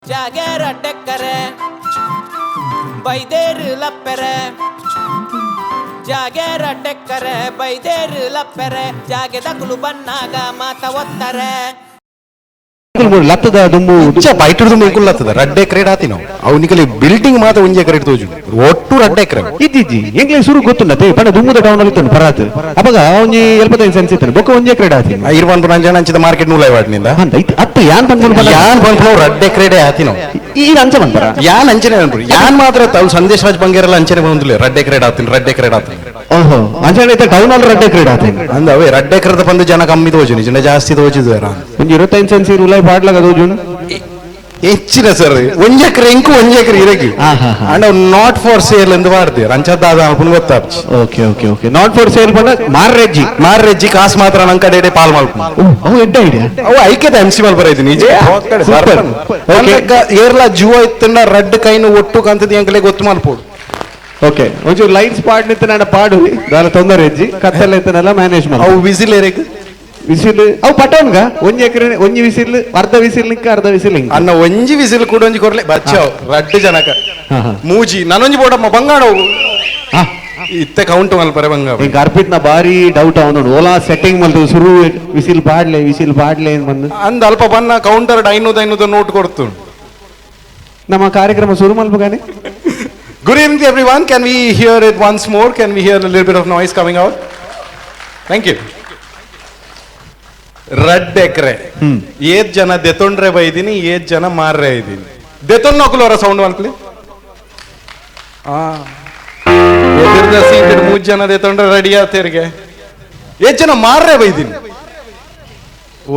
ಜಾಗೇರ ಟೆಕ್ಕರೆ ಬೈದೇರು ಲಪ್ಪೆರೆ ಜಾಗೇರ ಟೆಕ್ಕರೆ ಬೈದೇರು ಲಪ್ಪೆರೆ ಜಾಗೆದ ಕುಲು ಬನ್ನಾಗ ಮಾತ ಒತ್ತಾರೆ ಲತ್ತದ ದುಮ್ಮು ಬೈಟು ದುಮ್ಮು ಇಂಕುಲ್ ಲತ್ತದ 2 ಎಕರೆ ಆತಿ ನಾವು ಅವನಿಗೆ ಬಿಲ್ಡಿಂಗ್ ಮಾತ್ರ 1 ಎಕರೆ ತೋಜು ಒಟ್ಟು 2 ಎಕರೆ ಇದ್ದಿಜ್ಜಿ ಎಂಗ್ಲೇ ಶುರು ಗೊತ್ತುಂಡತೆ ಪಂಡ ದುಮ್ಮುದ ಟೌನ್ ಅಲ್ಲಿ ತನು ಪರಾತ್ ಅಪಗ ಒಂಜಿ 75 ಸೆನ್ಸ್ ಇತ್ತನು ಬೊಕ 1 ಎಕರೆ ಆತಿ ಇರ್ವನ್ ಪಂಜನ ಅಂಚಿದ ಮಾರ್ಕೆಟ್ ನೂಲೈ ವಾಡ್ನಿಂದ ಅಂತ ಅತ್ತು ಯಾನ್ ಪಂಜನ ಯಾನ್ ಪಂಜನ 2 ಎಕರೆ ಆತಿ ನಾವು ಈ ಅಂಚ ಬಂತರ ಯಾನ್ ಅಂಚನೆ ಅನ್ರು ಯಾನ್ ಮಾತ್ರ ತೌಲ್ ಸಂದೇಶ್ ರಾಜ್ ಬಂಗೇರಲ್ಲ ಅಂಚನೆ ಬಂದುಲೆ 2 ಎಕರೆ ಆತಿನ 2 ಎಕರೆ ಆತಿ ಓಹೋ ಅಂಚನೆ ಇತ್ತ ಟೌನ್ ಅಲ್ಲಿ 2 ಎಕರೆ ಆತಿ ಅಂದವೆ 2 ಎಕರೆ ಬಂದು ಜನ ಕಮ್ಮಿ ತೋಜುನಿ ಜನ ಜಾಸ್ತಿ ತೋಜಿದಾರ ಒಂಜಿ 25 ಸೆನ್ಸ್ ನೂಲೈ ಪಾಡ್ಲಾಗ ತೋಜುನು ಹೆಚ್ಚಿನ ಸರ್ 1 ಎಕರೆ ಇಂಕು 1 ಎಕರೆ ಇರಗಿ ಅಂಡ್ ನಾಟ್ ಫಾರ್ ಸೇಲ್ ಎಂದು ಮಾಡ್ತೀರ ಅಂಚದ್ದಾದ ಅಲ್ಪನ ಗೊತ್ತಾಪ್ಚಿ okay okay okay not for sale ಪಂಡ ಮಾರ್ರೆಜ್ಜಿ ಕಾಸು ಮಾತ್ರ ನನ್ನ ಕಡೆ ಪಾಲ್ ಮಾಡ್ಕೊಂಡು ಅವು ಎಡ್ಡ ಐಡಿಯಾ ಅವು ಐಕ್ಯದ ಎಂಸಿ ಮಲ್ ಬರೈತಿ ನಿಜ ಓಕೆ ಏರ್ಲ ಜುವ ಇತ್ತಂಡ ರೆಡ್ ಕೈನು ಒಟ್ಟು ಕಂತದಿ ಅಂಕಲೆ ಗೊತ್ತು ಮಲ್ಪೋಡು ಓಕೆ ಒಂಚೂರು ಲೈಟ್ಸ್ ಪಾಡ್ ನಿಂತ ನನ್ನ ಪಾಡು ದಾಲ ತೊಂದರೆ ಹೆಜ್ಜಿ ಕತ್ತಲ್ಲ ಇತ್ತನೆಲ್ಲ ಮ್ಯಾನೇಜ್ ಮಾಡಿ ಅವು ವಿಸಿಲ್ ಏರೆಗ್ ವಿಸಿಲ್ ಅವು ಪಟೋನ್ಗ 1 ಎಕರೆ 1 ವಿಸಿಲ್ ಅರ್ಧ ವಿಸಿಲ್ ನಿಕ್ಕ ಅರ್ಧ ವಿಸಿಲ್ ಹಿಂಗ ಅನ್ನ 1 ವಿಸಿಲ್ ಕೂಡ ಒಂಜಿ ಕೊರ್ಲೆ ಬಚ್ಚಾವ್ ರಡ್ಡ್ ಜನಕ ಮೂಜಿ ನಾನೊಂಜಿ ಬೋಡಮ್ಮ ಬಂಗಾಡ ಇತ್ತೆ ಕೌಂಟ್ ಮಲ್ಪರೆ ಬಂಗ ಈಗ ಅರ್ಪಿತ್ ನ ಬಾರಿ ಡೌಟ್ ಅವನು ಓಲಾ ಸೆಟ್ಟಿಂಗ್ ಮಲ್ತು ಶುರು ವಿಸಿಲ್ ಪಾಡ್ಲೆ ಬಂದು ಅಂದ ಅಲ್ಪ ಬನ್ನ ಕೌಂಟರ್ 500 ನೋಟ್ ಕೊಡ್ತು ನಮ್ಮ ಕಾರ್ಯಕ್ರಮ ಶುರು ಮಲ್ಪಗಾನೆ good evening everyone can we hear it once more can we hear a little bit of noise coming out thank you 2 acre ಏತ್ ಜನ ದೆತೊಂಡ್ರೆ ಬೈದೀನಿ ಏತ್ ಜನ ಮಾರ್ರೆ ಇದ್ದೀನಿ ದೆತೊಂಡ್ ನಕುಲವರ ಸೌಂಡ್ ಅನ್ಕಲಿ ಎದುರ್ದ ಸೀಟ್ 3 ಜನ ದೆತೊಂಡ್ರೆ ರೆಡಿ ಆತೇರಿಗೆ ಏತ್ ಜನ ಮಾರ್ರೆ ಬೈದೀನಿ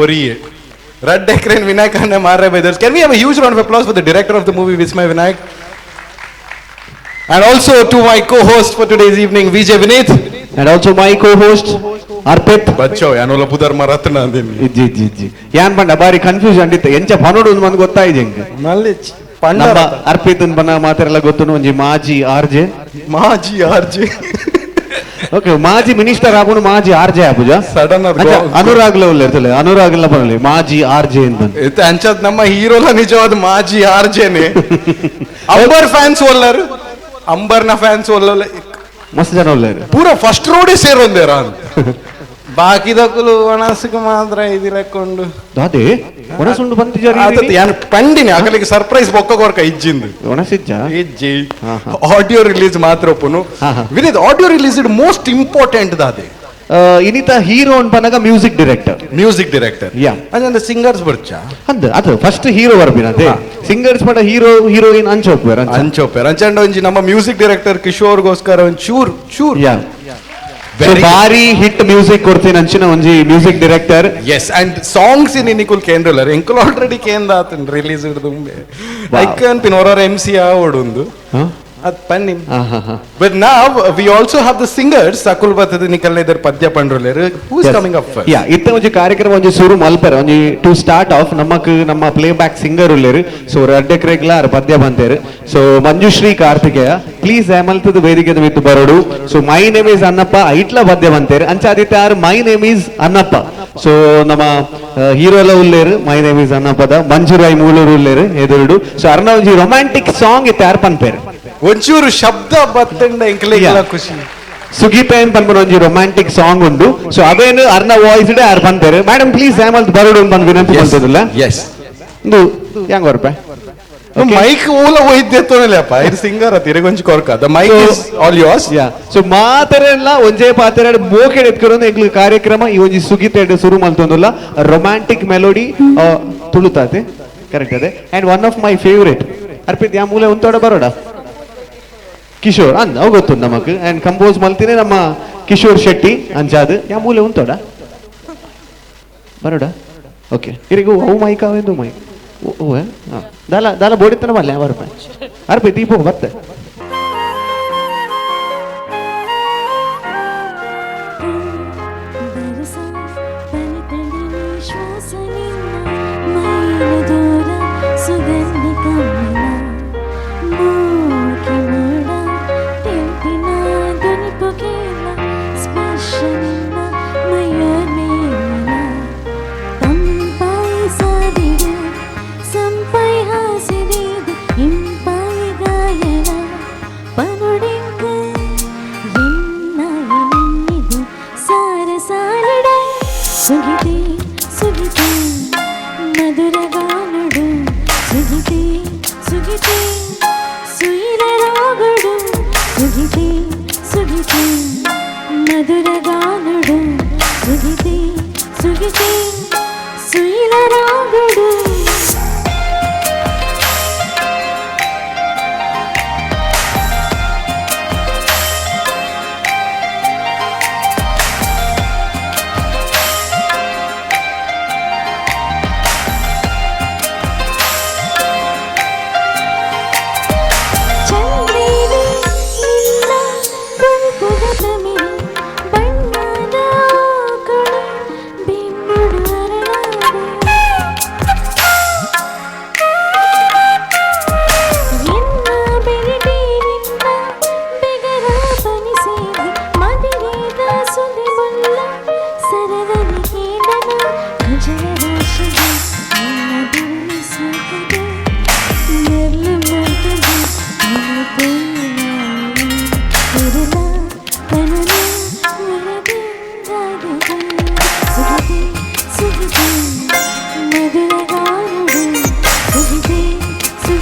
ಒರಿಯೇ 2 ಎಕರೆ ವಿನಾಯಕ್ ಅಣ್ಣ ಮಾರ್ರೆ ಬೈದರ್ಸ್ can we have a huge round of applause for the director of the movie Vismaya Vinayak and also to my co-host for today's evening Vijay Vineet and also my co-host Arpit bachcho yanola pudar maratna andini ji yan banda bari confusion andite encha panodu mandu gottaide enga malli panda Arpit un bana matarella gottunu onji maji RJ okay maji minister agunu maji RJ apuja sudden Anurag level ಇರ್ತಲೆ ಅನುರಾಗ್ ಎಲ್ಲ ಬರಲಿ ಮಾಜಿ RJ ಅಂತ ಇತ್ತೆ ಅಂಚದ್ ನಮ್ಮ ಹೀರೋಲ ನಿಜವಾದ ಮಾಜಿ RJ ನೇ ಅಂಬರ್ ಫ್ಯಾನ್ಸ್ ಒಲ್ಲರು ಅಂಬರ್ನ ಫ್ಯಾನ್ಸ್ ಒಲ್ಲಲೆ ಮಸ್ತ್ ಜನ ಒಲ್ಲಾರು ಪೂರ ಫಸ್ಟ್ ರೋಡೇ ಸೇರೊಂದೇರ ಬಾಕಿದಕ್ಕಲು ಒಣಸಿಗೆ ಮಾತ್ರ ಇದಿರಕೊಂಡು ದಾದೆ ಒಣಸುಂಡು ಬಂದಿಜಾರಿ ಯಾನು ಪಂಡಿನಿ ಆಗಲಿಗೆ ಸರ್ಪ್ರೈಸ್ ಬೊಕ್ಕ ಕೊರ್ಕ ಇಜ್ಜಿಂದು ಒಣಸಿಜ್ಜ ಇಜ್ಜಿ ಆಡಿಯೋ ರಿಲೀಸ್ ಮಾತ್ರ ಒಪ್ಪುನು ವಿತ್ ಆಡಿಯೋ ರಿಲೀಸ್ ಇಡ್ ಮೋಸ್ಟ್ ಇಂಪಾರ್ಟೆಂಟ್ ದಾದೆ ಇನಿತ ಹೀರೋ ಅನ್ಪನಾಗ ಮ್ಯೂಸಿಕ್ ಡೈರೆಕ್ಟರ್ ಯಾ ಅಂದ್ರೆ ಸಿಂಗರ್ಸ್ ಬರ್ಚ ಅಂದ ಅದು ಫಸ್ಟ್ ಹೀರೋ ಬರ್ಬಿನದೆ ಸಿಂಗರ್ಸ್ ಪಡ ಹೀರೋಯಿನ್ ಅಂಚೋಪೇರ್ ಅಂಚಂಡ ಒಂಜಿ ನಮ್ಮ ಮ್ಯೂಸಿಕ್ ಡೈರೆಕ್ಟರ್ ಕಿಶೋರ್ ಗೋಸ್ಕರ ಒಂದು ಚೂರ್ ಯಾ ಬಾರಿ ಹಿಟ್ ಮ್ಯೂಸಿಕ್ ಕೊಡ್ತೀನಿ ಅಂಚಿನ ಒಂಜಿ ಮ್ಯೂಸಿಕ್ ಡೈರೆಕ್ಟರ್ ಎಸ್ ಅಂಡ್ ಸಾಂಗ್ಸ್ ಇನ್ ಇನಿಕುಲ್ ಕೇಂದ್ರಲ್ಲರ್ ಎಂಕುಲ್ ಆಲ್ರೆಡಿ ಕೇಂದ್ರ ಆತನ್ ರಿಲೀಸ್ ಇಡ್ದುಂಬೆ ಐಕನ್ ಪಿನ್ ಹೊರ MC ಆವೊಂದು ಅದ್ ಪನ್ನಿ but now we also have the singers ಸಕುಲ್ ಬತ್ತದ ನಿಕಲ್ನೆ ಇದರ ಪದ್ಯ ಪಂಡ್ರಲೇರ್ who is coming up first ಯಾ ಇತ್ತ ಒಂಜಿ ಕಾರ್ಯಕ್ರಮ ಒಂಜಿ ಶುರು ಮಲ್ಪರ ಒಂಜಿ ಟು ಸ್ಟಾರ್ಟ್ ಆಫ್ ನಮ್ಮ ಪ್ಲೇ ಬ್ಯಾಕ್ ಸಿಂಗರ್ ಉಲ್ಲೇರ್ ಸೊ 2 ಎಕರೆಗ್ಲ ಪದ್ಯ ಬಂತೇರ್ ಸೊ ಮಂಜುಶ್ರೀ ಕಾರ್ತಿಕೇಯ ಪ್ಲೀಸ್ ಮಲ್ತದ ವೇದಿಕೆದ ವಿತ್ತು ಬರೋಡು so my name is Annappa ಐಟ್ಲ ಪದ್ಯ ಬಂತೇರ್ ಅಂಚಾದಿತ್ತ ಯಾರು my name is Annappa so ನಮ್ಮ ಹೀರೋಲ ಉಲ್ಲೇರ್ ಮೈ ನೇಮ್ ಇಸ್ ಅನ್ನಪ್ಪದ ಮಂಜುರಾಯ್ ಮೂಲೂರು ಉಲ್ಲೇರ್ ಎದುರುಡು ಸೊ ಅರ್ನ ಒಂಜಿ ರೊಮ್ಯಾಂಟಿಕ್ ಸಾಂಗ್ ಇತ್ತ ಯಾರು ಪನ್ಪೇರ್ ಒಂಚೂರು ಶಬ್ದ ಬತ್ತಂಡ ಎಂಕಲೆಲ್ಲ ಖುಷಿ ಸುಗೀತ ಏನ್ ಪನ್ಪನ ಒಂಜಿ ರೊಮ್ಯಾಂಟಿಕ್ ಸಾಂಗ್ ಉಂಡು ಸೊ ಅವೇನು ಅರ್ನ ವಾಯ್ಸ್ ಇಡೆ ಯಾರು ಪನ್ಪೇರ್ ಮೇಡಮ್ ಪ್ಲೀಸ್ ಹೇಮಂತ್ ಬರೋಡು ಬಂದು ವಿನಂತಿ ಮಾಡ್ತದಲ್ಲ ಎಸ್ ಇದು ಹೆಂಗ್ ಬರ್ಪೆ ಮೈಕ್ ಊಲ ಒಯ್ದೆತ್ತೋನಲ್ಲಪ್ಪ ಇದು ಸಿಂಗರ್ ತಿರುಗೊಂಚಿ ಕೊರ್ಕ the mic is all yours ಯಾ ಸೊ ಮಾತರೆಲ್ಲ ಒಂಜೇ ಪಾತ್ರೆ ಬೋಕೆಡ್ ಎತ್ಕೊಂಡು ಎಂಕ್ಲು ಕಾರ್ಯಕ್ರಮ ಈ ಒಂಜಿ ಸುಗೀತ ಶುರು ಮಲ್ತೊಂದುಲ್ಲ ರೊಮ್ಯಾಂಟಿಕ್ ಮೆಲೋಡಿ ತುಳುತಾತೆ ಕರೆಕ್ಟ್ ಅದೇ and one of my favourite Arpit ಯಾ ಮೂಲೆ ಉಂತೋಡ ಬರೋಡ ಕಿಶೋರ್ ಅಂದ್ ಅವ್ ಗೊತ್ತು ನಮಕ್ ಅಂಡ್ ಕಂಪೋಸ್ ಮಲ್ತಿನೇ ನಮ್ಮ ಕಿಶೋರ್ ಶೆಟ್ಟಿ ಅಂಚಾದ್ ಯಾ ಮೂಲೆ ಉಂತೋಡ ಬರೋಡ ಓಕೆ ಇರಿಗೂ ಅವು ಮೈಕ್ ಅವೆಂದು ಮೈಕ್ ಓ ದಾಲ ಬೋಡಿತನ ಮಲ್ಲೆ ಬರ್ಪ ಅರ್ಪಿ ದೀಪ ಬರ್ತೆ ಸಂಪೈ ಹಾಸಿದ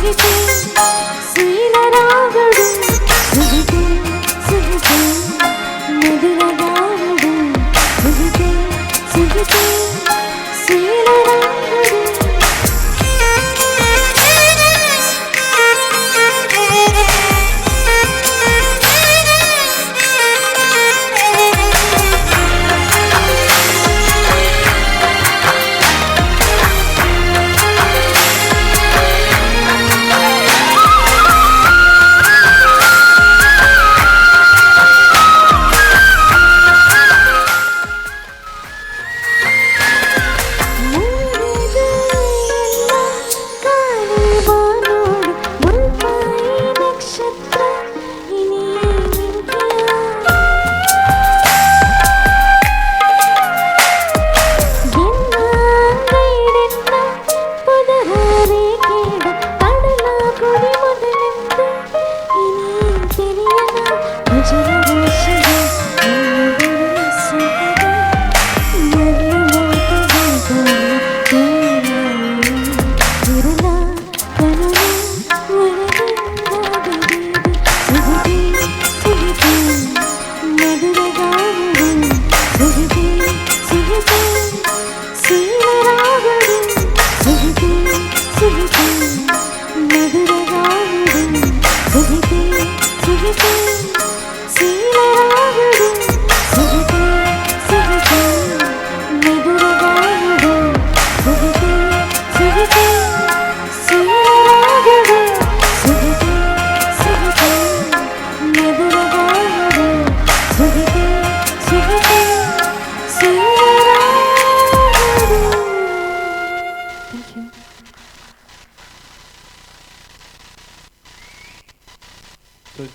సుగితే శీలరాగడు సుగితే సుగితే మధురగారుడు సుగితే సుగితే శీలరాగడు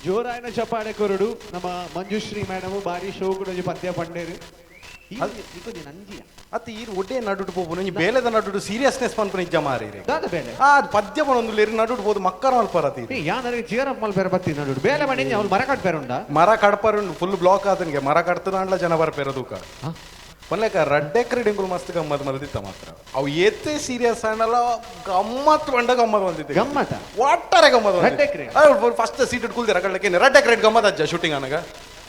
ಜೋರಾಯಿನ ಚಪ್ಪಾಳೆ ಕೊರಡು ನಮ್ಮ ಮಂಜುಶ್ರೀ ಮೇಡಮ್ ಬಾರಿ ಶೋ ಕೂಡ ಪದ್ಯ ಪಂಡೇರು ನಂಜಿಯ ಅತ್ತ ಈ ಒಡ್ಡೆ ನಡುಡು ಪೋಪುನು ಈ ಬೇಲೆದ ನಡುಡು ಸೀರಿಯಸ್ನೆಸ್ ಪನ್ಪುನ ಇಜ್ಜ ಮಾರೀರಿ ದಾದ ಬೇಲೆ ಆ ಪದ್ಯ ಪನೊಂದು ಲೇರಿ ನಡುಡು ಬೋದು ಮಕ್ಕರ ಮಲ್ಪರತಿ ಯಾನರಿಗೆ ಚೀರ ಮಲ್ಪೇರ ಬತ್ತಿ ನಡುಡು ಬೇಲೆ ಮಾಡಿ ಅವ್ರು ಮರ ಕಟ್ಪೇರುಂಡ ಮರ ಕಡ್ಪರುಂಡು ಫುಲ್ ಬ್ಲಾಕ್ ಆತನಿಗೆ ಮರ ಕಡ್ತದಾಂಡ್ಲ ಜನ ಬರ್ಪೇರ ದೂಕ ಪನ್ಲೆಕ ರಡ್ಡೆಕ್ರಿ ಡಿಂಗುಲ್ ಮಸ್ತ್ ಗಮ್ಮತ್ ಮಲ್ದಿತ್ತ ಮಾತ್ರ ಅವು ಏತೆ ಸೀರಿಯಸ್ ಅನ್ನಲ್ಲ ಗಮ್ಮತ್ ಬಂಡ ಗಮ್ಮತ್ ಬಂದಿದ್ದೆ ಗಮ್ಮತ ಒಟ್ಟಾರೆ ಗಮ್ಮತ್ ರಡ್ಡೆಕ್ರಿ ಫಸ್ಟ್ ಸೀಟ್ ಇಟ್ಕೊಳ್ತೀರ ರಗಡ್ಲಕ್ಕೆ ರಡ್ಡೆಕ್ರೇಟ್ ಗಮ್ಮತ್ ಅಜ್ಜ ಶೂಟಿಂಗ್ ಅನ್ನಗ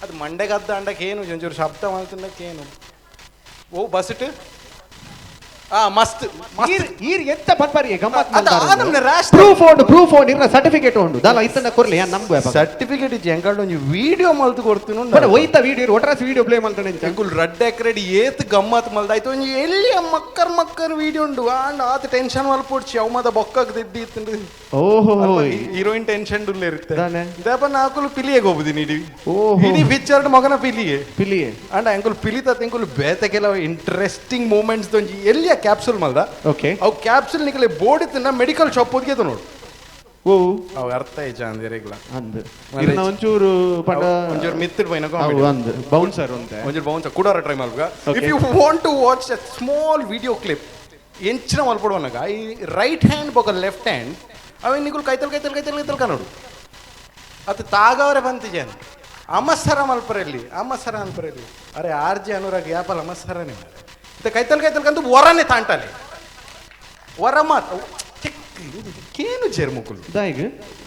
ಅದು ಮಂಡೆಗದ್ದ ಅಂಡಕ್ಕೆ ಏನು ಒಂಚೂರು ಶಬ್ದ ಮಾಡ್ತಿದ್ದಕ್ಕೆ ಏನು ಓ ಬಸ್ ಇಟ್ಟು ಮಸ್ತ್ ಈರ್ ಎಂತ ಪನ್ಪರಿ ಗಮ್ಮತ್ ಪ್ರೂಫ್ ಉಂಡು ಇರ್ನ ಸರ್ಟಿಫಿಕೇಟ್ ಉಂಡು ದಾಲ ಇತ್ತನ ಕೊರ್ಲಿ ನಮ್ಗೆ ಸರ್ಟಿಫಿಕೇಟ್ ಇಜ್ಜಿ ಎಂಕಲ್ಡು ಒಂಜಿ ವಿಡಿಯೋ ಮಲ್ತು ಕೊಡ್ತೀನಿ ಒಯ್ತ ವಿಡಿಯೋ ಒಟ್ರಾಸ್ ವಿಡಿಯೋ ಪ್ಲೇ ಮಾಡ್ತಾನೆ ಎಂಕುಲ್ ರಡ್ಡ್ ಎಕ್ರೆಡ್ ಏತ್ ಗಮ್ಮತ್ ಮಲ್ದಾಯ್ತು ಒಂಜಿ ಎಲ್ಲಿ ಮಕ್ಕರ್ ವಿಡಿಯೋ ಉಂಡು ಆಂಡ್ ಆತ ಟೆನ್ಷನ್ ಮಲ್ಪೊಡ್ಚಿ ಅವಮದ ಬೊಕ್ಕಗ್ ದಿದ್ದಿ ಇತ್ತು ಓಹೋ ಹೀರೋಯಿನ್ ಟೆನ್ಷನ್ ಉಲ್ಲ ಇರುತ್ತೆ ತಾನೆ ದೇಪ ನಾಕುಲು ಪಿಲಿಯೆ ಹೋಗುದಿನಿ ಇಡೀ ಪಿಕ್ಚರ್ ಮಗನ ಪಿಲಿಯೆ ಅಂಡ್ ಎಂಕುಲ್ ಪಿಲಿತ ಎಂಕುಲ್ ಬೇತೆ ಕೆಲವು ಇಂಟ್ರೆಸ್ಟಿಂಗ್ ಮೂಮೆಂಟ್ಸ್ ಒಂಜಿ ಎಲ್ಲಿ ಕ್ಯಾಪ್ಸೂಲ್ ಮಲ್ದ ಓಕೆ ಅವು ಕ್ಯಾಪ್ಸೂಲ್ ನಿಕಲೆ ಬೋರ್ಡ್ ಇತ್ತಿನ ಮೆಡಿಕಲ್ ಶಾಪ್ ಓದ್ಗೆ ನೋಡು ಓ ಅವು ಅರ್ಥ ಐಜ ಅಂದಿರಲ್ಲ ಅಂದ್ ಇರ್ನ ಒಂಚೂರು ಪಂಡ ಒಂಚೂರು ಮಿತ್ತಿಡ್ ಬೈನ ಅಂದ್ ಬೌನ್ಸರ್ ಅಂತೆ ಒಂಚೂರು ಬೌನ್ಸರ್ ಕೂಡಾರ ಟ್ರೈ ಮಲ್ಗ if you want to watch a small video clip ಎಂಚಿನ ಮಲ್ಪಡುವನಾಗ ಈ ರೈಟ್ ಹ್ಯಾಂಡ್ ಬೊಕ ಲೆಫ್ಟ್ ಹ್ಯಾಂಡ್ ಅವೇನು ನಿಗುಲ್ ಕೈತಲ್ ಕನೋಡು ಅದು ತಾಗವರೆ ಬಂತಿಜೆ ಅಮಸ್ಸರ ಮಲ್ಪರಲ್ಲಿ ಅಮಸ್ಸರ ಅನ್ಪರಲ್ಲಿ ಅರೆ ಆರ್ ಜೆ ಅನುರಾಗ್ ಯಾಪಲ್ ಅಮಸ್ಸರನೇ ಮತ್ತೆ ಕೈತಲ್ ಕಂದು ವರನೇ ತಾಂಟಲ್ಲಿ ವರ ಮಾತ್ರ ಕೇನು ಜೇರ್ಮುಕುಲು ದಾಯಿಗೆ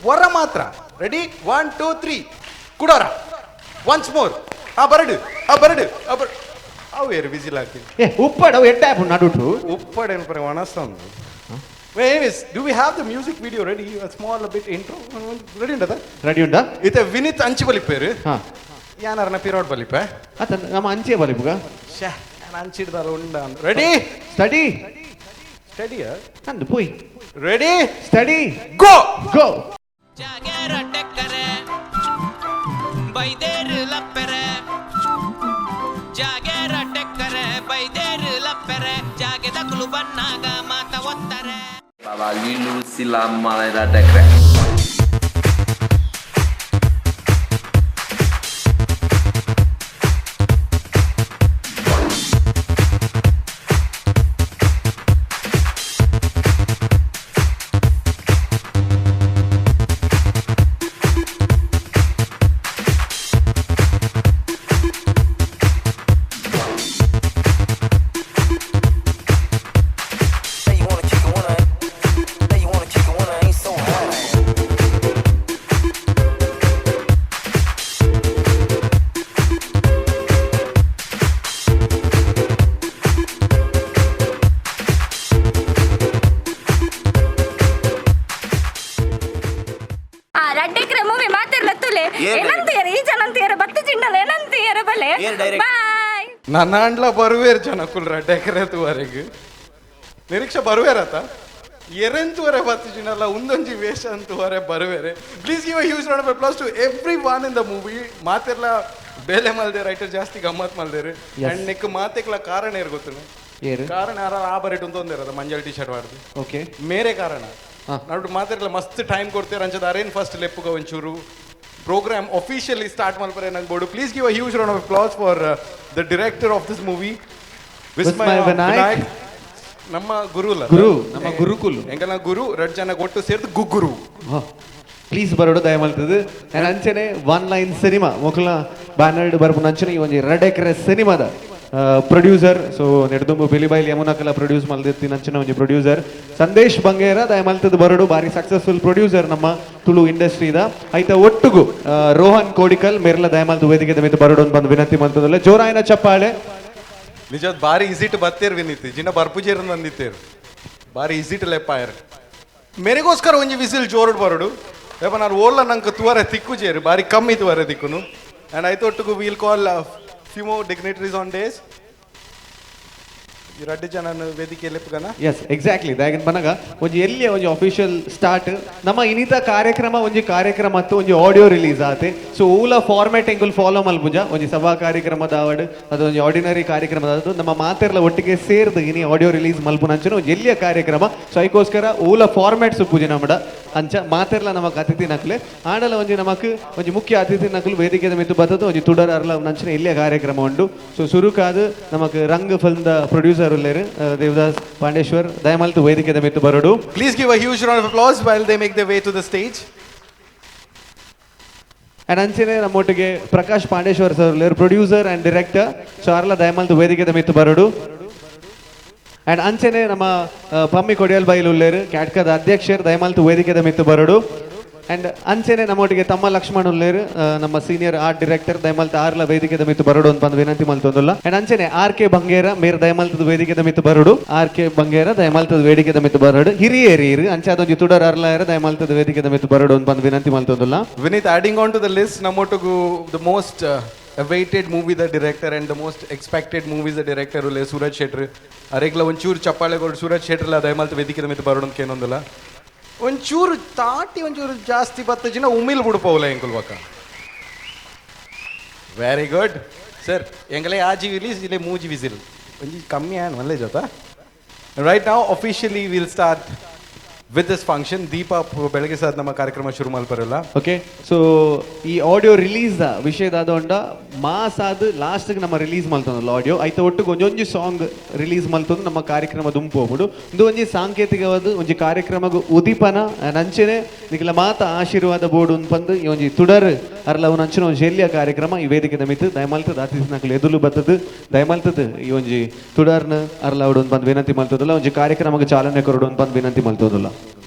ವರ ಮಾತ್ರ ರೆಡಿ 1 2 3 ಕುಡೋರ ಒನ್ಸ್ ಮೋರ್ ಬರಡು ಅವು ಏರು ವಿಸಿಲ್ ಹಾಕ್ತೀನಿ ಉಪ್ಪಡ ಎಡ್ಡ ನಡುಟು ಉಪ್ಪಡ ಏನ್ಪರೆ ಒಣಸ್ತಂದು Anyways, do we have the music video ready? A small bit intro. Ready unda? Ready unda? Ite Vinith Anchi balipperu. Ha. Yanarna period balippe. Ata nama Anchi balipuga. Sha, nan Anchi idala unda. Ready? Steady. Steady ya? Andu poi. Ready? Steady. Go. Go. ಜಾಗೇರ ಟೆಕ್ಕರೆ ಬೈದೇರು ಲಪ್ಪೆರೆ ಜಾಗೇರ ಟೆಕ್ಕರೆ ಬೈದೇರು ಲಪ್ಪೆರೆ ಜಾಗೆದ ಕುಲು ಬನ್ನಾಗ ಮಾತ ಒತ್ತಾರೆ Baba Lilu Silam Malera Dekre. Hey, you wanna kick it, wanna ain't so hard. Raddekre movie ಮಾತಿರ್ಲತ್ತುಲೆ ಏನಂತೀರ ಈ ಜನಂತೀರ ಭಕ್ತಿ ಚಿಂಡಲ ಏನಂತೀರ ಬಲೆ ಬಾಯ್ ನನ್ನ ಅಂಡ್ಲ ಬರುವೇರು ಜನ ಕುಲ್ ಡೆಕರೇತುವರೆಗೆ ನಿರೀಕ್ಷೆ ಬರುವೇರತ ಎರೆಂತುವರೆ ಬತ್ತಿನಲ್ಲ ಒಂದೊಂಜಿ ವೇಷ ಅಂತುವರೆ ಬರುವೇರೆ please give a huge round of applause to everyone in the movie ಮಾತೆಲ್ಲ ಬೇಲೆ ಮಲ್ದೆ ರೈಟರ್ ಜಾಸ್ತಿ ಗಮ್ಮತ್ ಮಲ್ದೇರು ಅಂಡ್ ನೆಕ್ ಮಾತೆಕ್ಲ ಕಾರಣ ಏರ್ ಗೊತ್ತು ಕಾರಣ ಯಾರ ಆ ಬರೇಟ್ ಒಂದೊಂದಿರೋದು ಮಂಜಲ್ ಟಿ ಶರ್ಟ್ ವಾಡ್ದು ಓಕೆ ಮೇರೆ ಕಾರಣ ನೋಡ್ಬಿಟ್ಟು ಮಾತಾಡಲ್ಲ ಮಸ್ತ್ ಟೈಮ್ ಕೊಡ್ತೀರ ಅಂಚದ ಅರೇನ್ ಫಸ್ಟ್ ಲೆಪ್ಪುಗ ಒಂಚೂರು ಪ್ರೋಗ್ರಾಮ್ ಅಫಿಷಿಯಲಿ ಸ್ಟಾರ್ಟ್ ಮಾಡ್ತಾರೆ ನಂಗೆ board please give a huge round of applause for the director of this movie Vismaya Vinayak. ನಮ್ಮ ಗುರು ನಮ್ಮ ಗುರುಕುಲ್ ಎಂಗಲ ಗುರು 2 ಜನ ಒಟ್ಟು ಸೇರ್ದು ಗುಗ್ಗುರು ಪ್ಲೀಸ್ ಬರೋಡು ದಯಮಲ್ತದು ನಾನು ಅಂಚನೆ ಒನ್ ಲೈನ್ ಸಿನಿಮಾ ಮೊಕಲ ಬ್ಯಾನರ್ಡ್ ಬರ್ಪು ಅಂಚನೆ ಈ ಒಂದು 2 ಎಕರೆ ಸಿನಿಮಾದ ಪ್ರೊಡ್ಯೂಸರ್ ಸೊ ನೆಡ್ದುಂಬು ಬೆಲಿಬೈಲ್ ಯಮುನಕಲ ಪ್ರೊಡ್ಯೂಸ್ ಮಲ್ದಿರ್ತೀನಿ ಅಂಚನೆ ಒಂಜಿ ಪ್ರೊಡ್ಯೂಸರ್ ಸಂದೇಶ್ ಬಂಗೇರ ದಯಮಲ್ತದು ಬರೋಡು ಬಾರಿ ಸಕ್ಸಸ್ಫುಲ್ ಪ್ರೊಡ್ಯೂಸರ್ ನಮ್ಮ ತುಳು ಇಂಡಸ್ಟ್ರಿದ ಐತ ಒಟ್ಟುಗು ರೋಹನ್ ಕೋಡಿಕಲ್ ಮೇರ್ಲ ದಯಮಲ್ತು ವೇದಿಕೆ ಮಿತ್ತು ಬರೋಡು ಅಂತ ಬಂದು ವಿನಂತಿ ಮಾಡ್ತದಲ್ಲ ಜೋರಾಯಿನ ಚಪ್ಪಾಳೆ ನಿಜ ಬಾರಿ ಈಸಿಟ್ ಬತ್ತೇರ್ ವಿನಿತಿ ಜಿನ ಬರ್ಪುಜೇರ್ ಅಂದಿತ್ತೇರು ಬಾರಿ ಈಸಿಟ್ ಲೆಪ್ಪಾಯರ್ ಮೇರೆಗೋಸ್ಕರ ಒಂಜಿ ವಿಸಿಲ್ ಜೋರ್ಡ್ ಬರೋಡು ಏಪ ನಾನು ಓಲ್ಲ ನಂಗೆ ತುವರೆ ತಿಕ್ಕು ಜೇರು ಬಾರಿ ಕಮ್ಮಿ ತುವರೆ ತಿಕ್ಕುನು ಆ್ಯಂಡ್ ಐ ತೊಟ್ಟುಗು we'll call few more dignitaries on dais ಈ 2 ಜನ ವೇದಿಕೆ ಲೆಪ್ಪಗನ ಎಸ್ ಎಕ್ಸಾಕ್ಟ್ಲಿ ದಾಗಿನ ಬನಗ ಒಂಜಿ ಎಲ್ಲಿ ಒಂಜಿ ಅಫಿಷಿಯಲ್ ಸ್ಟಾರ್ಟ್ ನಮ್ಮ ಇನಿತ ಕಾರ್ಯಕ್ರಮ ಒಂಜಿ ಕಾರ್ಯಕ್ರಮ ಮತ್ತು ಒಂಜಿ ಆಡಿಯೋ ರಿಲೀಸ್ ಆತೆ ಸೊ ಊಲ ಫಾರ್ಮ್ಯಾಟ್ ಎಂಗುಲ್ ಫಾಲೋ ಮಲ್ಪುಜ ಒಂಜಿ ಸಭಾ ಕಾರ್ಯಕ್ರಮದ ಅವಡ್ ಅದು ಒಂಜಿ ಆರ್ಡಿನರಿ ಕಾರ್ಯಕ್ರಮದ ಅದು ನಮ್ಮ ಮಾತೆರ್ಲ ಒಟ್ಟಿಗೆ ಸೇರ್ದು ಇನಿ ಆಡಿಯೋ ರಿಲೀಸ್ ಮಲ್ಪುನ ಅಂಚನೆ ಒಂಜಿ ಎಲ್ಲಿಯ ಕಾರ್ಯಕ್ರಮ ಸೊ ಅದಕ್ಕೋಸ್ಕರ ಊಲ ಫಾರ್ಮ್ಯಾಟ್ ಸುಪ್ಪುಜಿ ನಮ್ಮಡ ಅಂಚ ಮಾತೆರ್ಲ ನಮಕ್ ಅತಿಥಿ ನಕ್ಲೆ ಆಡಲ ಒಂಜಿ ನಮಕ್ ಒಂಜಿ ಮುಖ್ಯ ಅತಿಥಿ ನಕಲು ವೇದಿಕೆ ಮಿತ್ತು ಬತ್ತದು ಒಂಜಿ ತುಡರ್ ಅರ್ಲ ನಂಚನೆ ಇಲ್ಲಿಯ ಕಾರ್ಯಕ್ರಮ ಉಂಡು ಸೊ ಸುರುಕಾದು ನಮಕ್ ರಂಗ್ ಫಿಲ್ಮ್ ದ ಪ್ರೊಡ್ಯೂಸರ್ ಉಲ್ಲೇರು ದೇವದಾಸ್ ಪಾಂಡೇಶ್ವರ್ ದಯಮಲ್ತು ವೇದಿಕೆ ಮಿತ್ತು ಬರೋಡು please give a huge round of applause while they make the way to the stage and ಅಂಚನೆ ನಮ್ಮೊಟ್ಟಿಗೆ ಪ್ರಕಾಶ್ ಪಾಂಡೇಶ್ವರ್ ಸರ್ ಉಲ್ಲೇರು ಪ್ರೊಡ್ಯೂಸರ್ ಅಂಡ್ ಡೈರೆಕ್ಟರ್ ಸೊ ಅರ್ಲ ದಯಮಲ್ತು ವೇದಿಕೆ ಮಿತ್ತು ಬರೋಡು ಅಂಡ್ ಅಂಚನೆ ನಮ್ಮ ಪಮ್ಮಿ ಕೊಡಿಯಲ್ ಬೈಲ್ ಉಲ್ಲೇರು ಕ್ಯಾಟ್ಕದ ಅಧ್ಯಕ್ಷರು ದಯಮಲ್ತು ವೇದಿಕೆ ಮಿತ್ತು ಬರೋಡು ಅಂಡ್ ಅಂಚನೆ ನಮ್ಮೊಟ್ಟಿಗೆ ತಮ್ಮ ಲಕ್ಷ್ಮಣ್ ಉಲ್ಲೇರು ನಮ್ಮ ಸೀನಿಯರ್ ಆರ್ಟ್ ಡೈರೆಕ್ಟರ್ ದಯಮಲ್ತ ಆರ್ಲ ವೇದಿಕೆ ಮಿತ್ತು ಬರೋಡು ಅಂತ ಬಂದು ವಿನಂತಿ ಮಲ್ತೊಂದುಲ್ಲ ಅಂಡ್ ಅಂಚನೆ RK ಬಂಗೇರ ಮೇರ್ ದಯಮಲ್ತದ ವೇದಿಕೆ ಮಿತ್ತು ಬರೋಡು RK ಬಂಗೇರ ದಯಮಲ್ತದ ವೇದಿಕೆ ಮಿತ್ತು ಬರೋಡು ಹಿರಿಯರು ಅಂಚೆ ಅದೊಂದು ತುಡರ್ ಅರ್ಲ ದಯಮಲ್ತದ ವೇದಿಕೆ ಮಿತ್ತು ಬರೋಡು ಅಂತ ಬಂದು ವಿನಂತಿ ಮಲ್ತೊಂದುಲ್ಲ Vineeth adding on to the list ನಮ್ಮೊಟ್ಟಿಗೂ the most awaited movie the director and the most expected movies the director ulle Suraj Shetty aregla onchur chappale gold Suraj Shetty la ದಯಮಲ್ತ ವೇದಿಕೆ ಮಿತ್ತು ಬರೋಡು ಅಂತ ಏನೊಂದಲ್ಲ ಒಂಚೂರು ತಾಟಿ ಒಂಚೂರು ಜಾಸ್ತಿ ಬತ್ತ ಜನ ಉಮಿಲ್ ಬಿಡ್ಪೋಲ್ಲ ಎಂಕುಲ್ವಕ್ಕ ವೆರಿ ಗುಡ್ ಸರ್ ಎಂಗಲೇ ಆಜಿ ರಿಲೀಸ್ ಇಲ್ಲೇ ಮೂಜಿ ವಿಸಿಲ್ ಒಂಜಿ ಕಮ್ಮಿ ಆನ್ ಒಳ್ಳೆ ಜೊತೆ ರೈಟ್ ನಾವು officially will start with this function ದೀಪ ಬೆಳಗ್ಗೆ ಸಾದ್ ನಮ್ಮ ಕಾರ್ಯಕ್ರಮ ಶುರು ಮಲ್ಪರಲ್ಲ ಓಕೆ ಸೊ ಈ ಆಡಿಯೋ ರಿಲೀಸ್ ವಿಷಯದಾದ ಮಾಸ್ ಆದ ಲಾಸ್ಟ್ ನಮ್ಮ ರಿಲೀಸ್ ಮಲ್ತೊಂದಲ್ಲ ಆಡಿಯೋ ಐತ ಒಟ್ಟು ಒಂಜೊಂಜಿ ಸಾಂಗ್ ರಿಲೀಸ್ ಮಲ್ತೊಂದು ನಮ್ಮ ಕಾರ್ಯಕ್ರಮ ದುಂಪು ಹೋಗ್ಬಿಡು ಇದು ಒಂಜಿ ಸಾಂಕೇತಿಕವಾದ ಒಂಜಿ ಕಾರ್ಯಕ್ರಮಗ ಉದೀಪನ ನಂಚನೆ ನಿಖಲ ಮಾತ ಆಶೀರ್ವಾದ ಬೋರ್ಡು ಪಂದು ಈ ಒಂಜಿ ತುಡರ್ ಅರ್ಲ ಅವನ ಅಂಚಿನ ಒಂಜಿ ಎಲ್ಲಿಯ ಕಾರ್ಯಕ್ರಮ ಈ ವೇದಿಕೆ ಮಿತ್ತು ದಯಮಲ್ತದ ಅತಿಥಿ ನಕಲು ಎದುಲು ಬತ್ತದು ದಯಮಲ್ತದ ಈ ಒಂಜಿ ತುಡರ್ನ ಅರ್ಲ ಅವಡು ಬಂದು ವಿನಂತಿ ಮಲ್ತೋದಲ್ಲ ಒಂಜಿ ಕಾರ್ಯಕ್ರಮಕ್ಕೆ ಚಾಲನೆ ಕೊರಡು ಬಂದು ವಿನಂತಿ ಮಲ್ತೋದಲ್ಲ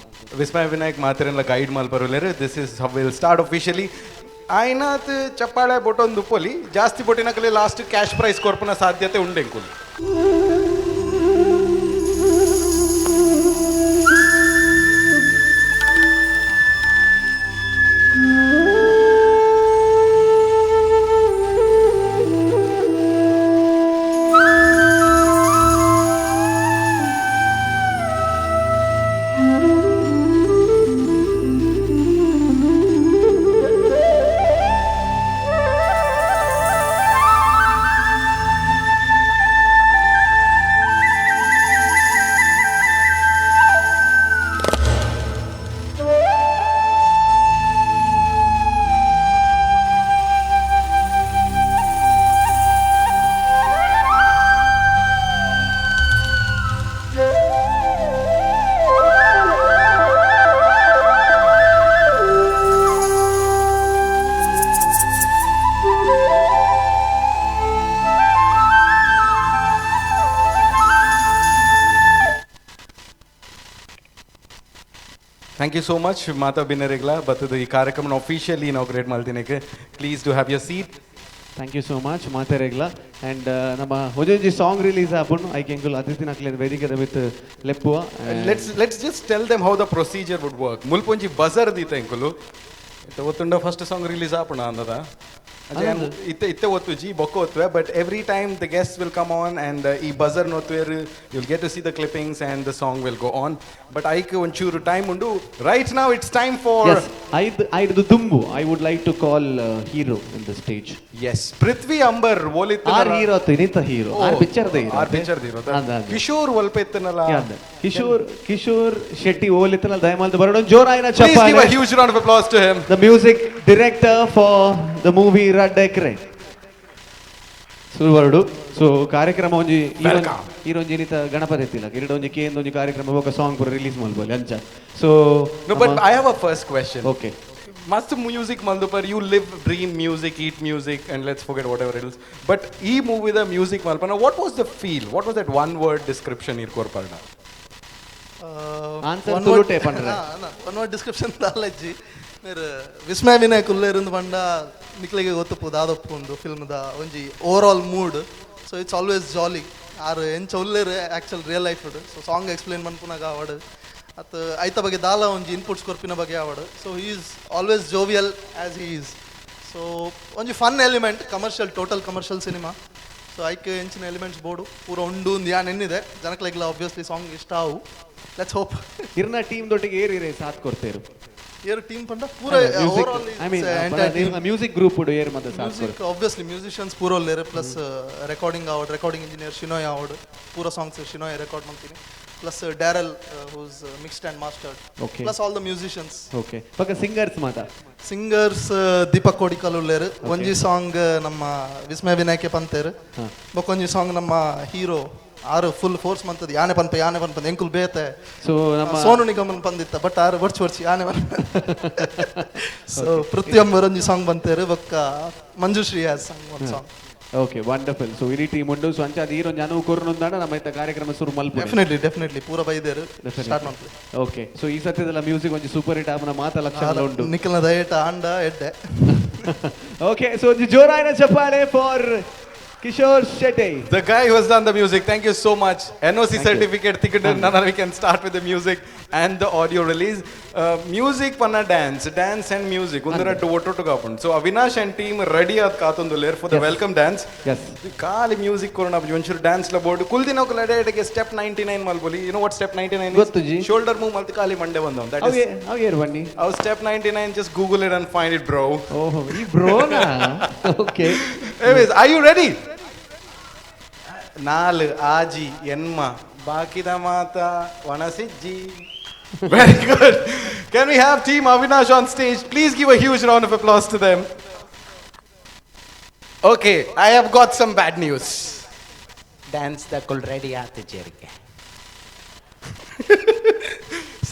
ವಿಸ್ಮಯ ವಿನಾಯಕ್ ಮಾತಿರಲ್ಲ ಗೈಡ್ ಮಲ್ಪರುಲೇರು this is will start officially ಆಯ್ನಾತ್ ಚಪ್ಪಾಳೆ ಬೊಟ್ಟೊಂದು ಪೊಲಿ ಜಾಸ್ತಿ ಬೊಟ್ಟಿನಕಲೆ ಲಾಸ್ಟ್ ಕ್ಯಾಶ್ ಪ್ರೈಸ್ ಕೊರ್ಪನ ಸಾಧ್ಯತೆ ಉಂಡೆಂಕುಲ್ Thank you so much, Mata Binaregla. But the ಕಾರ್ಯಕ್ರಮ officially inaugurate maltineke. Please do have your seat. Thank you so much, Mata Regla. And ನಮ್ಮ ಹೊಜೊಂಜಿ ಸಾಂಗ್ ರಿಲೀಸ್ ಆಪುಂಡು ಐಕೆಂಕುಲು ಅತಿಥಿ ನಕ್ಲೆ ವೇದಿಕೆದ ವಿತ್ ಲೆಪ್ಪುವ. Let's just tell them how the procedure would work. ಮುಲ್ಪೊಂಜಿ ಬಜರ್ ದೀತ ಎಂಕುಲು ಒತ್ತುಂಡ ಫಸ್ಟ್ ಸಾಂಗ್ ರಿಲೀಸ್ ಆಪಣ ಅಂದದ ಇತ್ತೆ ಒತ್ತುಜಿ ಬೊಕ್ಕ ಒತ್ತುವೆ but every time the guest will come on and ಈ ಬಜರ್ ನೋತ್ವೇರು will get to see the clippings and the song will go on but ಐಕ್ ಒಂಚೂರು ಟೈಮ್ ಉಂಡು right now it's time for ಐದು ದುಂಬು I would like to call hero in the stage as Prithvi Ambar ಓಲಿತ್ ಆರ್ hero ಇನ್ನಿತ hero ಆರ್ picture Kishore ಒಲ್ಪೆತ್ತನಲ್ಲ ಕಿಶೋರ್ ಶೆಟ್ಟಿ ಓಲಿತ್ತನಲ್ಲ ದಯಮಾಲ್ದು ಬರೋಣ ಜೋರಾಯಿನ Please give a ಚಪ್ಪಾಳೆ huge round of applause to him. the music director for the movie Raddekre ಸುರುವರುಡು ಸೊ ಕಾರ್ಯಕ್ರಮ ಒಂಜಿ ಈರೊಂಜಿ ಏನಿತ ಗಣಪತಿ ಎತ್ತಿಲ್ಲ ಕಿರೀಟ ಒಂಜಿ ಕೇಂದ್ರ ಒಂಜಿ ಕಾರ್ಯಕ್ರಮ ಬೊಕ ಸಾಂಗ್ ಪೂರ ರಿಲೀಸ್ ಮಾಡ್ಬೋದು ಅಂಚ so No, but I have a first question. Okay Must music Maldupar, you live, dream music, eat music, and let's forget whatever it is. But e movie the music Malpana, what was the feel? What was that one word description irkor parna? Answer ತುಳುಟೆ ಪಂಡ್ರೆ one word description ದಾಲಜ್ಜಿ ನೀರು ವಿಸ್ಮಯ ವಿನಾಯಕ್ ಉಲ್ಲೇರಿಂದ ಪಂಡ ನಿಕ್ಲಿಗೆ ಗೊತ್ತುಪ್ಪು ದಾದಪ್ಪು ಒಂದು ಫಿಲ್ಮ್ದ ಒಂಜಿ overall mood so it's always jolly ಆರು ಎಂಚ ಉಲ್ಲೇರು actual real life so song explain ಮನ್ಪುನಾಗ ಆವಡು ಅತ್ತು ಐತ ಬಗ್ಗೆ ದಾಲ ಒಂಜಿ ಇನ್ಪುಟ್ಸ್ ಕೊರ್ಪಿನ ಬಗ್ಗೆ ಆವಡು so he is always jovial as he is so ಒಂಜಿ fun element commercial total commercial cinema so ಐಕೆ ಎಂಚಿನ ಎಲಿಮೆಂಟ್ಸ್ ಬೋರ್ಡು ಪೂರ ಉಂಡು ಒಂದು ಯಾನ್ ಎನ್ನಿದೆ ಜನಕ್ಲೆಗ್ಲ ಆಬ್ವಿಯಸ್ಲಿ ಸಾಂಗ್ ಇಷ್ಟ ಆವು ಲೆಟ್ಸ್ ಹೋಪ್ ಇರ್ನ ಟೀಮ್ ದೊಟ್ಟಿಗೆ ಏರಿರೆ ಸಾಥ್ ಕೊಡ್ತೇರು ಏರ್ ಟೀಮ್ ಪಂಡ ಪೂರ ಐ ಮೀನ್ ಮ್ಯೂಸಿಕ್ ಗ್ರೂಪ್ ಉಡು ಏರ್ ಮತ್ತೆ ಸಾಥ್ ಮ್ಯೂಸಿಕ್ ಆಬ್ವಿಯಸ್ಲಿ ಮ್ಯೂಸಿಷಿಯನ್ಸ್ ಪೂರ ಒಲ್ಲೇರು ಪ್ಲಸ್ ರೆಕಾರ್ಡಿಂಗ್ ಆವಡ್ ರೆಕಾರ್ಡಿಂಗ್ ಇಂಜಿನಿಯರ್ ಶಿನೋಯ್ ಆವಡ್ ಪೂರ ಸಾಂಗ್ಸ್ ಶಿನೋಯ್ ರೆಕಾರ್ಡ್ ಮಾಡ್ತೀನಿ plus Darryl whose mixed and mastered plus all the musicians okay ಪಕ್ಕ ಸಿಂಗರ್ಸ್ ಮಾತಾ ಸಿಂಗರ್ಸ್ ದೀಪಕ್ ಕೋಡಿಕಲ್ ಉಲ್ಲೇರು ಒಂಜಿ ಸಾಂಗ್ ನಮ್ಮ ವಿಸ್ಮಯ ವಿನಾಯಕೆ ಪಂತೇರು ಬೊಕೊಂಜಿ ಸಾಂಗ್ ನಮ್ಮ ಹೀರೋ ಆರು ಫುಲ್ ಫೋರ್ಸ್ ಮಂತದ ಯಾನೆ ಪನ್ಪ ಎಂಕುಲ್ ಬೇತೆ ಸೊ ನಮ್ಮ ಸೋನು ನಿಗಮನ್ ಪಂದಿತ್ತ ಬಟ್ ಆರು ಬರ್ಚಿ ಯಾನೆ ಸೊ ಪ್ರತಿಯೊಬ್ಬರು ಒಂಜಿ ಸಾಂಗ್ ಬಂತೇರು ಬೊಕ್ಕ ಮಂಜುಶ್ರೀ ಆಸ್ ಸಾಂಗ್ ಒಂದು ಸಾಂಗ್ ಓಕೆ ವಂಡರ್ಫುಲ್ ಸೊ ಇಡೀ ಟೀಮ್ ಉಂಡು ಸೊ ಅಂಚ ಅದು ಈರೊಂದು ಅನುವು ಕೊರ್ನೊಂದಾಂಡ ನಮ್ಮ ಇತ್ತ ಕಾರ್ಯಕ್ರಮ ಶುರು ಮಲ್ಪ ಡೆಫಿನೆಟ್ಲಿ ಪೂರ ಬೈದೇರು ಸ್ಟಾರ್ಟ್ ಮಾಡ್ತೀವಿ ಓಕೆ ಸೊ ಈ ಸತ್ಯದಲ್ಲ ಮ್ಯೂಸಿಕ್ ಒಂಜಿ ಸೂಪರ್ ಹಿಟ್ ಆಪನ ಮಾತ ಲಕ್ಷಣ ಉಂಟು ನಿಖಿಲ್ನ ದಯಟ ಆಂಡ ಎಡ್ಡೆ ಓಕೆ ಸೊ ಒಂಜಿ ಜೋರಾಯಿನ ಚಪ್ಪಾಳೆ for Kishore Shetty. The guy who has done the music, thank you so much. NOC certificate, now we can start with the music and the audio release. Music panna dance and music. Undara to kapun. So Avinash and team ready at Katunduler for the welcome dance. Yes. Kali music korona onchur dance la board. Kuldina kolade ke step 99 malboli. You know what step 99 is? Gottuji. Shoulder move malti kali mande bandam. That is how year bandi? Our step 99, just Google it and find it, bro. Oh, ee bro na. Okay. Anyways, are you ready? ನಾಲ್ ಆಜಿ ಎನ್ಮ ಬಾಕಿದ ಮಾತ ವನಸಿಜ್ಜಿ. Very good. Can we have team Avinash on stage? Please give a huge round of applause to them. Okay, I have got some bad news. Dance ತಗೊಳ್ ready ಆತ ಜೇರಿಗೆ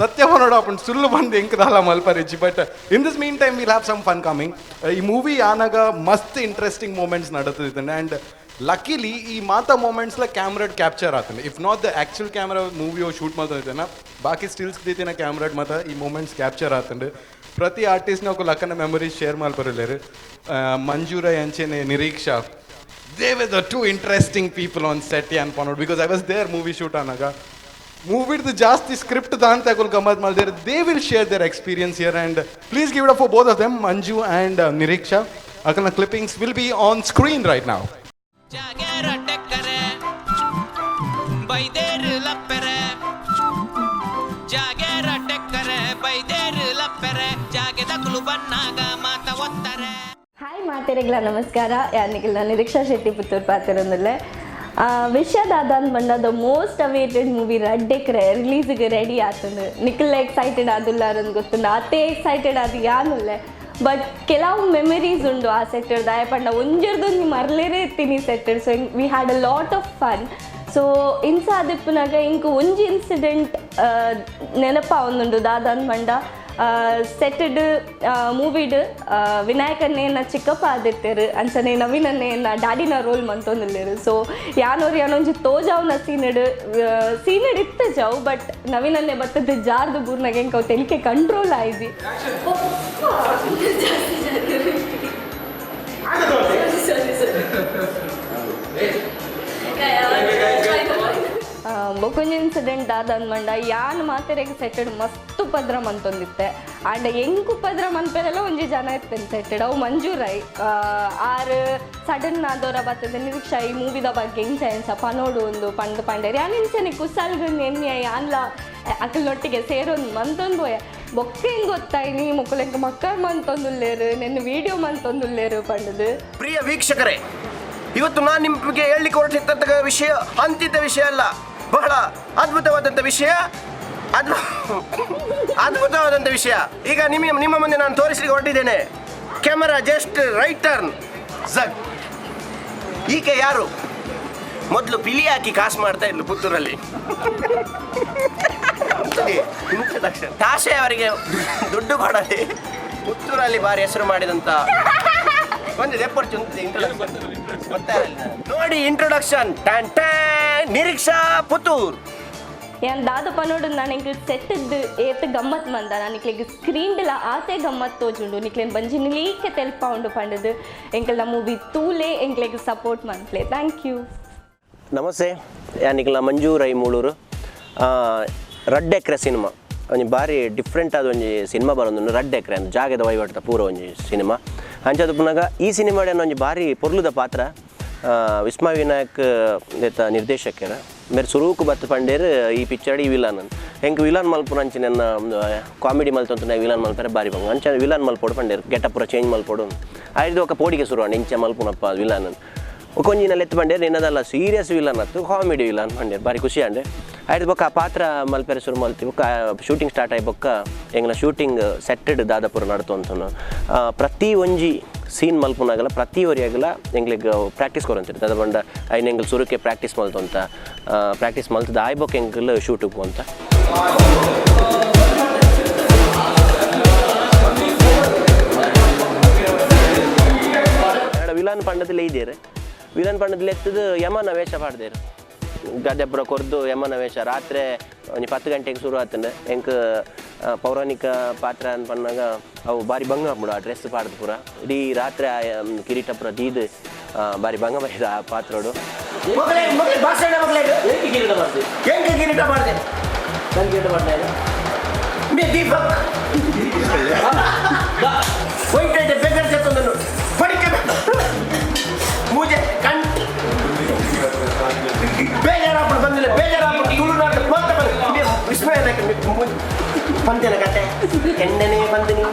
ಸತ್ಯವನ್ನೋಡು ಅಪ್ಪನ್ ಸುಳ್ಳು ಬಂದು ಎಂಕದಾಲ ಮಲ್ಪರಿಜಿ but in this meantime will have some fun coming. ಈ ಮೂವಿ ಆನಾಗ ಮಸ್ತ್ ಇಂಟ್ರೆಸ್ಟಿಂಗ್ ಮೂಮೆಂಟ್ಸ್ ನಡೀತಿದ್ದಾನೆ ಆ್ಯಂಡ್ ಲಕ್ಕಿಲಿ ಈ ಮಾತಾ ಮೂಮೆಂಟ್ಸ್ಲ ಕ್ಯಾಮ್ರಾಡ್ ಕ್ಯಾಪ್ಚರ್ ಆಗ್ತಾನೆ. If not the actual camera ಮೂವಿಯೋ ಶೂಟ್ ಮಾಡ್ತಾನೆ ಬಾಕಿ ಸ್ಟಿಲ್ಸ್ ದಿತ್ತಿನ ಕ್ಯಾಮ್ರಾಡ್ ಮಾತ್ರ ಈ ಮೂಮೆಂಟ್ಸ್ ಕ್ಯಾಪ್ಚರ್ ಆಗ್ತಂಡು. ಪ್ರತಿ ಆರ್ಟಿಸ್ಟ್ನ ఒక ಲಕ್ಕನ ಮೆಮೊರೀಸ್ ಶೇರ್ ಮಾಡ್ಬರಲೇರು. ಮಂಜೂರ ಎಂಚೆನೆ Niriksha, they were the two interesting people on set ಅನ್ಪನೋಡು because I was there movie shoot ಆನಾಗ. ಮೂವಿಡ್ದು ಜಾಸ್ತಿ ಸ್ಕ್ರಿಪ್ಟ್ ದಾನ್ ತಗೊಳ್ ಗಮ್ಮತ್ ಮಾಡಿದ್ರೆ they will share their experience here and please give it up for both of them, Manju and Niriksha. ಅಕಲ್ನ clippings will be on screen right now. ಜಾಗೆ ರೊಟ್ಟೆಕ್ಕರೆ ಬೈದೇರು ಲಪ್ಪೆರೆ ಜಾಗೆ ರೊಟ್ಟೆಕ್ಕರೆ ಬೈದೇರು ಲಪ್ಪೆರೆ ಜಾಗೆ ದಕ್ಕಲು ಬನ್ನಾಗ ಮಾತ ಒತ್ತಾರೆ. ಹಾಯ್ ಮಾತೆರೆಗ್ಲ ನಮಸ್ಕಾರ. ಯಾನಿಗಿಲ್ಲ ನಿರೀಕ್ಷಾ ಶೆಟ್ಟಿ ಪುತ್ತೂರು ಪಾತಿರೊಂದಲ್ಲೇ ವಿಷಯದಾದ ಬಂದ the most awaited movie Raddekre ರಿಲೀಸ್ಗೆ ರೆಡಿ ಆತಂದು ನಿಖಿಲ್ ಎಕ್ಸೈಟೆಡ್ ಆದಿಲ್ಲ ಅನ್ನೋದು ಗೊತ್ತುಂಡು ಅತ್ತೆ ಎಕ್ಸೈಟೆಡ್ ಆದ ಯಾನುಲ್ಲೆ ಬಟ್ ಕೆಲವು ಮೆಮರೀಸ್ ಉಂಡು ಆ ಸೆಟ್ಟರ್ದು ಆಯಪಂಡ ಒಂಜರ್ದೊಂದು ಮರ್ಲೇರೇ ಇತ್ತೀನಿ ಸೆಟ್ಟರ್. So we had a lot of fun. So ಇನ್ಸ ಆದಿಪ್ಪನಾಗ ಇಂಕ ಒಂಜಿ ಇನ್ಸಿಡೆಂಟ್ ನೆನಪ ಒಂದುಂಡು ದಾದಾನ್ ಪಂಡ ಸೆಟ್ಟಡ್ ಮೂವಿಡ್ ವಿನಾಯಕನ್ನೇನ ಚಿಕ್ಕಪ್ಪ ಆದಿತ್ತೇರು ಅಂಚನೆ ನವೀನನ್ನೇನ ಡ್ಯಾಡಿನ ರೋಲ್ ಮಂತೊಂದುಲ್ಲೇರು. ಸೊ ಯಾನೋರು ಯಾನೊಂಜಿ ತೋಜಾವ್ನ ಸೀನಡ್ ಇತ್ತು ಜಾವ್ ಬಟ್ ನವೀನನ್ನೇ ಬತ್ತದ ಜಾರ್ದು ಬೂರ್ನಾಗ ಹೆಂಗೆ ಅವು ತೆಲಿಕೆ ಕಂಟ್ರೋಲ್ ಆಯ್ದು. ಬೊಕೊಂಜಿ ಇನ್ಸಿಡೆಂಟ್ ಆದಂದ್ಮಂಡ ಯಾನ್ ಮಾತೆರೆಗೆ ಸೆಟ್ಟೆಡ್ ಮಸ್ತ್ ಉಪದ್ರ ಮಂತೊಂದಿತ್ತೆ ಆಂಡ ಎಂಕ್ ಉಪದ್ರ ಮನ್ಪೆರೆಲ್ಲ ಒಂಜಿ ಜನ ಇರ್ತೇನೆ ಸೆಟ್ಟೆಡ್ ಅವು ಮಂಜೂರೈ ಆರು ಸಡನ್ ಆದವರ ಬರ್ತದೆ ನಿರೀಕ್ಷಾ ಈ ಮೂವಿದ ಬಗ್ಗೆ ಇಂಚ ಪನೋಡು ಒಂದು ಪಂಡು ಪಂಡೇರಿ ಯಾನ್ ಇಂಚನೆ ಕುಸಲ್ಗ ಎಣ್ಣೆ ಯಾನ್ಲ ಅಕ್ಕಲೊಟ್ಟಿಗೆ ಸೇರೊಂದು ಮಂತೊಂದು ಬೊಕ್ಕ ಹೆಂಗ್ ಗೊತ್ತಾಯ್ನಿ ಮಕ್ಕಳಿಗೆ ಮಕ್ಕಳು ಮಂತೊಂದುಲ್ಲೇರು ನೆನ್ನ ವಿಡಿಯೋ ಮಂತೊಂದುಲ್ಲೇರು ಪಂಡದು. ಪ್ರಿಯ ವೀಕ್ಷಕರೇ, ಇವತ್ತು ನಾನು ನಿಮಗೆ ಹೇಳಲಿಕ್ಕೆ ಹೊರಟಿದ್ದಂಥ ವಿಷಯ ಅಂತಿದ್ದ ವಿಷಯ ಅಲ್ಲ, ಬಹಳ ಅದ್ಭುತವಾದಂಥ ವಿಷಯ, ಅದ್ಭುತವಾದಂಥ ವಿಷಯ. ಈಗ ನಿಮ್ಮ ಮುಂದೆ ನಾನು ತೋರಿಸಲಿಕ್ಕೆ ಹೊರಟಿದ್ದೇನೆ. ಕ್ಯಾಮರಾ ಜಸ್ಟ್ ರೈಟ್ ಟರ್ನ್ ಝಗ್. ಈಕೆ ಯಾರು? ಮೊದಲು ಬಿಲಿ ಹಾಕಿ ಕಾಸು ಮಾಡ್ತಾ ಇದ್ಲು ಪುತ್ತೂರಲ್ಲಿ. ತಾಸೆ ಅವರಿಗೆ ದುಡ್ಡು ಕೊಡದೆ ಪುತ್ತೂರಲ್ಲಿ ಭಾರಿ ಹೆಸರು ಮಾಡಿದಂಥ ಒಂದು ನೋಡಿ ಇಂಟ್ರೊಡಕ್ಷನ್. ನಿರೀಕ್ಷಾ ಪುತ್ತೂರ್ ಯಾನ್ ದಾದ ಪನೋಡು ನಾನು ಎಂಕ್ಲು ಸೆಟ್ಟದ್ದು ಏತ್ ಗಮ್ಮತ್ ಮಂದ ನಾನು ನಿಕ್ಲಿಗೆ ಸ್ಕ್ರೀನ್ಲ ಆತೆ ಗಮ್ಮತ್ ತೋಜುಂಡು ನಿಕ್ಲೇನು ಬಂಜಿ ನಿಲೀಕೆ ತೆಲ್ಪ ಉಂಡು ಪಂಡದು ಎಂಕಲ್ನ ಮೂವಿ ತೂಲೆ ಎಂಕ್ಲೆಗೆ ಸಪೋರ್ಟ್ ಮಂತ್ಲೆ. Thank you. ನಮಸ್ತೆ, ಯಾನಿಕ್ಲ ಮಂಜು ರೈ ಮೂಳೂರು. ರಡ್ ಎಕ್ರೆ ಸಿನಿಮಾ ಒಂಜಿ ಭಾರಿ ಡಿಫ್ರೆಂಟ್ ಆದ ಒಂಜಿ ಸಿನಿಮಾ ಬರೋದು. ರಡ್ ಎಕ್ರೆ ಅಂತ ಜಾಗದ ವಹಿವಾಟದ ಪೂರ ಒಂಜಿ ಸಿನಿಮಾ ಅಂಚದು ಪುನಗ ಈ ಸಿನಿಮಾಡ್ ಒಂಜಿ ಭಾರಿ ಪೊರ್ಲುದ ಪಾತ್ರ ವಿಸ್ಮಯ ವಿನಾಯಕ್ ದೇತ ನಿರ್ದೇಶಕರ ಮೇರೆ ಸುರೂಕು ಬತ್ತು ಪಂಡೇರು ಈ ಪಿಕ್ಚರ್ ಈ ವಿಲನ್ ಹೆಂಗೆ ವಿಲನ್ ಮಲ್ಪುರ ಅಂಚಿನ ಕಾಮಿಡಿ ಮಲ್ತಂತ ವಿಲನ್ ಮಲ್ಪರೆ ಬಾರಿ ಬಂಗ ಅಂಚ ವಿಲನ್ ಮಲ್ಪೋಡು ಪಂಡೇರು ಗೆಟಪ್ ಪೂರ ಚೇಂಜ್ ಮಲ್ಪೋಡು ಆಯ್ದು ఒక ಪೋಡಿಗೆ ಶುರು ಇಂಚ ಮಲ್ಪುನಪ್ಪ ವಿಲನ್ ಕೊಂಜಿನಲ್ಲಿ ಎತ್ತು ಪಂಡೇರು ಇನ್ನದಲ್ಲ ಸೀರಿಯಸ್ ವಿಲನ್ ಅತ್ತು ಕಾಮಿಡಿ ವಿಲನ್ ಪಂಡೇರು ಬಾರಿ ಖುಷಿ ಅಂಡೆ ಆಯ್ತು ಬೊಕ್ಕ ಆ ಪಾತ್ರ ಮಲ್ಪೆರೆ ಶುರು ಮಲ್ತಿ ಬೊಕ್ಕ ಶೂಟಿಂಗ್ ಸ್ಟಾರ್ಟ್ ಆಗಿ ಬೊಕ್ಕ ಎಂಗ್ಲ ಶೂಟಿಂಗ್ ಸೆಟ್ಟೆಡ್ ದಾದಾಪುರ ನಡ್ತು ಅಂತನು ಪ್ರತಿ ಒಂಜಿ ಸೀನ್ ಮಲ್ಪುನಾಗಲ್ಲ ಪ್ರತಿ ಒರಿಯಾಗಲ್ಲ ಎಂಗ್ಲಿಗೆ ಪ್ರಾಕ್ಟೀಸ್ ಕೊರಂತೀರಿ ದಾದ ಬಂಡ ಐನು ಎಂಗ್ಲು ಸುರುಕ್ಕೆ ಪ್ರಾಕ್ಟೀಸ್ ಮಲ್ತು ಅಂತ ಪ್ರಾಕ್ಟೀಸ್ ಮಲ್ತದ ಆಯ್ಬೊಕ್ಕ ಎಂಗ್ಲು ಶೂಟಿಗೆ ಅಂತ ವಿಲನ್ ಪಂಡದಲ್ಲಿ ಇದ್ದೀರಿ ವಿಲನ್ ಪಂಡದಲ್ಲಿ ಎತ್ತದು ಯಮನ ವೇಷ ಪಾಡ್ದೇರು ಗದ್ದೆಬ್ಬರ ಕೊರ್ದು ಯಮನ ವೇಷ ರಾತ್ರಿ ಒಂದು 10 ಗಂಟೆಗೆ ಶುರು ಆತಂಡೆ ಎಂಕ್ ಪೌರಾಣಿಕ ಪಾತ್ರ ಅಂತ ಪನ್ನಾಗ ಅವು ಭಾರಿ ಭಂಗ ಬಿಡು ಆ ಡ್ರೆಸ್ ಪಾಡ್ದು ಪೂರ ಇಡೀ ರಾತ್ರಿ ಕಿರೀಟ ಪುರ ದೀದು ಭಾರಿ ಭಂಗ ಬೈದ ಆ ಪಾತ್ರೋಡು ಬೇಜಾರಾಪುಡು ಬಂದಿಲ್ಲ ಬೇಜಾರಾಪುಡು ತುಳುನಾಡು ಮಾತ್ರ ಬಂದ ವಿಸ್ಮಯ ಬಂತೇನ ಕತೆ ಎಣ್ಣೆನೇ ಬಂದಿನಿ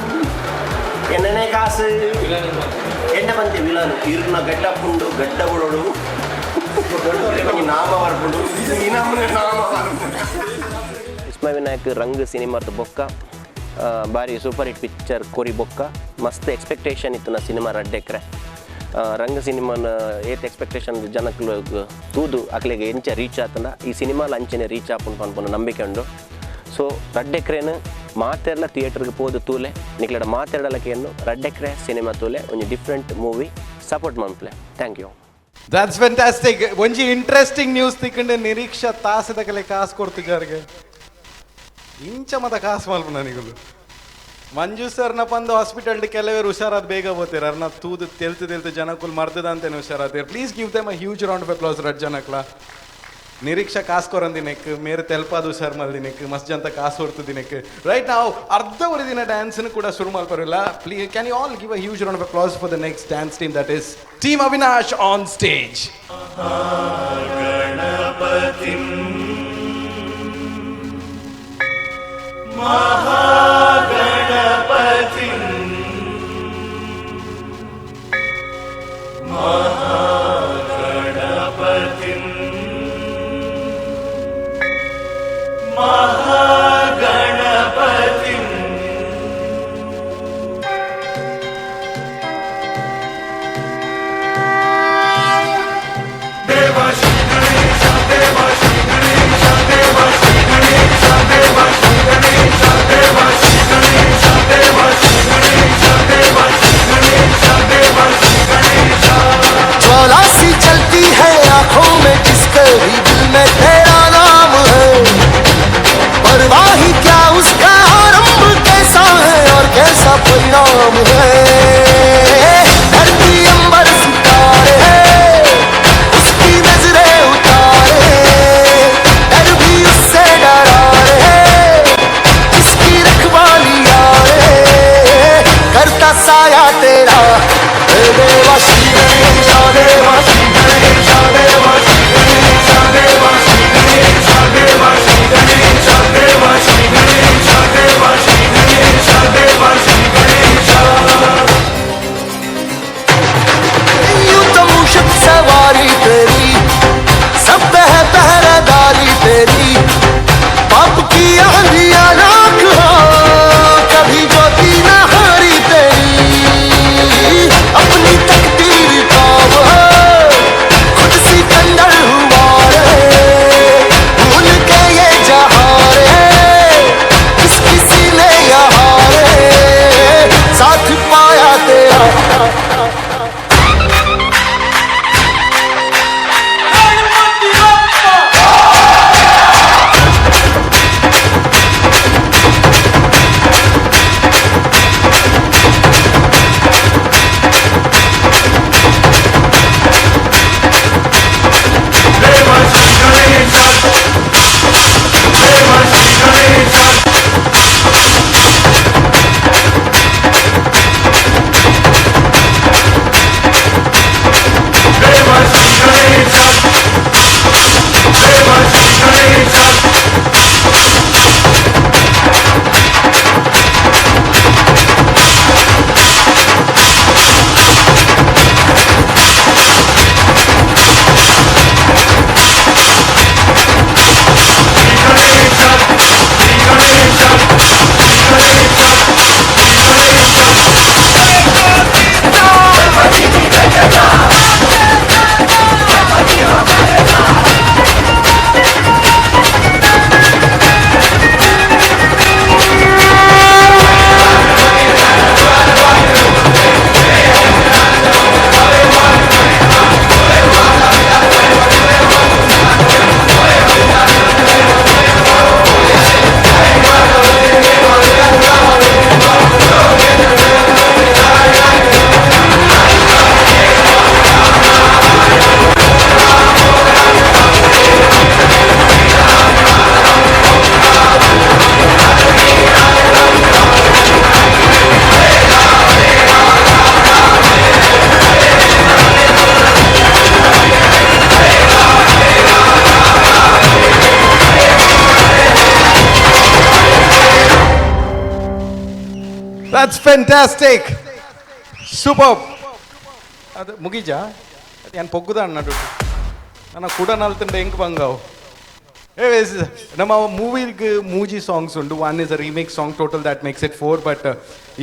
ಎಣ್ಣೆನೇ ಕಾಸು ಎಣ್ಣೆ ಬಂದೆ ವಿಲನ್ ಇರ್ನ ಗಡ್ಡ ಪುಂಡು ಗಡ್ಡ ಬಿಡೋಡು ನಾಮ ಬರ್ಬಿಡು ವಿಸ್ಮಯ ವಿನಾಯಕ್ ರಂಗ್ ಸಿನಿಮಾದ ಬೊಕ್ಕ ಭಾರಿ ಸೂಪರ್ ಹಿಟ್ ಪಿಕ್ಚರ್ ಕೊರಿ ಬೊಕ್ಕ ಮಸ್ತ್ ಎಕ್ಸ್ಪೆಕ್ಟೇಷನ್ ಇತ್ತು ನಾ ಸಿನಿಮಾ ರಡ್ ಎಕ್ರೆ ರಂಗ ಸಿನಿಮಾನ ಏತ್ ಎಕ್ಸ್ಪೆಕ್ಟೇಷನ್ ಜನಕ್ಕೆ ತೂದು ಅಕ್ಲೆಗೆ ಎಂಚ ರೀಚ್ ಆತಂಡ ಈ ಸಿನಿಮಾಲ ಅಂಚನೆ ರೀಚ್ ಆಪುಂಡು ಪನ್ಪುನ ನಂಬಿಕೆ ಉಂಡು. ಸೊ ರಡ್ ಎಕ್ರೆನು ಮಾತೆರ್ಲ ಥಿಯೇಟರ್ಗೆ ಪೋದು ತೂಲೆ ನಿಕ್ಲೆಡ ಮಾತಾಡಲಕ್ಕೇನು ರಡ್ ಎಕ್ರೆ ಸಿನಿಮಾ ತೂಲೆ ಒಂದು ಡಿಫ್ರೆಂಟ್ ಮೂವಿ ಸಪೋರ್ಟ್ ಮಾಡ್ಪ್ಲೆ. Thank you. That's fantastic. ಒಂಜಿ ಇಂಟ್ರೆಸ್ಟಿಂಗ್ ನ್ಯೂಸ್ ತಿಕ್ಕಂಡೆ ನಿರೀಕ್ಷಾ ತಾಸದ ಕಲೆ ಕಾಸು ಕೊಡ್ತಿದ್ದಾರೆ ಇಂಚ ಮತ ಕಾಸು ಮಲ್ಪ ನನಗಳು ಮಂಜು ಸರ್ನ ಬಂದು ಹಾಸ್ಪಿಟಲ್ ಕೆಲವರು ಹುಷಾರಾದ ಬೇಗ ಹೋಗ್ತೀರ ಅರ್ನ ತೂದು ತೆಲ್ತು ಜನಕ್ಕೂ ಮರ್ದದ ಅಂತೇನೆ ಹುಷಾರಾತೀರ. Please give them a huge round of applause ರಡ್ ಜನಕ್ಲ. ನಿರೀಕ್ಷಾ ಕಾಸು ಕೊರಂದಿನಕ್ ಮೇರೆ ತೆಲ್ಪಾದ ಹುಷಾರ್ ಮಲ್ದಿನಕ್ ಮಸ್ತ್ ಜಂತ ಕಾಸು ಹೊಡ್ತದಿನಕ್ ರೈಟ್ ನಾವು ಅರ್ಧ ದಿನ ಡ್ಯಾನ್ಸ್ನು ಕೂಡ ಶುರು ಮಾಡ್ಬಾರಿಲ್ಲ. Please can you all give a huge round of applause for the next dance team that is team Avinash on stage. That's fantastic super. ಅದು ಮುಗಿಜಾ ಅದು ಏನು ಪೊಗ್ಗುದ ಅಣ್ಣಡು ನನ್ನ ಕೂಡ ನಲ್ತಂಡೆ ಹೆಂಗೆ ಬಂಗಾವು. ನಮ್ಮ ಮೂವಿಗೆ ಮೂಜಿ ಸಾಂಗ್ಸ್ ಉಂಟು. One is a remake song total that makes it 4. But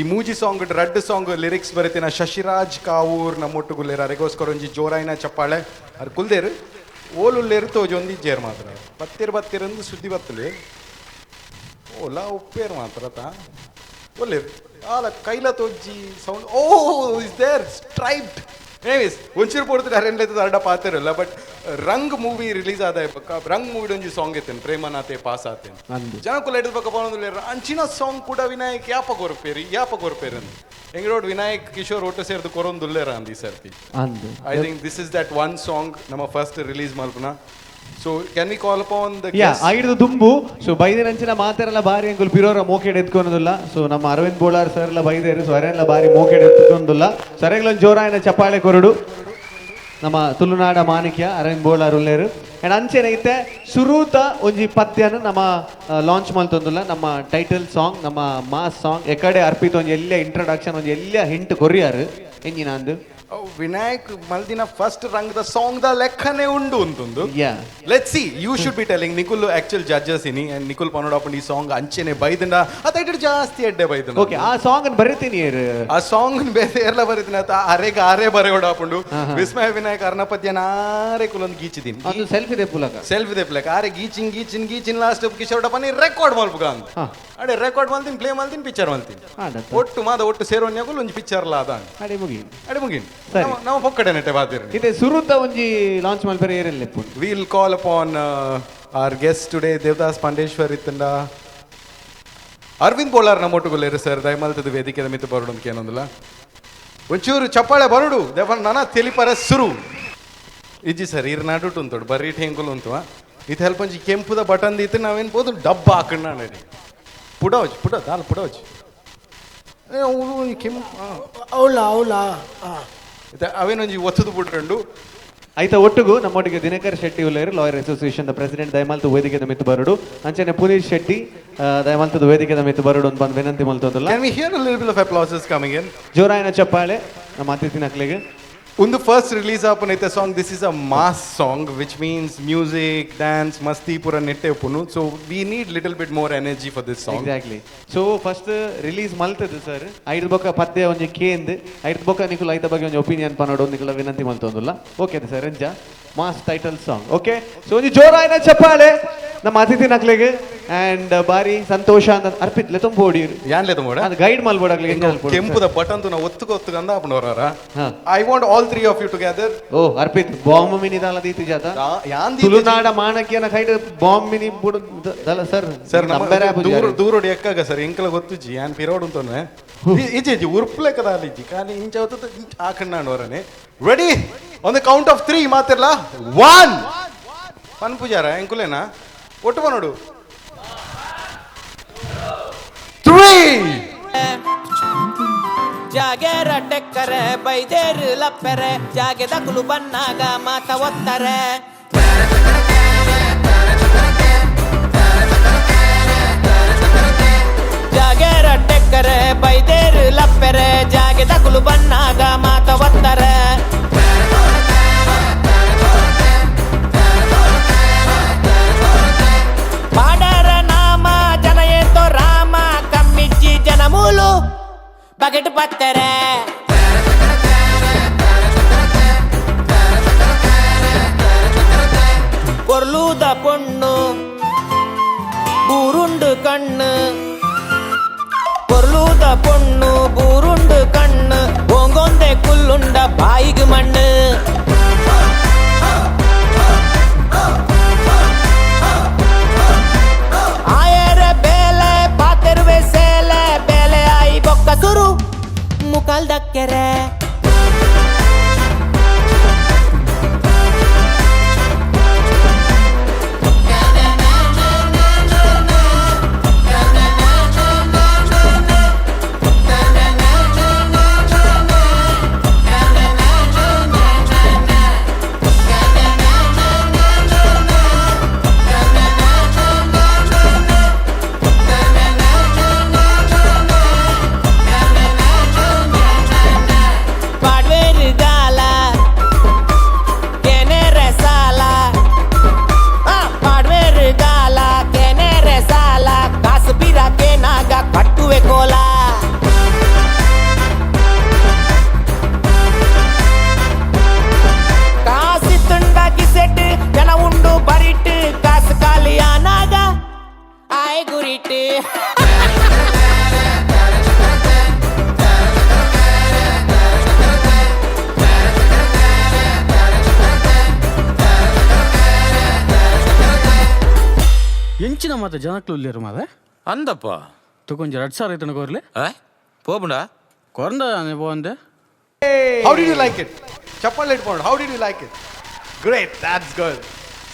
ಈ ಮೂಜಿ ಸಾಂಗ್ ರಡ್ ಸಾಂಗ್ ಲಿರಿಕ್ಸ್ ಬರೀತಿನ ಶಶಿರಾಜ್ ಕಾವೂರ್ ನಮ್ಮೊಟ್ಟುಗುಲ್ಲೇರು ಅರೆಗೋಸ್ಕರ ಒಂಜಿ ಜೋರಾಯಿನ ಚಪ್ಪಾಳೆ ಅದು ಕುಲ್ದೇರು ಓಲುಲ್ಲೇರು ತೋಜೊಂದಿ ಜೇರ್ ಮಾತ್ರ ಬತ್ತಿರಂದು ಸುದ್ದಿ ಬತ್ತಲೆ ಓಲಾ ಉಪ್ಪೇರು ಮಾತ್ರ ತಾ ಒಲ್ಲೇರು ಆಲ ಕೈಲ ತೋಜಿ sound O is there striped. ಏನಿಸ್ ಒಂಚೂರು ಪೋಡ್ತಾರೆ ಅರೆಂಡ್ಲೈತದ ಅರ್ಡ ಪಾತಿರಲ್ಲ. ಬಟ್ ರಂಗ್ ಮೂವಿ ರಿಲೀಸ್ ಆದ ಪಕ್ಕ ರಂಗ್ ಮೂವಿ ಒಂಜಿ ಸಾಂಗ್ ಎತ್ತೇನೆ ಪ್ರೇಮನಾಥೆ ಪಾಸ್ ಆತೇನೆ ಜನಕ್ಕೂ ಎಡ್ದ ಪಕ್ಕ ಪವನದಲ್ಲಿ ಅಂಚಿನ ಸಾಂಗ್ ಕೂಡ ವಿನಾಯಕ್ ಯಾಪ ಕೊರಪೇರು ಅಂದು ಎಂಗ್ರೋಡ್ ವಿನಾಯಕ್ ಕಿಶೋರ್ ಒಟ್ಟು ಸೇರ್ದು ಕೊರೊಂದುಲ್ಲೇರ ಅಂದ್ ಈ ಸರ್ತಿ. I think this is that one song ನಮ್ಮ ಫಸ್ಟ್ ರಿಲೀಸ್ ಮಲ್ಪನ. So can we call upon the ಐದು ದುಂಬು. ಸೊ ಬೈದಿನಂಚಿನ ಮಾತೆಲ್ಲ ಬಾರಿ ಅಂಗುಲ್ ಪಿರೋರ ಮೋಕೆಡ್ ಎತ್ಕೊನೋದಿಲ್ಲ. ಸೊ ನಮ್ಮ ಅರವಿಂದ್ ಬೋಳಾರ್ ಸರ್ ಎಲ್ಲ ಬೈದೇರು. ಸೊ ಅರೆಲ್ಲ ಬಾರಿ ಮೋಕೆಡ್ ಎತ್ಕೊನೋದಿಲ್ಲ. ಸರೆಗ್ಲೊಂದು ಜೋರಾಯಿನ ಚಪ್ಪಾಳೆ ಕೊರಡು ನಮ್ಮ ತುಳುನಾಡ ಮಾಣಿಕ್ಯ ಅರವಿಂದ್ ಬೋಳಾರ್ ಉಲ್ಲೇರು. ಅಂಡ್ ಅಂಚೆನೈತೆ ಸುರೂತ ಒಂಜಿ ಪದ್ಯನ ನಮ್ಮ ಲಾಂಚ್ ಮಲ್ತೊಂದುಲ್ಲ. ನಮ್ಮ ಟೈಟಲ್ ಸಾಂಗ್ ನಮ್ಮ ಮಾಸ್ ಸಾಂಗ್ ಎಕಡೆ ಅರ್ಪಿತ ಒಂಜಿ ಎಲ್ಲ ಇಂಟ್ರೊಡಕ್ಷನ್ ಒಂಜಿ ಎಲ್ಲ ಹಿಂಟ್ ಕೊರಿಯಾರು ಎಂಜಿನ ಅಂದು ವಿನಾಯಕ್ ಮಲ್ದಿನ first Rang the song the ಲೆಕ್ಕನೆ ಉಂಡು ಅಂತಂದು. Let's see you should be telling ನಿಕುಲ್ ಆಕ್ಚುಲ್ ಜಡ್ಜಸ್ ಇನಿ ಅಂಡ್ ನಿಕುಲ್ ಪನೋಡಪ್ಪಂಡ್ ಈ ಸಾಂಗ್ ಅಂಚೆನೆ ಬೈದಂಡ ಅತೈಟ್ ಜಾಸ್ತಿ ಎಡ್ಡೆ ಬೈದಂಡ. ಓಕೆ ಆ ಸಾಂಗ್ ಅನ್ನು ಬರೀತೀನಿ ಆ ಸಾಂಗ್ ಬೇರೆ ಎಲ್ಲ ಬರೀತೀನಿ ಅತ ಅರೆಗ ಆರೆ ಬರೆ ಓಡಾಪುಂಡು ವಿಸ್ಮಯ ವಿನಾಯಕ್ ಅರ್ಣಪದ್ಯ ನಾರೆ ಕುಲೊಂದು ಗೀಚಿದೀನಿ ಅದು ಸೆಲ್ಫಿ ದೆಪ್ಪುಲಕ ಆರೆ ಗೀಚಿನ್ ಲಾಸ್ಟ್ ಕಿಶೋರ್ ಡಪ್ಪನಿ ರೆಕಾರ್ಡ್ ಮಲ್ಪುಗ ಅಂತ ಅಡೆ ರೆಕಾರ್ಡ್ ಮಲ್ತೀನಿ ಪ್ಲೇ ಮಲ್ತೀನಿ ಪಿಕ್ಚರ್ ಮಲ್ತೀನಿ ಒಟ್ಟು ಸೇರೋನ್ಯಾಗುಲ್ ಒಂಜಿ ಪಿಕ್ಚರ್ ಲಾದ ಅಡೆ ಮುಗಿನ್ ನಾವು ಪೊಕ್ಕಡೆ ನೆಟ್ಟೆ ಬಾದಿರ್ ಇದೆ ಸುರುತ ಒಂಜಿ ಲಾಂಚ್ ಮಲ್ಪರೆ ಏರೆಲ್ಲ will call upon our guest today Devadas Pandeshwar ಇತ್ತಂಡ ಅರವಿಂದ್ ಬೋಳಾರ್ ನಮ್ಮೊಟ್ಟುಗುಲ್ಲೇರು ಸರ್ ದಯಮಲ್ತದ ವೇದಿಕೆದ ಮಿತ್ತು ಬರೋಡು ಏನೊಂದಿಲ್ಲ ಒಂಚೂರು ಚಪ್ಪಾಳೆ ಬರೋಡು ದೇವ ನಾನ ತೆಲಿಪರ ಸುರು ಇಜ್ಜಿ ಸರ್ ಇರ್ ನಾಡುಟು ಉಂಟು ಬರ್ರಿ ಹೆಂಗುಲು ಉಂಟು ಇದು ಹೆಲ್ಪ್ ಒಂಜಿ ಕೆಂಪುದ ಬಟನ್ ಇತ್ತು ನಾವೇನು ಬೋದು ಡಬ್ಬ ಹಾಕಣ್ಣ ನಡಿ ಪುಡೋಜ್ ಅವೇನೊಂಜಿ ಒತ್ತದು ಬಿಟ್ಕೊಂಡು ಐತ ಒಟ್ಟಿಗೂ ನಮ್ಮೊಟ್ಟಿಗೆ ದಿನಕರ್ ಶೆಟ್ಟಿ ಉಲ್ಲೇರು ಲಾಯರ್ ಅಸೋಸಿಯೇಷನ್ ದ ಪ್ರೆಸಿಡೆಂಟ್ ದಯಮಾಲ್ತು ವೇದಿಕೆದ ಮಿತ್ತು ಬರಡು ಅಂಚನೆ ಪುನೀತ್ ಶೆಟ್ಟಿ ದಯಮಾಲ್ತದ ವೇದಿಕೆದ ಮಿತ್ತು ಬರಡು ಅಂತ ಬಂದು ವಿನಂತಿ ಮಲ್ತೋದಲ್ಲ ಜೋರಾಯಿನ ಚಪ್ಪಾಳೆ ನಮ್ಮ ಅತಿಥಿ ನಕ್ಲಿಗೆ ಒಂದು ಫಸ್ಟ್ ರಿಲೀಸ್ ಆಪನೈತೆ song this is a mass song which means music dance ಮಸ್ತಿ ಪೂರ ನೆಟ್ಟೆ ಉಪ್ಪುನು so we need little bit more energy for this song. Exactly. So first release ಮಲ್ತದ್ದು ಸರ್ ಐದು ಬೊಕ್ಕ ಪದ್ಯ ಒಂಜಿ ಕೇಂದ್ ಐದು ಬೊಕ್ಕ ನಿಕುಲು ಐತ ಬಗ್ಗೆ ಒಂಜಿ ಒಪಿನಿಯನ್ ಪನೋಡು ನಿಕುಲ ವಿನಂತಿ ಮಲ್ತೊಂದುಲ್ಲ. ಓಕೆ ಸರ್ ಎಂಜ mass title song. Okay so ಒಂಜಿ ಜೋರಾಯಿನ ಚಪ್ಪಾಳೆ ನಮ್ಮ ಅತಿಥಿ ನಕ್ಲಿಗೆ ಅಂಡ್ ಬಾರಿ ಸಂತೋಷ ಅಂತ ಅರ್ಪಿತ್ಲೆ ತುಂಬೋಡಿ ಯಾನ್ಲೆ ತುಂಬೋಡ ಅದು ಗೈಡ್ ಮಲ್ಬೋಡಾಗ್ಲಿ ಕೆಂಪುದ ಬಟನ್ ತು ನಾ ಒತ್ತುಗ ಅಂದ ಆಪನವರ I want all three of you together. ಓ ಅರ್ಪಿತ್ ಬಾಂಬ್ ಮಿನಿ ದಾಲ ದೀತಿ ಜಾತ ತುಳುನಾಡ ಮಾಣಕ್ಯನ ಕೈಡ್ ಬಾಂಬ್ ಮಿನಿ ಬುಡು ದಲ ಸರ್ ಸರ್ ದೂರೋಡಿ ಎಕ್ಕಾಗ ಸರ್ ಎಂಕಲ ಗೊತ್ತುಜಿ ಯಾನ್ ಪಿರೋಡ್ ಅಂತನೆ ಇಜ್ಜಿ ಉರ್ಪ್ಲೆಕದ ಅಲ್ಲಿಜ್ಜಿ ಕಾಲಿ ಇಂಚ ಹೊತ್ತು ಹಾಕಣ್ಣವರನೆ ready on the count of 3 ಮಾತಿರ್ಲ 1 ಪನ್ ಪೂಜಾರ ಎಂಕುಲೇನಾ ಒಟ್ಟು ಬನೋಡು 3 ಜಾಗೆ ರಡ್ಡೆಕ್ಕರೆ ಬೈದೇರು ಲಪ್ಪೆರೆ ಜಾಗೆ ದಕುಲು ಬನ್ನಾಗ ಮಾತ ಒತ್ತರೆ ಜಾಗೆ ರಡ್ಡೆಕ್ಕರೆ ಬೈದೇರು ಲಪ್ಪೆರೆ ಜಾಗೆ ದಕುಲು ಬನ್ನಾಗ ಮಾತ ಒತ್ತರೆ ಪಾಡರ ನಾಮ ಜನ ಏತೋ ರಾಮ ಕಮ್ಮಿಚ್ಚಿ ಜನ ಮೂಲು ಬಕೆಟ್ ಪತ್ತರೆ பொருளூத பொண்ணு பூருண்டு கண்ணு பொருளூத பொண்ணு பூருண்டு கண்ணு ஓங்கொந்தே குள்ளுண்ட பாய்கு மண்ணு ಆಯರ ಬೇಲೆ ಪಾತೆರುವೆ ಸೇಲೆ ಬೇಲೆ ಆಯಿ ಬೊಕ್ಕ ಸುರು ಮುಕಲ್ ದಕ್ಕೆರೆ ಮತ್ತೆ ಜನಕ್ಕೂ ಇಲ್ಲಿರು ಮಾವೆ ಅಂದಪ್ಪ ಕೊಂಚ 2,000 ಆಯ್ತು ಕೋರ್ಲೆ ಪೋಪುಂಡ ಕೊರಂದ ಪೋಂದೆ. How did you like it? ಚಪ್ಪಲ್ ಇಟ್ಕೊಂಡು how did you like it? Great, that's good.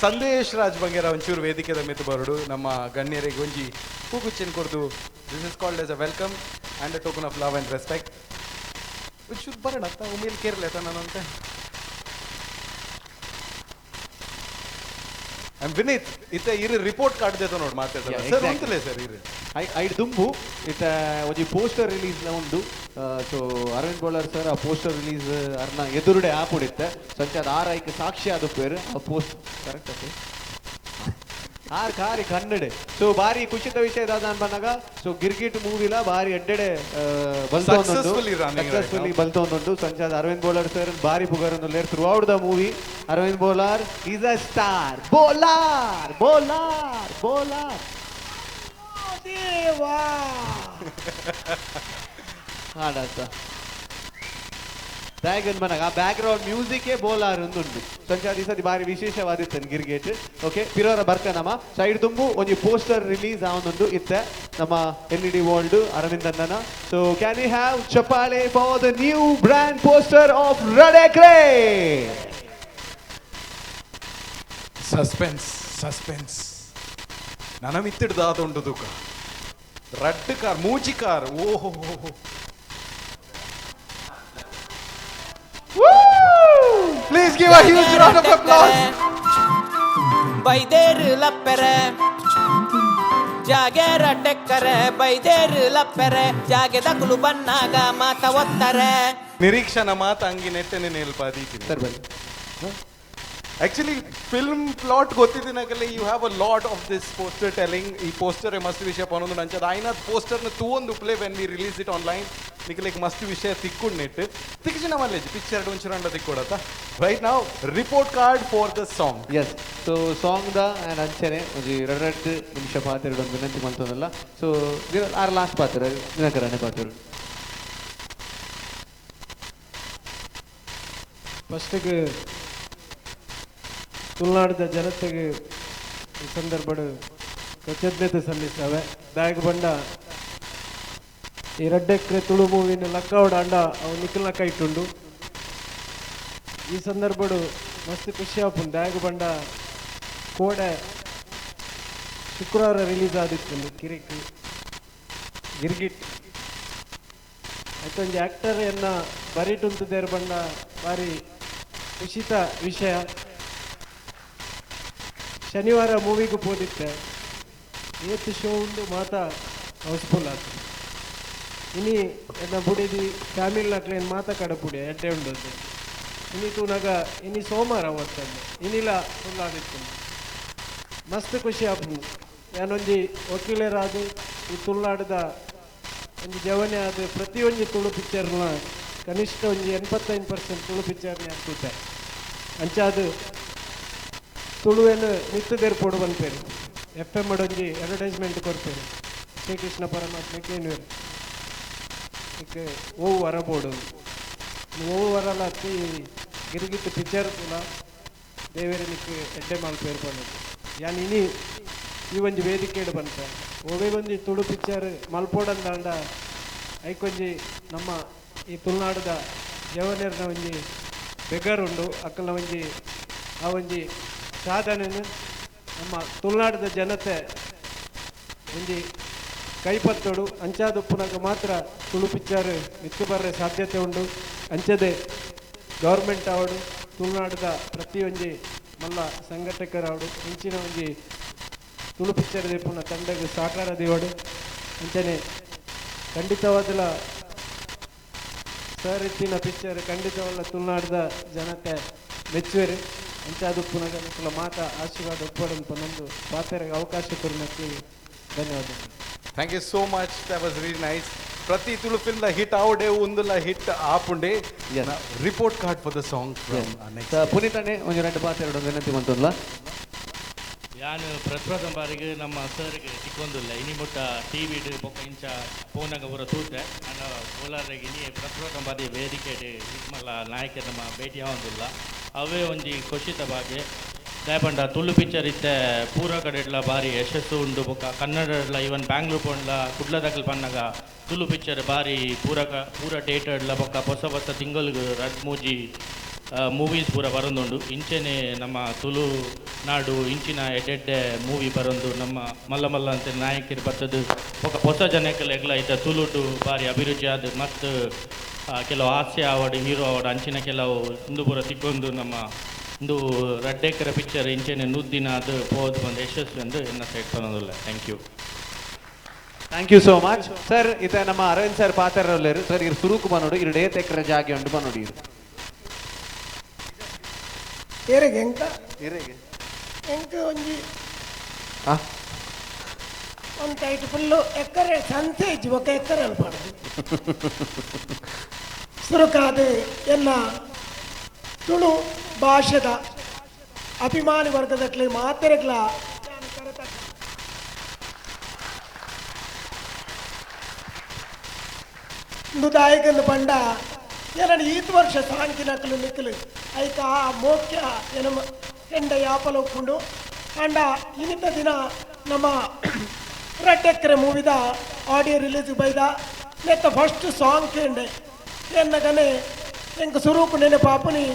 Sandesh Raj Bangera ಒಂಚೂರು ವೇದಿಕೆದ ಮಿತ್ತು ಬರಡು ನಮ್ಮ ಗಣ್ಯರಿಗೆ ಒಂಜಿ ಹೂಗುಚ್ಚಿನ ಕೊಡ್ದು this is called as a welcome and a token of love and respect ಒಂಚೂರು ಬರೋಣ ಅತ್ತ ಉಮೇಲ್ ಕೇರ್ಲೇತ ನಾನಂತೆ. ವಿನೀತ್ ಇತ್ತ ಇರು ರಿಪೋರ್ಟ್ ಕಾರ್ಡ್ ದೇತ ನೋಡಿ ಮಾತಾಡ್ತಾರೆ ಸರ್ ಅಂತಲೇ ಸರ್ ಇರು ಐಡ್ ದುಂಬು ಇತ್ತ ಒಂಜಿ ಪೋಸ್ಟರ್ ರಿಲೀಸ್ ಉಂಡು. ಸೊ ಅರವಿಂದ್ ಬೋಳರ್ ಸರ್ ಆ ಪೋಸ್ಟರ್ ರಿಲೀಸ್ ಅರ್ನ ಎದುರುಡೆ ಆಪ್ ಉಡಿತ್ತೆ ಸಂಚ ಅದು ಆರೈಕೆ ಸಾಕ್ಷಿ ಆದ ಪೇರು ಆ ಪೋಸ್ಟ್ ಕರೆಕ್ಟ್ ಅದು ಆರ್ ಕಾರಿ ಕನ್ನಡ. ಸೊ ಬಾರಿ ಖುಷಿದ ವಿಷಯ ದಾದ ಅನ್ಬಂದಾಗ ಸೊ ಗಿರ್ಗಿಟ್ ಮೂವಿಲ ಬಾರಿ ಎಡ್ಡೆಡೆ ಸಕ್ಸಸ್ಫುಲಿ ಬಲ್ತೊಂದುಂಡು ಸಂಚಾದ ಅರವಿಂದ್ ಬೋಳರ್ ಸರ್ ಬಾರಿ ಪುಗರೊಂದು ಲೇರ್ throughout the movie. Aravind Bolar is a star. Bolar Bolar Bolar ದೇವಾ ಹಾಡಾತ ಬ್ಯಾಗ್ ಮನಗ ಆ ಬ್ಯಾಕ್ ಗ್ರೌಂಡ್ ಮ್ಯೂಸಿಕ್ ಬೋಲಾರ್ ಒಂದುಂಟು ಸಂಚಾರ ಈ ಸತಿ ಬಾರಿ ವಿಶೇಷವಾದಿತ್ತು ಗಿರ್ಗೇಟ್. ಓಕೆ ಪಿರೋರ ಬರ್ಕನಮ್ಮ ಸೈಡ್ ತುಂಬು ಒಂಜಿ ಪೋಸ್ಟರ್ ರಿಲೀಸ್ ಆವೊಂದುಂಡು ಇತ್ತೆ ನಮ್ಮ LED ವರ್ಲ್ಡ್ ಅರವಿಂದ್ ಅಣ್ಣನ. ಸೊ ಕ್ಯಾನ್ ಯು ಹ್ಯಾವ್ ಚಪಾಲೆ for the new brand poster of ರಡೆಕ್ರೆ. ಸಸ್ಪೆನ್ಸ್ ನನ್ನ ಮಿತ್ತಿಡ್ದಾದುಂಡು ತೂಕ ರಡ್ ಕಾರ್ ಮೂಜಿ ಕಾರ್ ಓಹೋ please give a huge round of applause. ಬೈದೇರು ಲಪ್ಪೆರೆ ಜಾಗೆ ರಡ್ಡೆಕ್ಕರೆ ಬೈದೇರು ಲಪ್ಪೆರೆ ಜಾಗೆ ದಕುಲು ಬನ್ನಾಗ ಮಾತ ಒತ್ತಾರೆ. ನಿರೀಕ್ಷಣ ಮಾತ ಹಂಗಿ ನೆಟ್ಟನೆ ನೆಲ್ಪಾದೀತೀನಿ ಸರ್ ಬನ್ನಿ. ಆಕ್ಚುಲಿ ಫಿಲ್ಮ್ ಪ್ಲಾಟ್ ಗೊತ್ತಿದ್ದೀನಾಗಲೇ you have a lot of this poster telling. ಈ ಪೋಸ್ಟರ್ ಮಸ್ತ್ ವಿಷಯ ಪನೊಂದು ನಂಚದ ಐನಾದ್ ಪೋಸ್ಟರ್ನ ತೂವೊಂದು play when we release it online ನಿಖಲಿಗೆ ಮಸ್ತ್ ವಿಷಯ ತಿಕ್ಕೊಂಡು ನೆಟ್ಟು ತಿಕ್ಕಿನ ಮಲ್ಲೇಜ್ ಪಿಕ್ಚರ್ ಒಂಚೂರಂಡ ತಿಕ್ಕೊಡತ್ತ ರೈಟ್ ನಾವು report card for the song. Yes so song ದ ಆ್ಯಂಡ್ ಅಂಚನೆ ಒಂಜಿ 2 ನಿಮಿಷ ಪಾತ್ರ ಒಂದು ವಿನಂತಿ ಮಂತೊಂದಲ್ಲ. ಸೊ ಆರ್ ಲಾಸ್ಟ್ ಪಾತ್ರ ದಿನಕರನೆ ಪಾತ್ರ ಫಸ್ಟಿಗೆ ತುಳುನಾಡಿದ ಜನತೆಗೆ ಈ ಸಂದರ್ಭ ಕೃತಜ್ಞತೆ ಸಲ್ಲಿಸ್ತವೆ. ಬ್ಯಾಗ್ ಬಂಡ ಈ ರಡ್ಡೆಕ್ರೆ ತುಳು ಮೂವಿನ ಲಕ್ಕವಡ ಅಂಡ ಅವು ನಿಖಿಲ್ನ ಕೈಟುಂಡು ಈ ಸಂದರ್ಭ ಮಸ್ತ್ ಖುಷಿ ಆಪುಂಡು. ಬ್ಯಾಗ್ ಬಂಡ ಕೋಡೆ ಶುಕ್ರವಾರ ರಿಲೀಸ್ ಆದಿತ್ತು ಕಿರಿಕ್ ಗಿರ್ಗಿಟ್ ಆಯ್ತೊಂದು ಆ್ಯಕ್ಟರ್ ಎನ್ನ ಬರೀಟುಂತದೇರು ಬಂಡ ಭಾರಿ ಖುಷಿತ ವಿಷಯ. ಶನಿವಾರ ಮೂವಿಗೂ ಹೋದಿತ್ತೆ ಏತ್ ಶೋ ಉಂಡು ಮಾತ ಹೌಸ್ಫುಲ್ ಆಗ್ತದೆ. ಇನಿ ಎನ್ನ ಬುಡಿದಿ ಫ್ಯಾಮಿಲಿನಾಕ್ಲೆ ಏನು ಮಾತ ಕಡಪುಡಿ ಎಡ್ಡೆ ಉಂಡದ್ದು ಇನಿ ತೂನಾಗ ಇನಿ ಸೋಮವಾರ ಅವತ್ತಲ್ಲಿ ಇನ್ನಿಲ್ಲ ಫುಲ್ ಆಗಿತ್ತು ಮಸ್ತ್ ಖುಷಿ ಆಪು. ನಾನೊಂಜಿ ವಕೀಲರಾದು ಈ ತುಳುನಾಡದ ಒಂದು ಜವನೆ ಆದ ಪ್ರತಿಯೊಂದು ತುಳು ಪಿಕ್ಚರ್ನ ಕನಿಷ್ಠ ಒಂದು 85% ತುಳು ಪಿಕ್ಚರ್ನೇ ಆಗ್ತಿದ್ದೆ ಅಂಚಾದು ತುಳುವೇನು ನಿತ್ತದೇರು ಪೋಡು ಬಂದ್ಪೇರು FM ಒಂಜಿ ಅಡ್ವರ್ಟೈಸ್ಮೆಂಟ್ ಕೊಡ್ತೇವೆ ಶ್ರೀಕೃಷ್ಣ ಪರಮಾತ್ಮಕ್ಕೆ ಏನು ಇಕ್ಕೆ ಓವು ವರ ಬೋಡು ಓವು ವರಲ್ಲ ಅತ್ತಿ ಗಿರಿಗಿತ್ತು ಪಿಕ್ಚರ್ ತುಲ ದೇವೇರಿ ನಿಕ್ಕೆ ಎಡ್ಡೆ ಮಾಲ್ಪೇರು ಬಂದದ್ದು ಯಾನ್ ಇನಿ ಈ ಒಂಜಿ ವೇದಿಕೆಡು ಬಂತ ಓವೇ ಒಂಜಿ ತುಳು ಪಿಕ್ಚರ್ ಮಲ್ಪೋಡಂದಾಂಡ ಐಕೊಂಜಿ ನಮ್ಮ ಈ ತುಳುನಾಡದ ಜವನೇರ್ನ ಒಂಜಿ ಬೆಗರುಂಡು ಅಕ್ಕಲ ಒಂಜಿ ಆ ಒಂಜಿ ಸಾಧನೆಯನ್ನು ನಮ್ಮ ತುಳುನಾಡದ ಜನತೆ ಒಂಜಿ ಕೈಪತ್ತೋಡು ಅಂಚಾದುಪ್ಪುನಾಗ ಮಾತ್ರ ತುಳು ಪಿಕ್ಚರ್ ಮಿತ್ತು ಬರ್ರೆ ಸಾಧ್ಯತೆ ಉಂಡು. ಅಂಚದೆ ಗೌರ್ಮೆಂಟ್ ಆವಡು ತುಳುನಾಡದ ಪ್ರತಿಯೊಂಜಿ ಮಲ್ಲ ಸಂಘಟಕರಾವಡು ಇಂಚಿನ ಒಂಜಿ ತುಳು ಪಿಕ್ಚರ್ ದೇಪುನ ತಂಡಗೆ ಸಹಕಾರ ದೇವಡು ಅಂಚನೆ ಖಂಡಿತವಾದಲ ಸರ್ ಇತ್ತಿನ ಪಿಕ್ಚರ್ ಖಂಡಿತವಲ್ಲ ತುಳುನಾಡದ ಜನತೆ ಮೆಚ್ಚುವೆರು ಅಂಚಾದುಪ್ಪುನಾಗ ನಿಖಲ ಮಾತ ಆಶೀರ್ವಾದ ಒಪ್ಪಡಂತ ನಮ್ಮದು ಪಾತ್ರೆಗೆ ಅವಕಾಶ ಕೊಡೋಕ್ಕೆ ಧನ್ಯವಾದಗಳು. Thank you so much, that was really nice. ಪ್ರತಿ ತುಳು ಫಿಲ್ಮ್ಲ ಹಿಟ್ ಆವಡೆ ಒಂದಲ್ಲ ಹಿಟ್ ಆಪುಂಡೆ. Report card for the song ಪುನೀತನೇ ಒಂದು 2 ಪಾತ್ರ ವಿನಂತಿ ಮಂತಲ್ಲ. ಯಾನು ಪ್ರಪ್ರಥಮ ಬಾರಿಗೆ ನಮ್ಮ ಸರ್ಗೆ ಸಿಕ್ಕೊಂದಿಲ್ಲ ಇನಿ ಮುಟ್ಟ TV ಬೊಕ್ಕ ಇಂಚ ಫೋನಾಗ ಪೂರ ತೂತೆ ಅನ್ನ ಕೋಲಾರಿಗೆ ಇನಿ ಪ್ರಪ್ರಥಮ ಬಾರಿ ವೇದಿಕೆ ಹಿಟ್ಮಲ್ಲ ನಾಯಕ ನಮ್ಮ ಭೇಟಿ ಆಗೋದಿಲ್ಲ ಅವೇ ಒಂಜಿ ಖುಷಿತ ಬಾಗೆ ದಯಪಂಡ ತುಳು ಪಿಕ್ಚರ್ ಇತ್ತೆ ಪೂರ ಕಡೆಡ್ಲ ಭಾರಿ ಯಶಸ್ಸು ಉಂಡು ಬೊಕ್ಕ ಕನ್ನಡಡ್ಲ ಇವನ್ ಬ್ಯಾಂಗ್ಳೂರ್ ಪೋಂಡ್ಲ ಕುಡ್ಲದಕಲ್ ಪನ್ನಗ ತುಳು ಪಿಕ್ಚರ್ ಭಾರಿ ಪೂರ ಥಿಯೇಟರ್ಡ್ಲ ಬೊಕ್ಕ ಹೊಸ ಹೊಸ ತಿಂಗಳಿಗೆ ರಡ್ ಮೂಜಿ ಮೂವೀಸ್ ಪೂರ ಬರೊಂದುಂಡು ಇಂಚೆನೆ ನಮ್ಮ ತುಳು ನಾಡು ಇಂಚಿನ ಎಡ್ಡೆಡ್ಡೆ ಮೂವಿ ಬರೊಂದು ನಮ್ಮ ಮಲ್ಲ ಮಲ್ಲ ಅಂತ ನಾಯಕರು ಬರ್ತದು ಬೊಕ್ಕ ಹೊಸ ಜನಕ್ಕೆಲ್ಲ ಎಗ್ಲ ಇದ್ದ ತುಳುಡು ಭಾರಿ ಅಭಿರುಚಿ ಆದ ಮತ್ತು ಕೆಲವು ಹಾಸ್ಯ ಅವಾರ್ಡ್ ಹೀರೋ ಅವಾರ್ಡ್ ಅಂಚಿನ ಕೆಲವು ಇಂದು ಪೂರ ತಿಕ್ಕೊಂದು ನಮ್ಮ ಇಂದು ರಡ್ಡೆಕರ ಪಿಕ್ಚರ್ ಇಂಚೆನೆ ನುದ್ದಿನ ಅದು ಪೋದು ಬಂದು ಯಶಸ್ವಿ ಎಂದು ಎನ್ನ ಸೈಡ್ ಪನ್ನೋದಿಲ್ಲ. Thank you so much sir. ಇತ ನಮ್ಮ ಅರವಿಂದ್ ಸರ್ ಪಾತ್ರರಲ್ಲೇರು ಸರ್ ಇರು ಸುರುಕು ಬನ್ನೋಡು ಇರು ಡೇತೆಕ್ರ ಜಾಗೆ ಉಂಟು ಬನ್ನೋಡು ಇರು ಏರೆಗೆ ಎಂಕ ಒಂಜಿ ಒಂದು ಟೈಟ್ ಫುಲ್ಲು ಎಕ್ಕರೆ ಸಂತೆ ಇಜ್ಜಿ ఒక ಎಕ್ಕರೆ ಅಲ್ಪಾಡ್ದು ಸುರುಕಾದು ಎಲ್ಲ ತುಳು ಭಾಷೆದ ಅಭಿಮಾನಿ ವರ್ಗದಕ್ಲೆ ಮಾತೆರೆಗ್ಲ ದಾಯಕಂದು ಬಂಡ ಏನನ್ನು ಈತ್ ವರ್ಷ ಸಾಂಕಿನಕ್ಲು ನಿಕ್ಕಲು ಐಕ ಆ ಮೋಕ್ಯ ಏನ ಎಂಡ ಯಾಪಲ ಒಕ್ಕೊಂಡು ಅಂಡ ಇನ್ನಿತ ದಿನ ನಮ್ಮ ರಡ್ಡೆಕ್ಕರೆ ಮೂವಿದ ಆಡಿಯೋ ರಿಲೀಸ್ ಬೈದ ನೆತ್ತ ಫಸ್ಟ್ ಸಾಂಗ್ ಕೇಂಡೆ ಎನ್ನಗನೆ ಎಂಕ ಸುರೂಪು ನೆನೆ ಪಾಪನಿ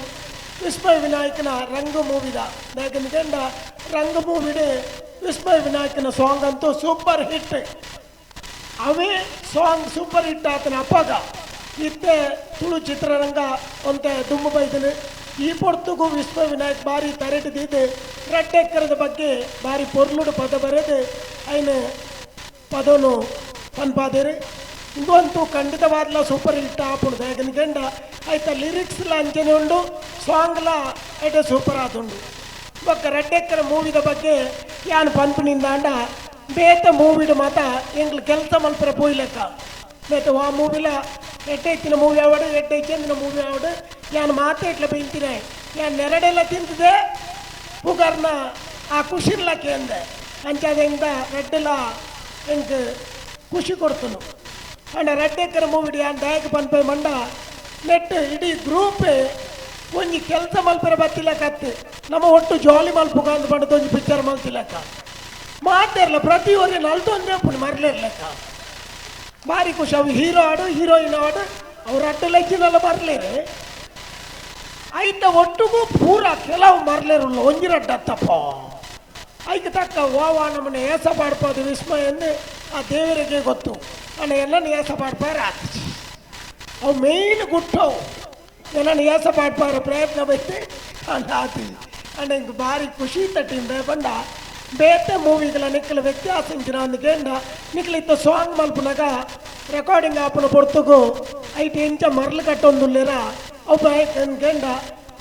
ವಿಸ್ಮಯ ವಿನಾಯಕನ ರಂಗ ಮೂವಿದ ಯಾಕಂದ ರಂಗ ಮೂವಿಡೆ ವಿಸ್ಮಯ ವಿನಾಯಕನ ಸಾಂಗ್ ಅಂತೂ ಸೂಪರ್ ಹಿಟ್. ಅವೇ ಸಾಂಗ್ ಸೂಪರ್ ಹಿಟ್ ಆತನ ಅಪ್ಪಗ ಇತ್ತೆ ತುಳು ಚಿತ್ರರಂಗ ಒಂತೆ ದುಮ್ಮು ಬೈದನು ಈ ಪೊರ್ತುಗೂ ವಿಸ್ಮಯ ವಿನಾಯಕ್ ಭಾರಿ ತರೆಟಿದ್ದು ರಡ್ಡೆಕ್ಕರದ ಬಗ್ಗೆ ಭಾರಿ ಪೊರ್ಲುಡು ಪದ ಬರೆದು ಐನ ಪದನು ಪನ್ಪಾದೇರು ಇಂದು ಖಂಡಿತವಾದ್ಲ ಸೂಪರ್ ಹಿಟ್ ಆಪುಂಡು ಯಾಕಂದ ಆಯ್ತ ಲಿರಿಕ್ಸ್ಲ ಅಂಚನೆ ಉಂಡು ಸಾಂಗ್ಲ ಐಟೆ ಸೂಪರ್ ಆದುಂಡು. ಬೊಕ್ಕ ರಡ್ಡೆಕ್ಕರ ಮೂವಿದ ಬಗ್ಗೆ ಯಾನು ಪನ್ಪುನಿಂದ ಅಂಡ ಬೇತ ಮೂವಿಡು ಮಾತ ಎಂಗ್ಲು ಕೆಲಸ ಮಲ್ಪರ ಪೋಯ್ಲೆಕ್ಕ ಬೇತ ಆ ಮೂವಿಲ ಎಟ್ಟೆ ಇಚ್ಚಿನ ಮೂವಿ ಆವಡು ಎಟ್ಟೆ ಇಚ್ಚಂದಿನ ಮೂವಿ ಆವಡು ಯಾನು ಮಾತ ಇಟ್ಲ ಬೈತಿನ ಯಾನು ನೆರಡೆಲ್ಲ ತಿಂತಿದೆ ಪುಗರ್ನ ಆ ಖುಷಿರ್ಲಕ್ಕೆ ಅಂದೆ ಅಂಚಾದಿಂದ ರೆಡ್ಡೆಲ್ಲ ಎಂಕ್ ಖುಷಿ ಕೊಡ್ತನು ಅಂಡ ರಡ್ಡೆಕ್ಕರ ಮೂವಿಡು ಯಾನು ದಾಯಕ ಪನ್ಪೈ ಮಂಡ ನೆಟ್ ಇಡೀ ಗ್ರೂಪ್ ಒಂಜಿ ಕೆಲಸ ಮಲ್ಪರ ಬತ್ತಿಲಕತ್ತು ನಮ್ಮ ಒಟ್ಟು ಜಾಲಿ ಮಲ್ಪುಗ ಅಂದು ಪಂಡದ ಒಂಜಿ ಪಿಕ್ಚರ್ ಮಲ್ತಿಲಕ್ಕ ಮಾತಾಡಲ್ಲ ಪ್ರತಿ ಒರೆ ನಲ್ದೊಂದೇ ಪುಣ್ಯ ಮರಲಿರ್ಲೆಕ್ಕ ಭಾರಿ ಖುಷಿ. ಅವು ಹೀರೋ ಆಡು ಹೀರೋಯಿನ್ ಆಡು ಅವ್ರ ಅಡ್ಡು ಲೆಜ್ಜಿನೆಲ್ಲ ಮರಲೇರೆ ಐತ ಒಟ್ಟಿಗೂ ಪೂರ ಕೆಲವು ಮರಲೇರಲ್ಲ ಒಂಜಿರಡ್ಡ ತಪ್ಪ ಐಕೆ ತಕ್ಕ ವಾವ ನಮ್ಮನ್ನ ಏಸ ಪಾಡ್ಬೋದು ವಿಸ್ಮಯ ಎಂದು ಆ ದೇವರಿಗೆ ಗೊತ್ತು ಅಣ್ಣ ಎಲ್ಲನೂ ಏಸ ಪಾಡ್ಪಾರ ಆತಿಸಿ ಅವು ಮೇಯ್ನ್ ಗುಟ್ಟವು ಎಲ್ಲನೂ ಏಸ ಪಾಡ್ಪಾರ ಪ್ರಯತ್ನ ಬೈತೆ ಅಣ್ಣ ಆತಿ ಅಣ್ಣ ಹಿಂಗೆ ಭಾರಿ ಖುಷಿ ತಟ್ಟಿಂದ ಬಂಡ ಬೇತೆ ಮೂವಿಗಳ ನಿಕ್ಕಲ ವ್ಯತ್ಯಾಸ ಇಂಚಿನ ಅಂದ್ಕೇಂಡ ನಿಕ್ಕಲ ಇತ್ತ ಸಾಂಗ್ ಮಲ್ಪುನಾಗ ರೆಕಾರ್ಡಿಂಗ್ ಆಪನ ಪೊರ್ತುಗು ಐಟಿ ಇಂಚ ಮರಳು ಕಟ್ಟೊಂದುಲ್ಲೇರ ಅವು ಅನ್ಕೇಂಡ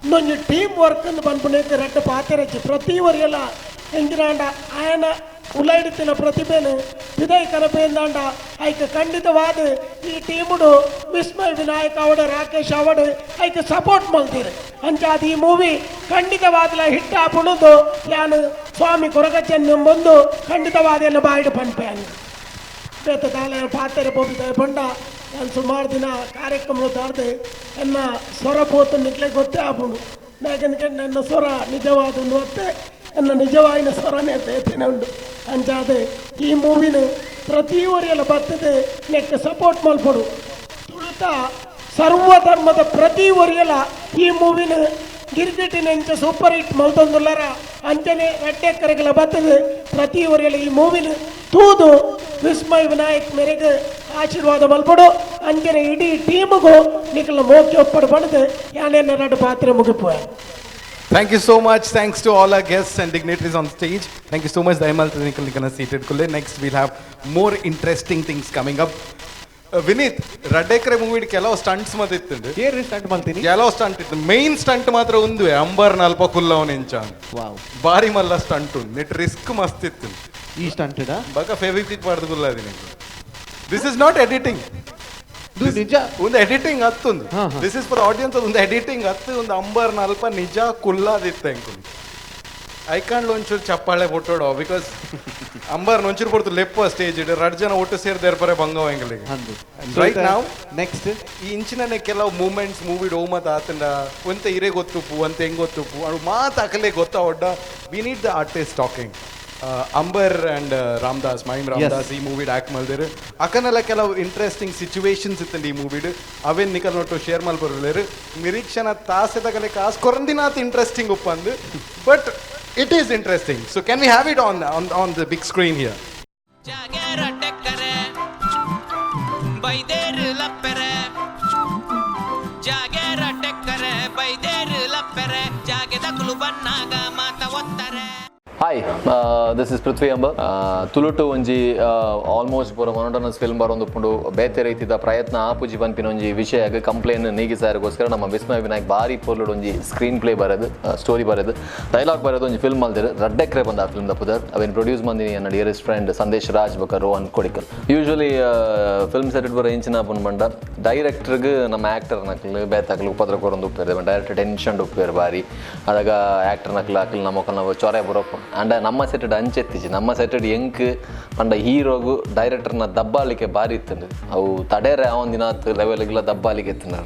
ಇನ್ನೊಂದು ಟೀಮ್ ವರ್ಕ್ ಅಂದು ಪನ್ಪುನೇಕ ರಡ್ಡ ಪಾತೆರಚ್ಚಿ ಪ್ರತಿ ಒರಿಯಲ್ಲ ಎಂಜಿನಾಂಡ ಆಯನ ಉಲೈಡಿತಿನ ಪ್ರತಿಭೆನು ವಿದಯ್ ಕನಪೇಂದಾಂಡ ಐಕ ಖಂಡಿತವಾದ ಈ ಟೀಮುಡು ವಿಸ್ಮಯ ವಿನಾಯಕ್ ಅವಡ ರಾಕೇಶ್ ಅವಡು ಐಕ ಸಪೋರ್ಟ್ ಮಲ್ತೀರಿ ಅಂಚಾದ ಈ ಮೂವಿ ಖಂಡಿತವಾದಲ ಹಿಟ್ ಆಪುಣದು ಯಾನು ಸ್ವಾಮಿ ಕೊರಗಚ್ಚನ್ ಎಂಬೊಂದು ಖಂಡಿತವಾದ ಬಾಯಿಡು ಪನ್ಪೆ ಅನ್ನು ಬೇತ ತಾಲೆ ಪಾತೆರೆ ಬೋಬಿದ ಬಂಡ ನಾನು ಸುಮಾರು ದಿನ ಕಾರ್ಯಕ್ರಮ ತಾಡ್ದು ಎನ್ನ ಸ್ವರ ಪೋತು ನಿಕ್ಲೆ ಗೊತ್ತೇ ಆಪುಂಡು ಯಾಕಂದ್ರೆ ನನ್ನ ಸ್ವರ ನಿಜವಾದ ಒತ್ತೆ ನನ್ನ ನಿಜವಾಯಿನ ಸ್ವರನೇ ತೇತಿನ ಉಂಡು ಅಂಚಾದೆ ಈ ಮೂವಿನ ಪ್ರತಿ ಒರಿಯಲ್ಲ ಬರ್ತದೆ ನೆಕ್ ಸಪೋರ್ಟ್ ಮಲ್ಪಡು ತುಳಿತ ಸರ್ವಧರ್ಮದ ಪ್ರತಿ ಒರಿಯಲ್ಲ ಈ ಮೂವಿನ ಗಿರ್ಗಿಟ್ಟಿನ ಇಂಚ ಸೂಪರ್ ಹಿಟ್ ಮಲ್ತೊಂದುಲ್ಲರ ಅಂಚನೆ ರಡ್ಡೆಕ್ಕರೆಗಳ ಬರ್ತದೆ ಪ್ರತಿ ಒರಿಯಲ್ಲ ಈ ಮೂವಿನ ತೂದು ವಿಸ್ಮಯ ವಿನಾಯಕ್ ಮೇರೆಗೆ ಆಶೀರ್ವಾದ ಮಲ್ಪಡು ಅಂಚನೆ ಇಡೀ ಟೀಮ್ಗೂ ನಿಖಲ ಮೋಕ್ಷ ಒಪ್ಪಡು ಬಣದು ಯಾನೇನ ರಡ್ಡು ಪಾತ್ರೆ ಮುಗಿಪು. Thank you so much. Thanks to all our guests and dignitaries on stage. Thank you so much, Daimal Nikana seated Kulle. Next, we'll have more interesting things coming up. Vineet, Raddekare movie ಕೆಲವು stunts ಮತ್ತಿತ್ತು. ಏರಿ stunt ಮಾಡ್ತೀನಿ? ಕೆಲವು stunt ಇತ್ತು. Main stunt ಮಾತ್ರ ಒಂದು Ambar ನಲ್ಪ ಕುಲ್ಲವನ Incheon. Wow. ಬಾರಿ ಮಲ್ಲ stunt ಉಂಟು. Net risk ಮಸ್ತ್ ಇತ್ತು. ಈ ಸ್ಟಂಟ್ ಇದ? ಬಗ Fevikwik ಮಾಡ್ದು ಕುಲ್ಲ ಅದಿನ. This is not editing. ನಿಜ ಒಂದು ಎಡಿಟಿಂಗ್ ಹತ್ತೊಂದು ದಿಸ್ ಇಸ್ ಫಾರ್ ಆಡಿಯನ್ಸ್ ಒಂದು ಎಡಿಟಿಂಗ್ ಹತ್ತು ಒಂದು ಅಂಬರ್ ನಲ್ಪ ನಿಜ ಕುಲ್ಲಾದಿತ್ತು ಅಂಕೊಂಡು ಐಕಾಂಡ್ ಒಂಚೂರು ಚಪ್ಪಾಳೆ ಕೊಟ್ಟೋಡು ಬಿಕಾಸ್ ಅಂಬರ್ ಒಂಚೂರು ಕೊಡ್ತು ಲೆಪ್ಪ ಸ್ಟೇಜ್ ಇಡು 2 ಜನ ಒಟ್ಟು ಸೇರಿದೇರ್ಪರೆ ಬಂಗವಂಗಲಿಗೆ ರೈಟ್ ನಾವು ನೆಕ್ಸ್ಟ್ ಈ ಇಂಚಿನೇ ಕೆಲವು ಮೂಮೆಂಟ್ಸ್ ಮೂವಿ ಓಮತ್ ಆತಂಡ ಒಂತ ಇರೇ ಗೊತ್ತುಪ್ಪು ಅಂತ ಹೆಂಗ್ ಗೊತ್ತುಪ್ಪು ಅದು ಮಾತಾಕಲೇ ಗೊತ್ತಾ ಒಡ್ಡ we need the artist talking Ambar and Ramdas Mime Ramdas ಈ ಮೂವಿಡ್ ಆ್ಯಕ್ಟ್ ಮಾಡಿದ್ರು ಅಕನೆಲ್ಲ ಕೆಲವು ಇಂಟ್ರೆಸ್ಟಿಂಗ್ ಸಿಚುವೇಶನ್ಸ್ ಇತ್ತಂడి ಈ ಮೂವಿಡ್ ಅವೇನು ನಿಕಲ್ ನೋಟು ಶೇರ್ ಮಲ್ಬರ್ಲೇರು ನಿರೀಕ್ಷಣ ತಾಸೆದಾಗಲೇ ಕಾಸು ಕೊರಂದಿನಾತ್ ಇಂಟ್ರೆಸ್ಟಿಂಗ್ ಉಪ್ಪಂದು but it is interesting. So can we have it on the big screen here? ಜಾಗೇರ ಟೆಕ್ಕರೆ ಬೈದೇರು ಲಪ್ಪೆರೆ ಜಾಗೇರ ಟೆಕ್ಕರೆ ಬೈದೇರು ಲಪ್ಪೆರೆ ಜಾಗೆದ ಕುಲು ಬನ್ನಾಗ ಮಾತ ಒತ್ತರೆ. Hi, this is Prithvi Amber. ತುಳುಟು ಒಂಜಿ ಆಲ್ಮೋಸ್ಟ್ ಪೂರ ಮೊನೋಟನಸ್ ಫಿಲ್ಮ್ ಬರೋಂದುಪ್ಪುಂಡು ಬೇತೆ ರೀತಿದ ಪ್ರಯತ್ನ ಆಪುಜಿ ಪನ್ಪಿನ ಒಂಜಿ ವಿಷಯ ಕಂಪ್ಲೇನ್ ನೀಗಿಸಾರಗೋಸ್ಕರ ನಮ್ಮ ವಿಸ್ಮಯ ವಿನಾಯಕ್ ಬಾರಿ ಪೊರ್ಲುಡು ಒಂಜಿ ಸ್ಕ್ರೀನ್ ಪ್ಲೇ ಬರೋದು ಸ್ಟೋರಿ ಬರೋದು ಡೈಲಾಗ್ ಬರೋದು ಒಂಜಿ ಫಿಲ್ಮ್ ಮಲ್ದಿರು ರಡ್ಡೆಕ್ರೆ ಬಂದ ಆ ಫಿಲ್ಮ್ ದಪ್ಪುದರ್ ಅವೇನು ಪ್ರೊಡ್ಯೂಸ್ ಮಂದಿನಿ ನನ್ನ ಡಿಯರೆಸ್ಟ್ ಫ್ರೆಂಡ್ ಸಂದೇಶ್ ರಾಜ್ ಬಕ Rohan Kodikal usually film set ಬರೋ ಇಂಚಿನ ಪುನ್ ಬಂಡ ಡೈರೆಕ್ಟರ್ಗೆ ನಮ್ಮ ಆ್ಯಕ್ಟರ್ ನಕ್ಲು ಬೇತಾಕಲು ಉಪದ್ರ ಕೊರೊಂದು ಉಪ್ಪೇರು ಡೈರೆಕ್ಟರ್ ಟೆನ್ಷನ್ ಉಪ್ಪೇರು ಬಾರಿ ಅದಾಗ ಆ್ಯಕ್ಟರ್ ನಕ್ಲು ಹಾಕಲು ನಮ್ಮ ಚೊರೆ ಬರೋಪ್ಪು ಅಂಡ ನಮ್ಮ ಸೆಟೆಡ್ ಅಂಚೆತ್ತಿಜಿ ನಮ್ಮ ಸೆಟೆಡ್ ಎಂಕ್ ಪಂಡ ಹೀರೋಗು ಡೈರೆಕ್ಟರ್ನ ದಬ್ಬಾಲಿಕೆ ಬಾರಿ ಇತ್ತಂಡು ಅವು ತಡೇರೆ ಅವೊಂದಿನ ಲೆವೆಲ್ಗೆಲ್ಲ ದಬ್ಬಾಲಿಕೆ ಎತ್ತಿನ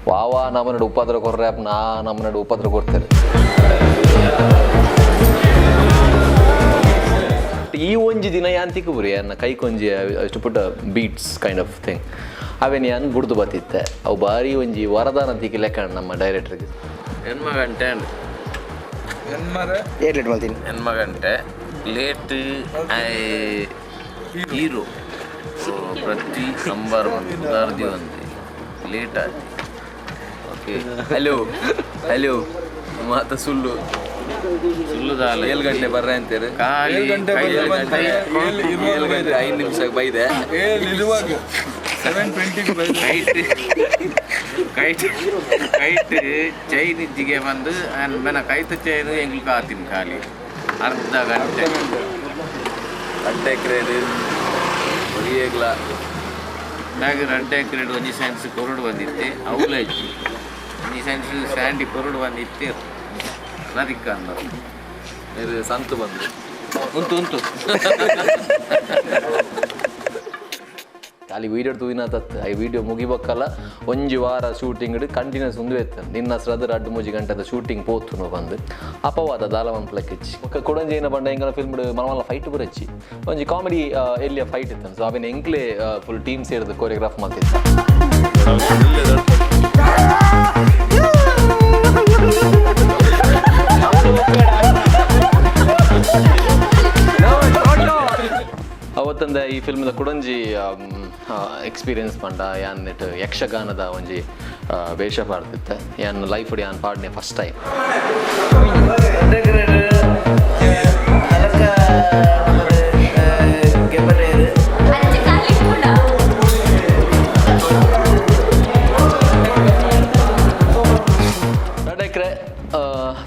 ವಾವಾ ನಮ್ಮನಡು ಉಪದ್ರ ಕೊರ್ರೆ ನಾ ನಮ್ಮನಡು ಉಪದ್ರ ಕೊಡ್ತೇವೆ ಈ ಒಂಜಿ ದಿನ ಯಾಂತಿಕ ಬುರಿ ಅನ್ನ ಕೈಕೊಂಜಿ ಅಷ್ಟು ಪುಟ್ಟ ಬೀಟ್ಸ್ ಕೈಂಡ್ ಆಫ್ ಥಿಂಗ್ ಅವೇನು ಯಾನ್ ಬುಡ್ದು ಬತ್ತಿತ್ತೆ ಅವು ಬಾರಿ ಒಂಜಿ ವರದಾನ ತಿಕ್ಕಿ ಲೆಕ್ಕ ನಮ್ಮ ಡೈರೆಕ್ಟರ್ಗೆ ಹೆಣ್ಮಗಂಟೆ ಹೆಣ್ಮಗಂಟೆ ಲೇಟ್ ಹೀರೋ ಪ್ರತಿ ನಂಬರ್ ಉದಾರ್ದಿ ಒಂದು ಲೇಟ್ ಆಗಿ ಓಕೆ ಹಲೋ ಮಾತ ಸುಳ್ಳು ಸುಳ್ಳುದಾಲ 7 ಗಂಟೆ ಬರ್ರೆ ಅಂತೀರಿ ಖಾಲಿ 7 ಗಂಟೆ 5 ನಿಮಿಷಕ್ಕೆ ಬೈದೆ 7:20 ಕೈಟ್ ಚೈನ್ ಇಜ್ಜಿಗೆ ಬಂದು ನನ್ನ ಕೈತ ಚೈನು ಎಂಗ್ಲು ಕಾತೀನಿ ಖಾಲಿ ಅರ್ಧ ಗಂಟೆ ಎಕರೆ ಹೊರಿಯಗ್ಲ ಬ್ಯಾಗ್ 2 ಎಕರೆ ಒಂಜಿ ಸೆನ್ಸ್ ಕೊರಡು ಬಂದಿತ್ತೆ ಅವಲ ಇಜ್ಜಿ ಒಂಜಿ ಸೆನ್ಸ್ ಸ್ಯಾಂಡಿ ಕೊರಡು ಬಂದಿತ್ತೆ ಅದಕ್ಕೆ ಅಂದರು ಇದು ಸಂತು ಬಂದು ಉಂಟು ಖಾಲಿ ವೀಡಿಯೋ ತೂಯಿನತ್ತ ಈ ವಿಡಿಯೋ ಮುಗಿಬೇಕಲ್ಲ ಒಂಜಿ ವಾರ ಶೂಟಿಂಗ್ ಕಂಟಿನ್ಯೂಸ್ ಮುಂದೆ ಇತ್ತು ನಿನ್ನ ಹೆಸರು 2-3 ಗಂಟೆದ ಶೂಟಿಂಗ್ ಪೋತು ಬಂದು ಅಪವಾದ ದಾಲವಂಪ್ಲಕ್ಕಿಚ್ಚಿ ಕೊಡಂಜಿ ಏನ ಬಂಡ ಹೆಂಗ ಫಿಲ್ಮ್ ಮನವಲ್ಲ ಫೈಟ್ ಬರಚ್ಚಿ ಒಂಜಿ ಕಾಮಿಡಿ ಎಲ್ಲಿಯ ಫೈಟ್ ಇತ್ತು ಸೊ ಅವೇನು ಎಂಕ್ಲೆ ಫುಲ್ ಟೀಮ್ ಸೇರಿದ ಕೊರಿಯೋಗ್ರಾಫ್ ಮಾಡ್ತಿತ್ತು ಅವತ್ತಂದ ಈ ಫಿಲ್ಮ್ದ ಕುಡಂಜಿ ಎಕ್ಸ್ಪೀರಿಯನ್ಸ್ ಪಂಡ ಯಾನ್ ನೆಟ್ ಯಕ್ಷಗಾನದ ಒಂಜಿ ವೇಷ ಪಾಡ್ತಿತ್ತೆ ಯಾನ್ ಲೈಫ್ ಯಾನ್ ಪಾಡ್ನೆ ಫಸ್ಟ್ ಟೈಮ್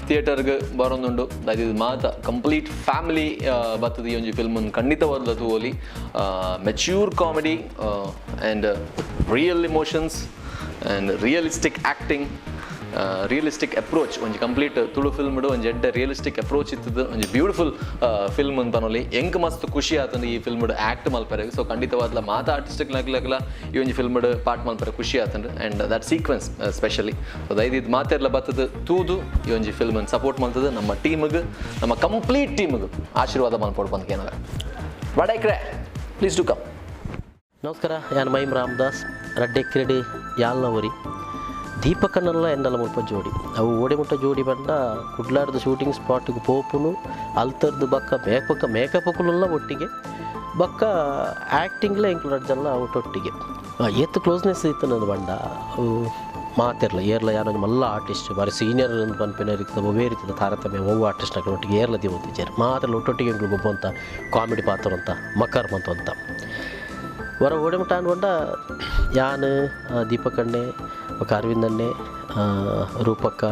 ಥಿಯೇಟರ್ಗೆ ಬರೋದುಂಡು ಅದು ಮಾತ ಕಂಪ್ಲೀಟ್ ಫ್ಯಾಮಿಲಿ ಬರ್ತದೆ ಈ ಒಂಜಿ ಫಿಲ್ಮ್ ಖಂಡಿತವಾದ ತೂಲಿ mature comedy and real emotions and realistic acting realistic approach ಒಂಜಿ ಕಂಪ್ಲೀಟ್ ತುಳು ಫಿಲ್ಮ್ಡು ಒಂಜಿ ಎಡ್ಡೆ ರಿಯಲಿಸ್ಟಿಕ್ ಅಪ್ರೋಚ್ ಇತ್ತದು ಒಂಜಿ ಬ್ಯೂಟಿಫುಲ್ ಫಿಲ್ಮ್ ಅಂತ ಪನೊಲಿ ಎಂಕ್ ಮಸ್ತ್ ಖುಷಿ ಆತಂದು ಈ ಫಿಲ್ಮ್ಡು ಆ್ಯಕ್ಟ್ ಮಲ್ಪರೆ ಸೊ ಖಂಡಿತವಾದ್ಲ ಮಾತಾ ಆರ್ಟಿಸ್ಟಿಕ್ ನಗ್ಲಗ್ಲ ಈ ಒಂಜಿ ಫಿಲ್ಮ್ಡು ಪಾರ್ಟ್ ಮಲ್ಪರೆ ಖುಷಿ ಆತಂಡು and that sequence specially so ದೈದಿದ್ದು ಮಾತೆಲ್ಲ ಬರ್ತದೆ ತೂದು ಈ ಒಂಜಿ ಫಿಲ್ಮನ್ನು ಸಪೋರ್ಟ್ ಮಾಡ್ತದೆ ನಮ್ಮ ಟೀಮಿಗೆ ನಮ್ಮ ಕಂಪ್ಲೀಟ್ ಟೀಮಿಗೆ ಆಶೀರ್ವಾದ ಮಲ್ಪೊಡು ಬಂದು ಏನಾಗ ವಡೈಕ್ರೆ ಪ್ಲೀಸ್ ಡು ಕಮ್. ನಮಸ್ಕಾರ ನಾನು ಮಹಿಮ್ ರಾಮದಾಸ್ ರಡ್ಡೆಕ್ಕಿರಡಿ ಯಾಲ್ನವರಿ ದೀಪಕನ್ನೆಲ್ಲ ಎಂದಲ್ಲ ಮುಲ್ಪ ಜೋಡಿ ಅವು ಓಡಿಮುಟ್ಟ ಜೋಡಿ ಬಂದ ಕುಡ್ಲಾಡ್ದ ಶೂಟಿಂಗ್ ಸ್ಪಾಟ್ಗೆ ಪೋಪುನು ಅಲ್ತರ್ದು ಬಕ್ಕ ಮೇಕಪ್ಗಳೆಲ್ಲ ಒಟ್ಟಿಗೆ ಬಕ್ಕ ಆ್ಯಕ್ಟಿಂಗ್ಲೇ ಇಂಕ್ಲೂಡೆಲ್ಲ ಒಟ್ಟೊಟ್ಟಿಗೆ ಎತ್ತು ಕ್ಲೋಸ್ನೆಸ್ ಇತ್ತು ನನ್ನ ಬಂಡ ಮಾತಿರಲ್ಲ ಏರ್ಲ ಯಾರೊಂದು ಮಲ್ಲ ಆರ್ಟಿಸ್ಟ್ ಬಾರಿ ಸೀನಿಯರ್ ಪನ್ಪಿನ ರೀತಿಯ ಒಬ್ಬೇ ರೀತಿಯ ತಾರತಮ್ಯ ಒಬ್ಬ ಆರ್ಟಿಸ್ಟ್ನ ಒಟ್ಟಿಗೆ ಏರ್ಲದಿ ಓದಿದ್ದಾರೆ ಮಾತೆಲ್ಲ ಒಟ್ಟೊಟ್ಟಿಗೆ ಒಬ್ಬ ಅಂತ ಕಾಮಿಡಿ ಪಾತ್ರ ಅಂತ ಮಕರ್ ಬಂತು ಅಂತ ವರ ಓಡಿಮುಟ್ಟ ಅನ್ಕೊಂಡ ಯಾನು ದೀಪಕಣ್ಣೆ ಅರವಿಂದಣ್ಣೆ ರೂಪಕ್ಕ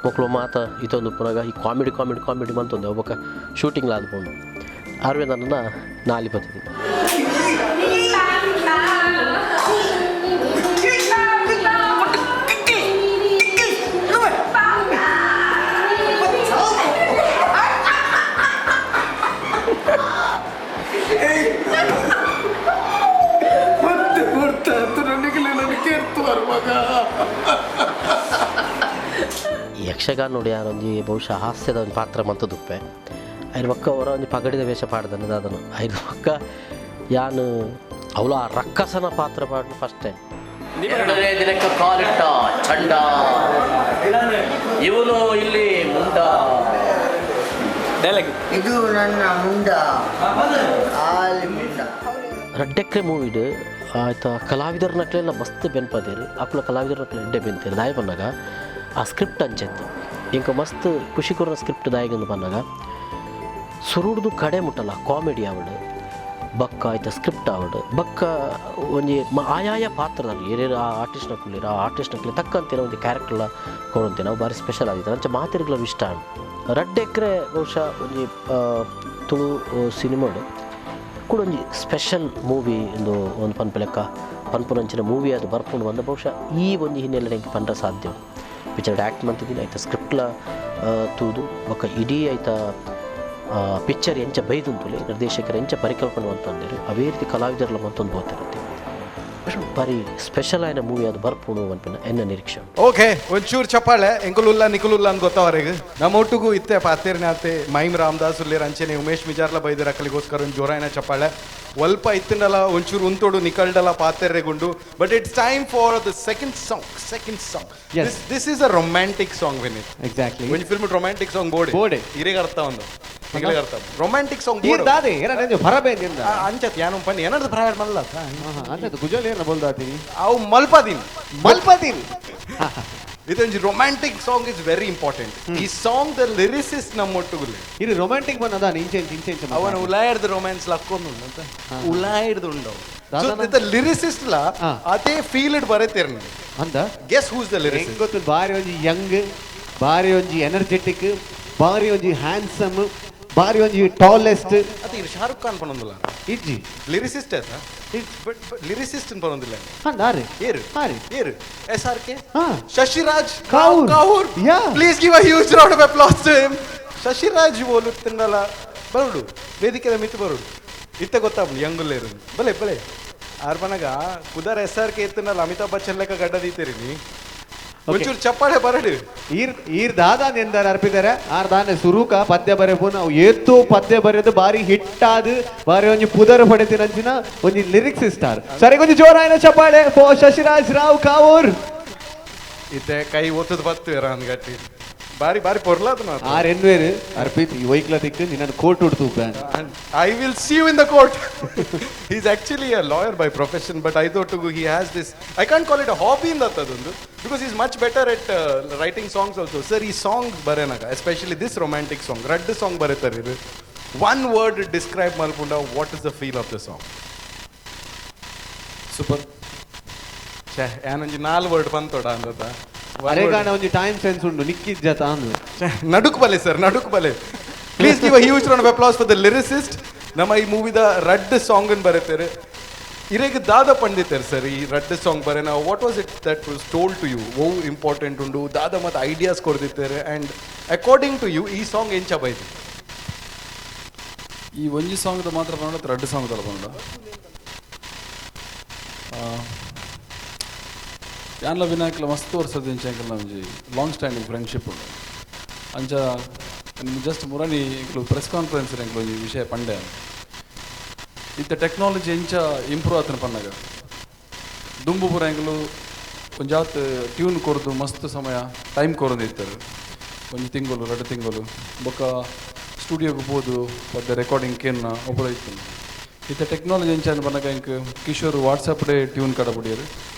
ಮಕ್ಕಳು ಮಾತ ಇದೊಂದು ಪುನಗ ಈ ಕಾಮಿಡಿ ಮಂತೊಂದು ಒಬ್ಬಕ್ಕ ಶೂಟಿಂಗ್ಲ ಆದ್ಕೊಂಡು ಅರವಿಂದಣ್ಣ ನಾಲಿ ಬರ್ತಿದ್ದೆ ಮಗ. ಯಕ್ಷಗಾನ ನೋಡಿ ಯಾರೊಂದು ಬಹುಶಃ ಹಾಸ್ಯದ ಒಂದು ಪಾತ್ರ ಮಂತದುಪ್ಪೆ ಐದು ಪಕ್ಕ ಅವರ ಒಂದು ಪಗಡಿದ ವೇಷ ಪಾಡ್ದನ್ನು ಅದನ್ನು ಐದು ಪಕ್ಕ ಯಾನು ಅವಳು ಆ ರಕ್ಕಸನ ಪಾತ್ರ ಪಾಡ್ ಫಸ್ಟ್ ಟೈಮ್. ಎರಡನೇ ದಿನಕ್ಕೆ ಕಾಲಿಟ್ಟ ಚಂಡ ಇವನು ಇಲ್ಲಿ ಮುಂಡ ಇದು ನನ್ನ ಮುಂಡ ಮುಂಡ. ರಡ್ಡೆಕ್ರೆ ಮೂವಿಡ್ ಆಯ್ತಾ ಕಲಾವಿದರ ನಕ್ಲೆಲ್ಲ ಮಸ್ತ್ ಬೆನ್ಪದೇರು ಅಕ್ಕಳ ಕಲಾವಿದರ ನಕ್ಲೆ ಎಡ್ಡೆ ಬೆನ್ತೀರು ದಾಯ ಬಂದಾಗ ಆ ಸ್ಕ್ರಿಪ್ಟ್ ಅಂಚೆತ್ತು ಇಂಕ ಮಸ್ತ್ ಖುಷಿ ಕೊರೋ ಸ್ಕ್ರಿಪ್ಟ್ ದಾಯಿಗಂದು ಬಂದಾಗ ಸುರುಡ್ದು ಕಡೆ ಮುಟ್ಟಲ್ಲ ಕಾಮಿಡಿ ಆವಡು ಬಕ್ಕ ಆಯ್ತಾ ಸ್ಕ್ರಿಪ್ಟ್ ಆವಡು ಬಕ್ಕ ಒಂಜಿ ಆಯಾಯ ಪಾತ್ರದಲ್ಲಿ ಏನೇನು ಆ ಆರ್ಟಿಸ್ಟ್ ನಕ್ಕಲಿರ ಆ ಆರ್ಟಿಸ್ಟ್ ನಕ್ಲಿ ತಕ್ಕಂತೇನೋ ಒಂದು ಕ್ಯಾರೆಕ್ಟರ್ಲ ಕೊಡಂತೆ ನಾವು ಭಾರಿ ಸ್ಪೆಷಲ್ ಆಗಿತ್ತು ಅಂಚೆ ಮಾತಿರ್ಗಳ ಇಷ್ಟ ರಡ್ಡೆಕ್ರೆ ಬಹುಶಃ ಒಂಜಿ ತುಳು ಸಿನಿಮಾಡು ಕೂಡ ಒಂಜಿ ಸ್ಪೆಷಲ್ ಮೂವಿ ಎಂದು ಒಂದು ಪನ್ಪು ಲೆಕ್ಕ ಪನ್ಪುನಂಚಿನ ಮೂವಿ ಅದು ಬರ್ಕೊಂಡು ಬಂದ ಬಹುಶಃ ಈ ಒಂದು ಹಿನ್ನೆಲೆ ನನಗೆ ಪಂಡ್ರ ಸಾಧ್ಯ ಪಿಕ್ಚರ್ ಆ್ಯಕ್ಟ್ ಮಾಡ್ತಿದ್ದೀನಿ ಆಯ್ತಾ ಸ್ಕ್ರಿಪ್ಟ್ಲ ತೂದು ಬೊಕ್ಕ ಇಡೀ ಆಯ್ತಾ ಪಿಕ್ಚರ್ ಎಂಚ ಬೈದುಂತುಲೆ ನಿರ್ದೇಶಕರು ಎಂಚ ಪರಿಕಲ್ಪನೆ ಅಂತಂದಿರು ಅವೇ ರೀತಿ ಕಲಾವಿದರೆಲ್ಲ ಮತ್ತೊಂದು ಬೋತಿರುತ್ತೆ ಬಾರಿ ಸ್ಪೆಷಲ್ ಆಯ್ನ ಮೂವಿ ಅದು ಬರ್ಪುಣು ಅನ್ಪಿನ ಎನ್ನ ನಿರೀಕ್ಷೆ. ಓಕೆ ಒಂಚೂರು ಚಪ್ಪಾಳೆ ಎಂಕುಲುಲ್ಲ ನಿಕುಲುಲ್ಲ ಅಂತ ಗೊತ್ತವರೆಗೆ ನಮ್ಮ ಒಟ್ಟಿಗೂ ಇತ್ತೆ ಪಾತೇರ್ನೆ ಆತೆ ಮೈಮ್ ರಾಮದಾಸ್ ಉಲ್ಲೇರ್ ಅಂಚೆನೆ ಉಮೇಶ್ ಮಿಜಾರ್ಲ ಬೈದರ ಅಕ್ಕಲಿಗೋಸ್ಕರ ಒಂದು ಜೋರಾಯನ ಚಪ್ಪಾಳೆ ಒಲ್ಪ ಇತ್ತಿನಲ್ಲ ಒಂಚೂರು ಉಂತೋಡು ನಿಕಲ್ಡಲ್ಲ ಪಾತೆರೆಗೊಂಡು but it's time for the second song. This is a romantic song when it exactly ಒಂದು ಫಿಲ್ಮ್ ರೊಮ್ಯಾಂಟಿಕ್ ಸಾಂಗ್ ಬೋಡೆ ಇರಿಗೆ ಅರ್ಥ ಒಂದು ನಿಗಲಿಗೆ ಅರ್ಥ ರೊಮ್ಯಾಂಟಿಕ್ ಸಾಂಗ್ ದಾದೆ ಏನಾದ್ರೆ ಹೊರಬೇಂದಿಂದ ಅಂಚತ್ ಯಾನು ಪನ್ನಿ ಏನಾದ್ರು ಪ್ರಾಯಡ್ ಮಲ್ಲ ಅಂಚತ್ ಗುಜಲ್ ಏನ ಬೋಲ್ದಾತೀನಿ ಅವು ಮಲ್ಪದಿನ್ ಇದೊಂದು romantic song is very important. ಈ ಸಾಂಗ್ ದ ಲಿರಿಸಿಸ್ಟ್ ನಮ್ಮೊಟ್ಟುಗುಲೆ ಇದು ರೊಮ್ಯಾಂಟಿಕ್ ಬಂದದ ಇಂಚೆಂಚ್ ಅವನ ಉಲಾಯರ್ದ ರೊಮ್ಯಾನ್ಸ್ ಲಕ್ಕೊಂಡು ಅಂತ ಉಲಾಯರ್ದು ಉಂಡವು ಲಿರಿಸಿಸ್ಟ್ ಲ ಅದೇ ಫೀಲ್ಡ್ ಬರತೇರ್ನ ಅಂದ ಗೆಸ್ ಹೂಸ್ ದ ಲಿರಿಸಿಸ್ಟ್ ಗೊತ್ತು ಬಾರಿ ಒಂಜಿ ಯಂಗ್ ಬಾರಿ ಒಂಜಿ ಎನರ್ಜೆಟಿಕ್ ಬಾರಿ ಒಂಜಿ ಹ್ಯಾಂಡ್ಸಮ್ ಬಾರಿ ಒಂಜಿ ಟಾಲೆಸ್ಟ್ ಅದು ಇದು ಶಾರುಖ್ ಖಾನ್ ಪನೊಂದಿಲ್ಲ ಇಜ್ಜಿ ಲಿರಿಸಿಸ್ಟ್ ಆಯ್ತ ಲಿರಿಸಿಸ್ಟ್ ಪನೊಂದಿಲ್ಲ ಅಂದಾರೆ ಏರು SRK Shashiraj Kavoor please give a huge round of applause to him. Shashiraj ಓಲುತ್ತಿನಲ್ಲ ಬರುಡು ವೇದಿಕೆದ ಮಿತ್ತು ಬರುಡು ಇತ್ತ ಗೊತ್ತಾಗ್ಲಿ ಯಂಗುಲ್ಲೇರು ಬಲೆ ಆರ್ಪನಗ ಕುದರ್ SRK ಎತ್ತನಲ್ಲ ಅಮಿತಾಬ್ ಬಚ್ಚನ್ ಲೆಕ್ಕ ಗಡ್ಡದೀತೀರಿ ನೀ ಒಂಚೂರು ಚಪ್ಪಾಳೆ ಬರಡು ಈರ್ ದಾದಾನ್ ಎಂದಾರ ಅರ್ಪಿದಾರೆ ಆರ್ ದಾನೆ ಸುರೂಕ ಪದ್ಯ ಬರೆಪು ನಾವು ಏತ್ತು ಪದ್ಯ ಬರೆದು ಬಾರಿ ಹಿಟ್ ಆದ್ ಬಾರಿ ಒಂಜಿ ಪುದರ್ ಪಡೆತಿನಂಚಿನ ಒಂಜಿ ಲಿರಿಕ್ಸ್ ಸ್ಟಾರ್ ಸರಿ ಒಂಜಿ ಜೋರಾಯಿನ ಚಪ್ಪಾಳೆ ಫೋ ಶಶಿರಾಜ್ ರಾವ್ ಕಾವೂರ್ ಇತ್ತೆ ಕೈ ಒತ್ತದ ಬತ್ತು ಅಂದ್ ಗಟ್ಟಿ ಬಾರಿ ಪೊರ್ಲಾದ ಆರ್ ಎನ್ವೇರು ಅರ್ಪಿತ್ ಈ ವೈಕ್ಲ ದಿಕ್ಕು ನಿನ್ನ court ಉಡ್ತು I will see you in the court. He's actually a lawyer by profession, but I thought he has this, I can't call it a hobby in that because he's much better at writing songs also. Sir, he songs barenaga, especially this romantic song, Raddu song baretare. One word describe Malpunda, what is the feel of the song? Super. Che, anonji 4 word bantoda andada. ಅರೆಗಾನ ಒಂಜಿ time sense ಉಂಡು ನಿಕ್ಕಿದ್ ಜತ ಅಂದು ನಡುಕ್ ಬಲೆ please give a huge round of applause for the lyricist. ನಮ್ಮ ಈ ಮೂವಿದ ರಡ್ song ಅನ್ನು ಬರೀತಾರೆ ಇರೇಗ ದಾದ ಪಂಡಿತರ್ ಸರ್ ಈ ರಡ್ ಸಾಂಗ್ ಬರೇನ what was it that was told to you oh important ಉಂಡು ದಾದ ಮತ್ತು ಐಡಿಯಾಸ್ ಕೊಡ್ದಿದ್ದಾರೆ ಆ್ಯಂಡ್ ಅಕಾರ್ಡಿಂಗ್ ಟು ಯು ಈ ಸಾಂಗ್ ಎಂಚ ಬೈದು ಈ ಒಂಜಿ ಸಾಂಗ್ದ ಮಾತ್ರ ಬಂದ ರಡ್ ಸಾಂಗ್ದಲ್ಲ ಬಂದ ಯಾನ್ಲ ವಿನಾಯಕ್ಲ ಮಸ್ತ್ ವರ್ಷದ ಇಂಚಂಕಲ್ ನಮ್ಜಿ ಲಾಂಗ್ ಸ್ಟ್ಯಾಂಡಿಂಗ್ ಫ್ರೆಂಡ್ಶಿಪ್ ಉಂಡು ಅಂಚ ಜಸ್ಟ್ ಮುರಾನಿ ಇಂಕ್ಲು ಪ್ರೆಸ್ ಕಾನ್ಫರೆನ್ಸ್ ಇಂಕ್ಲು ಈ ವಿಷಯ ಪಂಡೆ ಇತ್ತ ಟೆಕ್ನಾಲಜಿ ಎಂಚ ಇಂಪ್ರೂವ್ ಆತನ ಪನ್ನಾಗ ದುಂಬು ಪೂರ ಎಂಕ್ಲು ಒಂಜಾತ್ ಟ್ಯೂನ್ ಕೊರದು ಮಸ್ತ್ ಸಮಯ ಟೈಮ್ ಕೊರದಿರ್ತಾರೆ ಒಂದು ತಿಂಗಳು 2 ತಿಂಗಳು ಬೊಕ್ಕ ಸ್ಟುಡಿಯೋಗೆ ಹೋದು ಪದ್ಯ ರೆಕಾರ್ಡಿಂಗ್ ಕೇನ್ನ ಒಬ್ಬಳ ಇತ್ತು ಇತ್ತ ಟೆಕ್ನಾಲಜಿ ಎಂಚ ಪನ್ನಾಗ ಇಂಕ್ ಕಿಶೋರ್ ವಾಟ್ಸಪ್ ಡೇ ಟ್ಯೂನ್ ಕಡಪುಡಿಯರು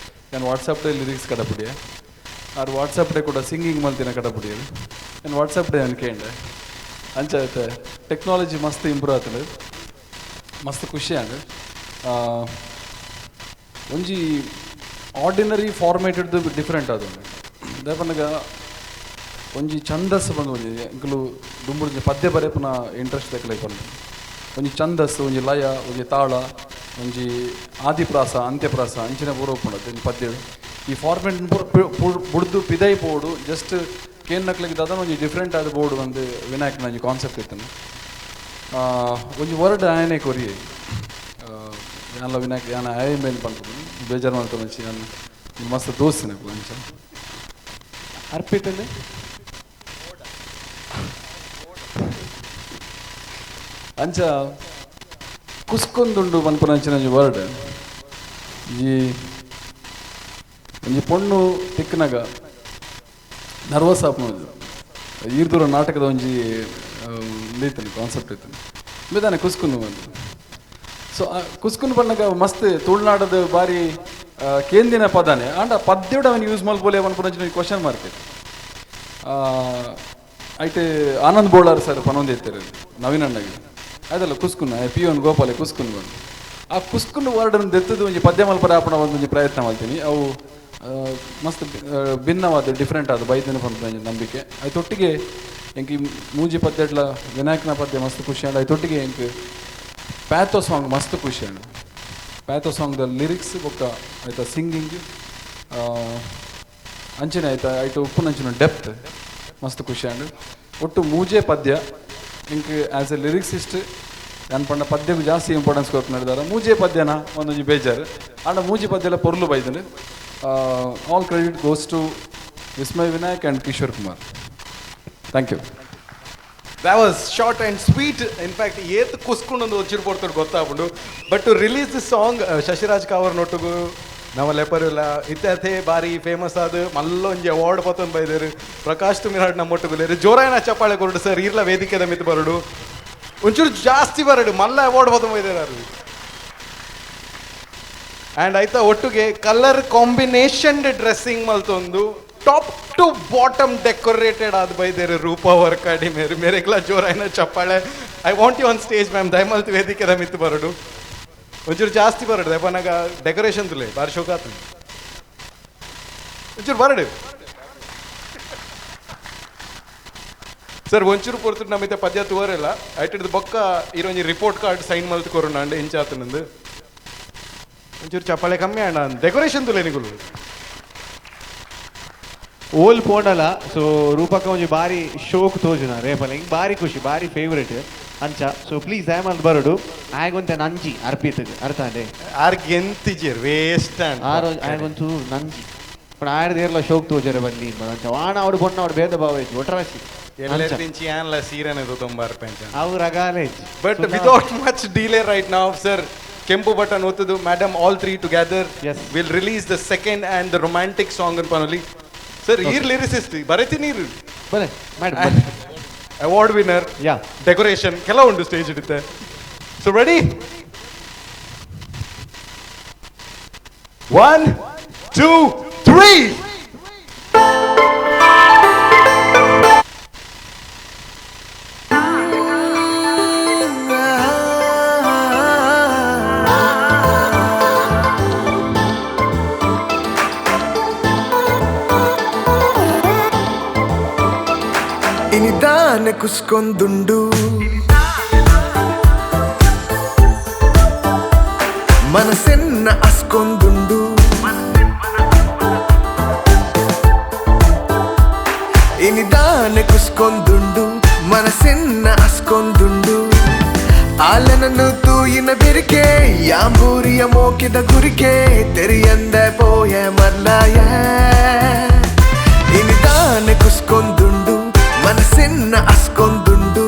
ನಾನು ವಾಟ್ಸಪ್ ಡೇ ಲಿರಿಕ್ಸ್ ಕಡಪುಡಿಯ ಆರು ವಾಟ್ಸಪ್ ಡೇ ಕೂಡ ಸಿಂಗಿಂಗ್ ಮಲ್ತಿನ ಕಡಪುಡಿಯರು ನಾನು ವಾಟ್ಸಪ್ ಡೇ ಅನ್ಕೇಂಡೆ ಅಂಚ ಆಯ್ತು ಟೆಕ್ನಾಲಜಿ ಮಸ್ತ್ ಇಂಪ್ರೂವ್ ಆಗ್ತದೆ ಮಸ್ತ್ ಖುಷಿ ಆಗ ಒಂಜಿ ಆರ್ಡಿನರಿ ಫಾರ್ಮೇಟೆಡ್ ಡಿಫ್ರೆಂಟ್ ಅದು ದೇಪನಾಗ ಒಂಜಿ ಛಂದಸ್ ಬಂದು ಒಂಜಿ ಇಂಕಲು ದುಂಬುಡು ಪದ್ಯ ಬರೆಪುನ ಇಂಟ್ರೆಸ್ಟ್ ತೆಕ್ಲೈಕ್ ಬಂದು ಒಂಜಿ ಛಂದಸ್ ಒಂಜಿ ಲಯ ಒಂಜಿ ತಾಳ ಒಂಜಿ ಆದಿಪ್ರಾಸ ಅಂತ್ಯಪ್ರಾಸ ಅಂಚಿನ ಪೂರ ಉಪ್ಪುಂಡು ಪದ್ಯ ಈ ಫಾರ್ಮೇಟ್ ಬುಡ್ದು ಪಿದೈ ಬೋರ್ಡು ಜಸ್ಟ್ ಕೇನ್ ನಕ್ಲಿಗೆ ದಾದ ಒಂಜಿ ಡಿಫ್ರೆಂಟ್ ಆದ ಬೋರ್ಡು ಒಂದು ವಿನಾಯಕ್ ಒಂಜಿ ಕಾನ್ಸೆಪ್ಟ್ ಇತ್ತು ಒಂಜಿ ವರ್ಡ್ ಆಯನೆ ಕೊರಿ ಯಾನ ವಿನಾಯಕ್ ಯಾನ ಆಯ ಮೇನ್ ಪಂಪು ಬೇಜಾರು ಮಾಡ್ಕೊಂಡು ನಾನು ಮಸ್ತ್ ದೋಸ್ತಿನ ಅಂಚ ಅರ್ಪಿತಂದೆ ಅಂಚ ಕುಸ್ಕೊಂದುಂಡು ಮನ್ಪುನಂಚಿನ ವರ್ಡ್ ಈ ಒಂಜಿ ಪೊಣ್ಣು ತಿಕ್ಕನಾಗ ನರ್ವಸ್ ಆಪ್ನೋದು ಈರ್ದೂರ ನಾಟಕದ ಒಂಜಿ ಇತ್ತನಿ ಕಾನ್ಸೆಪ್ಟ್ ಇತ್ತು ಬೇದಾನೆ ಕುಸ್ಕುಂದು ಬಂದು ಸೊ ಕುಸ್ಕುನ್ ಬಣ್ಣಗ ಮಸ್ತ್ ತುಳುನಾಡದ ಬಾರಿ ಕೇಂದಿನ ಪದಾನೆ ಆಂಡ ಪದ್ಯೋಡ ಅವನು ಯೂಸ್ ಮಲ್ಬೋಲೆ ಅನ್ಪುನಂಚಿನ ಕ್ವಶನ್ ಮಾರ್ಕ್ ಇತ್ತು ಐಟೆ ಆನಂದ್ ಬೋಳಾರ್ ಸರ್ ಪನೊಂದು ಇರ್ತಾರೆ ನವೀನ್ ಅಣ್ಣಗೆ ಅದಲ್ಲ ಕುಸ್ಕುನ್ ಪಿ ಒನ್ ಗೋಪಾಲೆ ಕುಸ್ಕುನ್ ಬಂದು ಆ ಕುಸ್ಕುನ್ ವರ್ಡನ್ನು ದೆತ್ತದು ಒಂಜಿ ಪದ್ಯ ಮಲ್ಪರ ಆಪಣ ಒಂದೊಂಜಿ ಪ್ರಯತ್ನ ಮಾಡ್ತೀನಿ ಅವು ಮಸ್ತ್ ಭಿನ್ನವಾದ ಡಿಫ್ರೆಂಟ್ ಆದ ಬೈದಿನ ಪಂಪ ನಂಬಿಕೆ ಆಯ್ತೊಟ್ಟಿಗೆ ಎಂಕಿ ಮೂಜಿ ಪದ್ಯಡ್ಲ ವಿನಾಯಕನ ಪದ್ಯ ಮಸ್ತ್ ಖುಷಿ ಅಂಡ್ ಆಯ್ತೊಟ್ಟಿಗೆ ಎಂಕ್ ಪ್ಯಾಥೋ ಸಾಂಗ್ ಮಸ್ತ್ ಖುಷಿ ಅಂಡ್ ಪ್ಯಾಥೋ ಸಾಂಗ್ದ ಲಿರಿಕ್ಸ್ ಬೊಕ್ಕ ಆಯ್ತಾ ಸಿಂಗಿಂಗ್ ಅಂಚನೆ ಆಯ್ತಾ ಆಯ್ತು ಉಪ್ಪುನಂಚಿನ ಡೆಪ್ತ್ ಮಸ್ತ್ ಖುಷಿ ಅಂಡ್ ಒಟ್ಟು ಮೂಜೆ ಪದ್ಯ ಇಂಕ್ ಆ್ಯಸ್ ಎ ಲಿರಿಕ್ಸಿಸ್ಟ್ ನಾನು ಪಂಡ ಪದ್ಯಕ್ಕೆ ಜಾಸ್ತಿ ಇಂಪಾರ್ಟೆನ್ಸ್ ಕೊಟ್ಟು ನಡೆದಾರ ಮೂಜೆ ಪದ್ಯನ ಒಂದೊಂದು ಬೇಜಾರು ಆಂಡ ಮೂಜಿ ಪದ್ಯ ಎಲ್ಲ ಪೊರ್ಲು ಬೈದನು all credit goes to Vismay Vinayak and Kishore Kumar thank you That was short and sweet. In fact, ಏತ್ ಕುಸ್ಕೊಂಡು ಒಂಚೂರು ಪಡ್ತಾರೆ ಗೊತ್ತಾಗ್ಬಿಟ್ಟು but to release the song Shashiraj Kavoor ನೊಟ್ಟಿಗೂ ನಾವು ಲೆಪರಿಲ್ಲ ಇತ್ತೆ ಬಾರಿ ಫೇಮಸ್ ಆದ ಮಲ್ಲೊಂಜಿ ಅವಾರ್ಡ್ ಪತ್ತೊಂದು ಬೈದೇರು ಪ್ರಕಾಶ್ ತುಮಿರಾಡ್ ನಮ್ಮೊಟ್ಟಿಗೆ ಜೋರಾಯನ ಚಪ್ಪಾಳೆ ಕೊರಡು ಸರ್ ಇರ್ಲ ವೇದಿಕೆದ ಮಿತ್ ಬರಡು ಒಂಚೂರು ಜಾಸ್ತಿ ಬರಡು ಮಲ್ಲ ಅವಾರ್ಡ್ ಪತ್ತೊಂದು ಬೈದೇರು ಆ್ಯಂಡ್ ಆಯ್ತಾ ಒಟ್ಟಿಗೆ ಕಲರ್ ಕಾಂಬಿನೇಷನ್ ಡ್ರೆಸ್ಸಿಂಗ್ ಮಲ್ತೊಂದು ಟಾಪ್ ಟು ಬಾಟಮ್ ಡೆಕೋರೇಟೆಡ್ ಆದ ಬೈದೇರು ರೂಪ ವರ್ಕಾಡಿ ಮೇರೆಗ್ಲ ಜೋರಾಯನ ಚಪ್ಪಾಳೆ I want you on stage ma'am ದಯಮಲ್ತು ವೇದಿಕೆದ ಮಿತ್ ಬರಡು ಒಂಚೂರು ಜಾಸ್ತಿ ಬರಡು ದಯಪನಾಗ ಡೆಕೋರೇಷನ್ ತುಲೆ ಬಾರಿ ಶೋಕ ಆತು ಒಂಚೂರು ಬರಡು ಸರ್ ಒಂಚೂರು ಪೊರ್ತು ನಮ್ಮಿತ ಪದ್ಯ ತೋರಿಲ್ಲ ಐಟಿಡ್ದು ಬೊಕ್ಕ ಇರೊಂಜಿ ರಿಪೋರ್ಟ್ ಕಾರ್ಡ್ ಸೈನ್ ಮಲ್ತು ಕೊರೋಣ ಅಂಡ್ ಎಂಚಾತು ನಂದು ಒಂಚೂರು ಚಪ್ಪಾಳೆ ಕಮ್ಮಿ ಅಣ್ಣ ಡೆಕೋರೇಷನ್ ತುಲೆ ನಿಗುಲು ಓಲ್ ಪೋಂಡಲ ಸೊ ರೂಪಕ ಒಂಜಿ ಬಾರಿ ಶೋಕ್ ತೋಜುನ ರೇಪಲ ಹಿಂಗೆ ಬಾರಿ ಖುಷಿ ಬಾರಿ ಫೇವ್ರೇಟ್ ಅಂಚ ಸೊ ಪ್ಲೀಸ್ ದಯಮಲ್ ಬರಡು ಆಗೊಂತೆ ನಂಜಿ ಅರ್ಪಿತಗೆ ಅರ್ಥ ಅಂಡೆ ಆರ್ಗೆ ಎಂತಿಜೀರ್ ವೇಸ್ಟ್ ಆಗೊಂಚು ನಂಜಿ पण ಆಡ್ದೇರ್ಲ ಶೋಕ್ ತೋಜರೆ ಬಲ್ಲಿ ಅಂಚ ವಾಣ ಅವ್ರು ಬೊಣ್ಣ ಅವ್ರು ಭೇದ ಭಾವ ಇತ್ತು ಒಟ್ರಾಸಿ ಎಲ್ಲರ ತಿಂಚಿ ಆನ್ಲ ಸೀರೆನೆದು ತೊಂಬಾರು ಪೆಂಚ ಅವ್ರ ಅಗಾಲೆ but without much delay right now sir ಕೆಂಪು ಬಟನ್ ಒತ್ತದು madam all three together will release the second and the romantic song ಅನ್ ಪನೊಲಿ ಸರ್ ಈರ್ ಲಿರಿಸಿಸ್ಟ್ ಬರತಿ ನೀರು ಬರೆ ಅವಾರ್ಡ್ ವಿನ್ನರ್ ಯಾ ಡೆಕೋರೇಷನ್ ಕೆಲ ಉಂಟು ಸ್ಟೇಜ್ ಇಡುತ್ತೆ so ready 1 2 3 ಇನಿದಾನೆ ಕುಸ್ಕೊಂದುಂಡು ಮನಸ್ಸೆನ್ನ ಅಸ್ಕೊಂದುಂಡು ಇನಿದಾನೆ ಕುಸ್ಕೊಂದುಂಡು ಮನಸ್ಸೆನ್ನ ಅಸ್ಕೊಂದುಂಡು ಆಲನನ್ನು ತೂಯಿನ ಬೆರಿಕೆ ಯಾಂಬೂರಿಯ ಮೋಕಿದ ಗುರಿಕೆ ತೆರಿಯಂದ ಪೋಯ ಮರ್ಲಾಯ ಇನಿದಾನೆ ಕುಸ್ಕೊಂದುಂಡು ಮನಸ್ಸೆನ್ನ ಅಸ್ಕೊಂದುಂಡು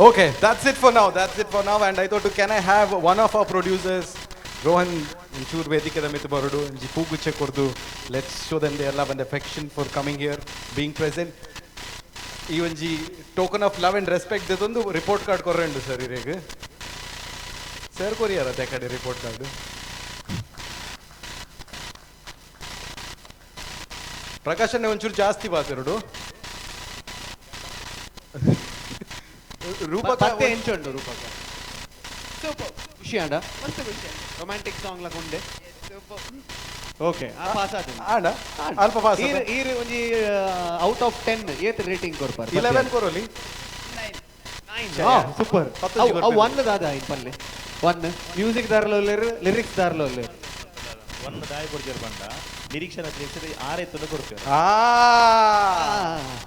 Okay, that's it for now. And I thought, can I have one of our producers, Rohan, Inchur Vedikada Mithabarudu, and Jipuguche Kurdu. Let's show them their love and affection for coming here, being present. Even token of love and respect, they don't do report card korrendu sir irege. Sir koriyara dekade report card. Prakashanne onchuru ಜಾಸ್ತಿ ಬಾತಿರುಡು. ರೂಪಕ ಮತ್ತೆ ಎಂಚುಂಡು ರೂಪಕ super ಖುಷಿ and ಮಸ್ತ್ ಖುಷಿ romantic song ಲ ಕೊಂಡೆ super okay pass ಆದ ಆಡ ಅಲ್ಪ ಪಾಸ್ ಈರ್ ಒಂಜಿ ಔಟ್ ಆಫ್ 10 ಏತ್ ರೇಟಿಂಗ್ ಕೊರ್ಪಾರ್ 11 ಕೊರೋಲಿ 9 ಸೂಪರ್ ಅವು 1 ದಾದ ಇನ್ ಪಲ್ಲೆ 1 ಮ್ಯೂಸಿಕ್ ದಾರ್ಲ ಒಲ್ಲೆರ್ ಲಿರಿಕ್ಸ್ ದಾರ್ಲ ಒಲ್ಲೆರ್ 1 ದಾಯ ಕೊಡ್ತೀರ ಬಂಡ ನಿರೀಕ್ಷಣ ನಿರೀಕ್ಷೆ 6 ಎತ್ತನ ಕೊಡ್ತೀರ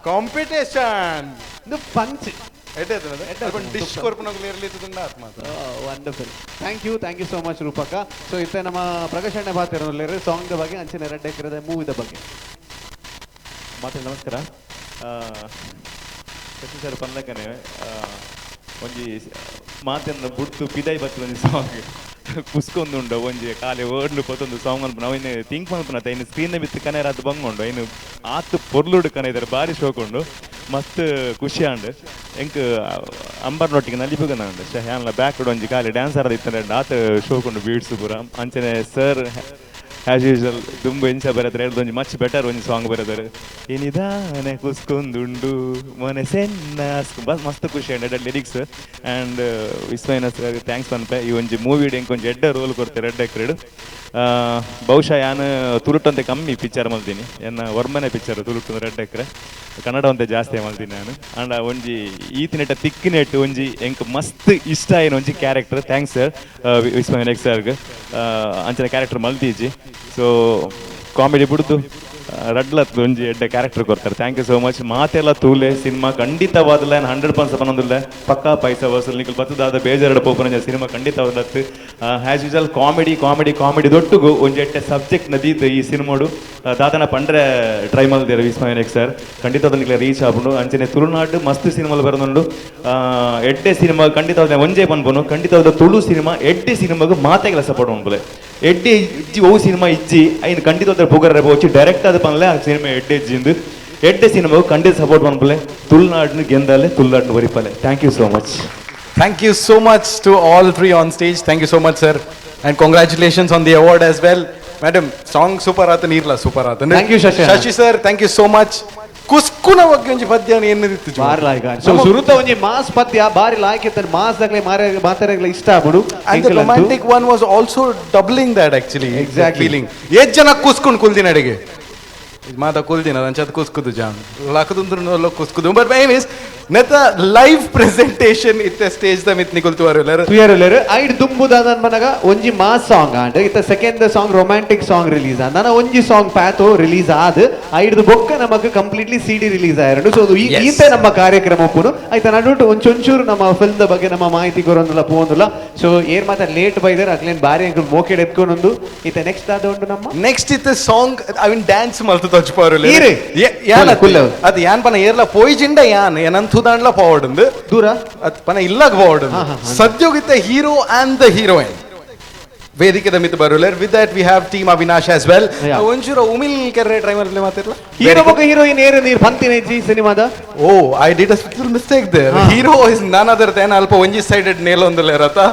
ಕಾಂಪಿಟೇಷನ್ ಇದು ಪಂಚ್ ಡಿಶ್ ಕೊರ್ಪನೋಗ್ಲಿರ್ಲಿ ತುಂಡ ಆತ್ಮ wonderful thank you so much ರೂಪಕ ಸೊ ಇತ್ತೆ ನಮ್ಮ ಪ್ರಕಾಶಣ್ಣ ಬಾತಿರೋಲ್ಲರು ಸಾಂಗ್ ಬಗ್ಗೆ ಅಂಚನೆ ರೆಡ್ ಎಕರದ ಮೂವಿದ ಬಗ್ಗೆ ಮಾತು ನಮಸ್ಕಾರ ಶಶಿ ಸರ್ ಪಂದಕನೆ ಒಂಜಿ ಮಾತನ್ನು ಬುಡ್ತು ಪಿದೈ ಬತ್ತು ಒಂಜಿ ಸಾಂಗ್ ಕುಸ್ಕೊಂದುಂಡು ಒಂಜಿ ಕಾಲೆ ಓಡ್ಲು ಪೊತ್ತೊಂದು ಸಾಂಗ್ ಅನ್ಪು ನಾವಿನ್ನು ಥಿಂಕ್ ಮಲ್ಪುನ ಇನ್ನು ಸ್ಕ್ರೀನ್ ಬಿತ್ತು ಕನೆ ರಾತ್ ಬಂಗೊಂಡು ಇನ್ನು ಆತು ಪೊರ್ಲುಡು ಕನೆ ಇದ್ದಾರೆ ಬಾರಿ ಶೋಕೊಂಡು ಮಸ್ತ್ ಖುಷಿ ಆಂಡ್ ಎಂಕ್ ಅಂಬರ್ನೊಟ್ಟಿಗೆ ನಲಿಪುಗನ ಉಂಡು ಹ್ಯಾನ್ಲ ಬ್ಯಾಕ್ ಒಂಜಿ ಕಾಲಿ ಡ್ಯಾನ್ಸರ್ ಇತ್ತಂದ್ರೆ ಆತ ಶೋಕೊಂಡು ಬೀಡ್ಸು ಪೂರ ಅಂಚನೆ ಸರ್ ಆ್ಯಸ್ ಯೂಶುವಲ್ ತುಂಬ ಎಂಚ ಬರೆದ್ರೆ ಹೇಳ್ದು ಮಚ್ ಬೆಟರ್ ಒಂಜಿ ಸಾಂಗ್ ಬರೆದರು ಏನಿದಾನೆ ಕುಸ್ಕೊಂದುಂಡು ಮೊನೆ ಸೆನ್ನ ಮಸ್ತ್ ಖುಷಿ ಅಂಡ್ ಎಡ್ಡೆ ಲಿರಿಕ್ಸ್ ಆ್ಯಂಡ್ ವಿಸ್ಮಯನ ಸರ್ ಥ್ಯಾಂಕ್ಸ್ ಪನ್ಪೆ ಈ ಒಂಜಿ ಮೂವಿ ಎಂಕೊಂಜಿ ಎಡ್ಡೆ ರೋಲ್ ಕೊಡ್ತಾರೆ ರೆಡ್ ಎಕ್ರೆಡ್ ಬಹುಶಃ ಯಾನು ತುಳುಟಂತೆ ಕಮ್ಮಿ ಪಿಕ್ಚರ್ ಮಲ್ತೀನಿ ಎನ್ನ ವರ್ಮನೆ ಪಿಕ್ಚರ್ ತುಳುಟು ರೆಡ್ ಎಕ್ರೆ ಕನ್ನಡ ಒಂತೆ ಜಾಸ್ತಿ ಮಲ್ತೀನಿ ನಾನು ಆಂಡ ಒಂಜಿ ಈತಿನೆಟ್ಟ ತಿಕ್ಕಿನೆಟ್ಟು ಒಂಜಿ ಎಂಕ್ ಮಸ್ತ್ ಇಷ್ಟ ಏನು ಒಂಜಿ ಕ್ಯಾರೆಕ್ಟರ್ ಥ್ಯಾಂಕ್ಸ್ ಸರ್ ವಿಸ್ಮಯ ನೆಕ್ಸ್ಟ್ ಸರ್ಗೆ ಅಂಚನೆ ಕ್ಯಾರೆಕ್ಟರ್ ಮಲ್ತೀಜಿ ಸೊ ಕಾಮಿಡಿ ಬಿಡ್ದು ರಡ್ಲತ್ತು ಒಂಜಿ ಎಡ್ಡೆ ಕ್ಯಾರೆಕ್ಟರ್ ಕೊಡ್ತಾರೆ ಥ್ಯಾಂಕ್ ಯು ಸೋ ಮಚ್ ಮಾತೆಲ್ಲ ತೂಲೆ ಸಿನಿಮಾ ಖಂಡಿತವಾದಲ್ಲ 100% ಪನ್ನೊಂದಿಲ್ಲ ಪಕ್ಕಾ ಪೈಸಾ ವಸೂಲ್ ನಿಖಲ್ ಬತ್ತದಾದ ಬೇಜಾರಡ ಪೋಪನ ಸಿನಿಮಾ ಖಂಡಿತವಾದತ್ತು ಆ್ಯಸ್ ಯೂಶುವಲ್ ಕಾಮಿಡಿ ದೊಟ್ಟುಗು ಒಂಜಿ ಎಡ್ಡೆ ಸಬ್ಜೆಕ್ಟ್ ನದೀತು ಈ ಸಿನಿಮಾಡು ದಾದನ ಪಂಡ್ರೆ ಟ್ರೈ ಮಲ್ದೇರು ವಿಸ್ಮಯ ನೆಕ್ಸ್ಟ್ ಸರ್ ಖಂಡಿತವಾದ ನಿಖಲ ರೀಚ್ ಆಗ್ಬಿಡು ಅಂಚನೆ ತುಳುನಾಡು ಮಸ್ತ್ ಸಿನಿಮಾಲು ಬರೋದುಂಡು ಎಡ್ಡೆ ಸಿನಿಮಾ ಖಂಡಿತವಾದ ಒಂಜೇ ಪನ್ಪುನು ಖಂಡಿತವಾದ ತುಳು ಸಿನಿಮಾ ಎಡ್ಡೆ ಸಿನಿಮಾಗೂ ಮಾತೆಗೆಲ್ಲ ಸಪೋರ್ಟ್ ಮಾಡ್ಬೋಲೆ ಎಡ್ಡೆ ಇಜ್ಜಿ ಓ ಸಿನಿಮಾ ಇಜ್ಜಿ ಐನು ಖಂಡಿತವಾದ ಪುಗರ ಹೋಗಿ ಡೈರೆಕ್ಟ್ ಆದ ಪನ್ಲೆ ಆ ಸಿನಿಮಾ ಎಡ್ಡೆ ಇಜ್ಜಿಂದು ಎಡ್ಡೆ ಸಿನಿಮಾಗೂ ಖಂಡಿತ ಸಪೋರ್ಟ್ ಮಾಡ್ಬೋಲೆ ತುಳುನಾಡಿನ ಗೆಂದಾಲೆ ತುಳುನಾಡಿನ ಒರಿಪಲೆ thank you so much Thank you so much to all three on stage. Thank you so much, sir. And congratulations on the award as well. Madam, song super aatan irla super aatan. Thank you, Shashi. Shashi sir, thank you so much. ಕುಸ್ಕುನ ಬಗ್ಗೆ ಒಂಜಿ ಪದ್ಯ ಏನಿತ್ತು ಬಾರಿ ಲಾಯ್ಕ so ಸುರುತ ಒಂಜಿ mass ಪದ್ಯ ಬಾರಿ ಲಾಯ್ಕ mass ದಾಗ್ಲೆ ಮಾತಾಡಗ್ಲೆ ಇಷ್ಟ ಆಗ್ಬಿಡು and the romantic one was also doubling that actually exactly feeling ಏತ್ ಜನ ಕುಸ್ಕೊಂಡು ಕುಲ್ದಿನ ಅಡಿಗೆ ಮಾತಾ ಕುಲ್ದಿನ ಅಂಚದ ಕುಸ್ಕುದು ಜಾನ್ ಲಕದುಂದ್ರ ಕುಸ್ಕುದು ಬಟ್ ಮೈ ಮೀನ್ಸ್ ನೆತ ಲೈವ್ ಪ್ರೆಸೆಂಟೇಷನ್ ಇತ್ತೆ ಸ್ಟೇಜ್ ದ ಮಿತ್ ನಿಕುಲ್ ತುವರೆಲ್ಲರು ಐಡ್ ದುಂಬುದಾದನ್ ಮನಗ ಒಂಜಿ ಮಾಸ್ ಸಾಂಗ್ ಅಂದ್ರೆ ಇತ್ತ second song romantic song release ಆದ ನಾನು ಒಂಜಿ ಸಾಂಗ್ ಪ್ಯಾಥೋ ರಿಲೀಸ್ ಆದ ಐಡ್ದು ಬೊಕ್ಕ ನಮಗ ಕಂಪ್ಲೀಟ್ಲಿ ಸಿಡಿ ರಿಲೀಸ್ ಆಯ್ರು ಸೊ ಈತೆ ನಮ್ಮ ಕಾರ್ಯಕ್ರಮ ಒಪ್ಪುನು ಆಯ್ತಾ ನಡುಟು ಒಂಚೂರು ನಮ್ಮ ಫಿಲ್ಮ್ ದ ಬಗ್ಗೆ ನಮ್ಮ ಮಾಹಿತಿ ಕೊರೊಂದಿಲ್ಲ ಪೋಂದಿಲ್ಲ ಸೊ ಏನ್ ಮಾತ್ರ ಲೇಟ್ ಬೈದರ್ ಅಕ್ಲೇನ್ ಬಾರಿ ಅಂಕಲ್ ಮೋಕೆಡ್ ಎತ್ಕೊಂಡೊಂದು ಇತ್ತ ನೆಕ್ಸ್ಟ್ ಆದ ಉಂಟು ನಮ್ಮ ನೆಕ್ಸ್ಟ್ ಇತ್ತ ಸಾಂಗ್ ಐ ಮೀನ್ ಡ್ಯಾನ್ಸ್ ಮಲ್ತು ತಚ್ಪಾರು ಅದು ಯಾನ್ ಪನ ಏರ್ಲ ಪೋಯ್ಜಿಂಡ ಯಾನ್ ಏನಂತ ದಾಂಡ್ಲ ಪೋವಡುಂದು ದೂರ ಅದ್ ಪನ ಇಲ್ಲಾಗ ಪೋವಡುಂದು ಸದ್ಯೋಗಿತ್ತ ಹೀರೋ ಅಂಡ್ ದ ಹೀರೋಯಿನ್ ವೇದಿಕೆದ ಮಿತ್ ಬರುಲರ್ with that we have team Avinash as well ಒಂಚೂರು ಉಮಿಲ್ ಕೆರೆ ಟ್ರೈ ಮಾಡ್ಲಿ ಮಾತಿರ್ಲ ಹೀರೋ ಬಗ್ಗೆ ಹೀರೋಯಿನ್ ಏರು ನೀರು ಪಂತಿನ ಇಜ್ಜಿ ಸಿನಿಮಾದ oh I did a little mistake there hero is none other than ಅಲ್ಪ ಒಂಜಿ ಸೈಡೆಡ್ ನೇಲ್ ಒಂದಲ್ಲ ಇರತ್ತ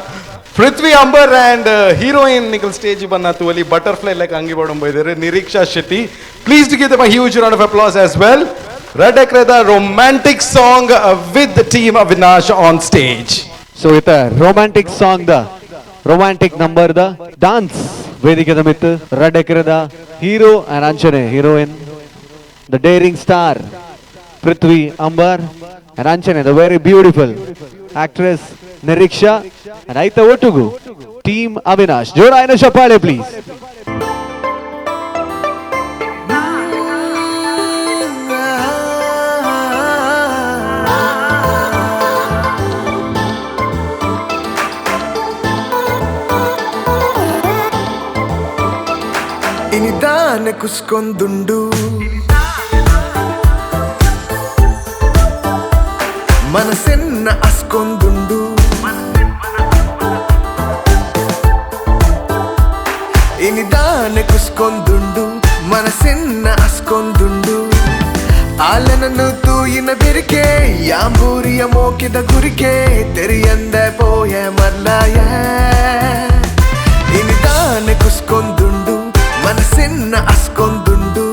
ಪೃಥ್ವಿ ಅಂಬರ್ ಅಂಡ್ ಹೀರೋಯಿನ್ ನಿಕಲ್ ಸ್ಟೇಜ್ ಬನ್ನತ್ತು ಅಲ್ಲಿ ಬಟರ್ಫ್ಲೈ ಲೈಕ್ ಅಂಗಿ ಬಡಂ ಬೈದರೆ Nireeksha Shetty please to give them a huge round of applause as well Red Ekreda romantic song with the team Avinash on stage. So it's a romantic song the romantic number the dance Vedikada mit Red Ekreda hero and Anchane heroine the daring star Prithvi Ambar and Anchane the very beautiful actress Niriksha and Aita Otugu team Avinash Jora ina chapale please. ಇನಿದಾನೆ ಕುಸ್ಕೊಂದುಂಡು ಮನಸ್ಸೆನ್ನ ಅಸ್ಕೊಂದುಂಡು ಇನಿದಾನೆ ಕುಸ್ಕೊಂದುಂಡು ಮನಸ್ಸೆನ್ನ ಅಸ್ಕೊಂದುಂಡು ಆಲನನ್ನು ತೂಯಿನ ಬೆರಿಕೆ ಯಾಂಬೂರಿಯ ಮೋಕಿದ ಗುರಿಕೆ ತೆರಿಯಂದ ಪೋಯ ಮರ್ಲಾಯ ಇನಿದಾನೆ ಕುಸ್ಕೊಂದುಂಡು ಮನಸ್ಸೆನ್ನ ಅಸ್ಕೊಂದುಂಡು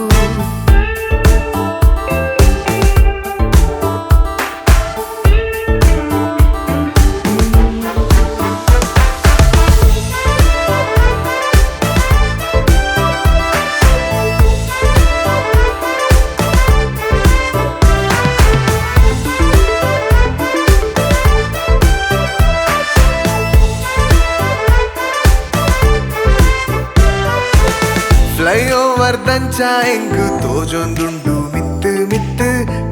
ಇಂಚ ಎಂಗು ತೋಜೊಂದುಂಡು ಮಿತ್ತು ಮಿತ್ತು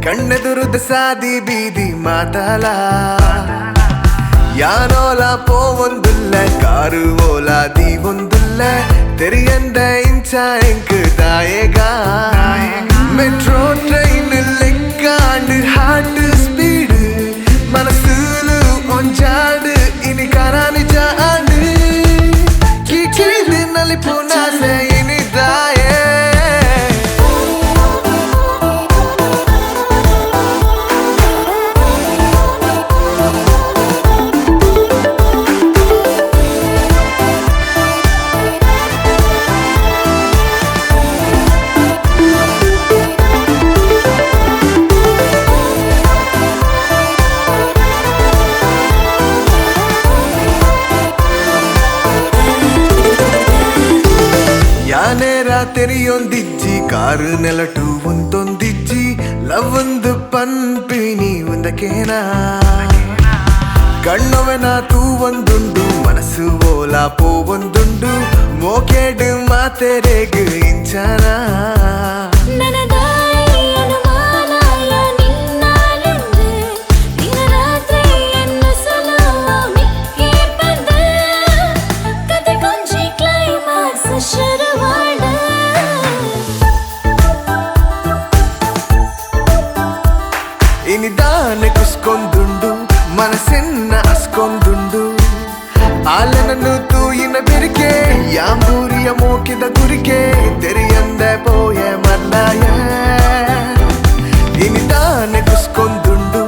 ಕಣ್ಣೆದುರುದ ಸಾದಿ ಬೀದಿ ಮಾತಾಲ ಯಾನೋಲ ಪೋವೊಂದುಲ್ಲ car ಓಲ ದೀವೊಂದುಲ್ಲ ತೆರಿಯಂದ ಇಂಚ ಎಂಕು ದಾಯಗ metro train லெக்காண்டு heart speed மனசுல ஒஞ்சாடு இனி கரானிச்ச ஆண்டு கீழே நலிப்பு நாசை இனி தாயே ತೆರಿಯೊಂದಿಜ್ಜಿ ಕಾರು ನೆಲಟು ಒಂದೊಂದಿಜ್ಜಿ ಲವ್ವೊಂದು ಪನ್ಪಿನಿ ಒಂದಕೇನಾ ಕಣ್ಣೊವೆನ ತೂ ಒಂದುಂಡು ಮನಸ್ಸು ಓಲ ಪೋ ಒಂದುಂಡು ಮೋಕೆಡು ಮಾತೆರೆಗು ಇಂಚನ ಇನಿದಾನೆ ಕುಸ್ಕೊಂದುಂಡು ಮನಸ್ಸಿನ ಅಸ್ಕೊಂದುಂಡು ಆಲನನ್ನು ತೂಯಿನ ಬೆರಿಕೆ ಯಾಂಬೂರಿಯ ಮೋಕಿದ ಗುರಿಕೆ ತೆರಿಯಂದ ಪೋಯ ಮನ್ನಾಯ ಇನಿದಾನೆ ಕುಸ್ಕೊಂದುಂಡು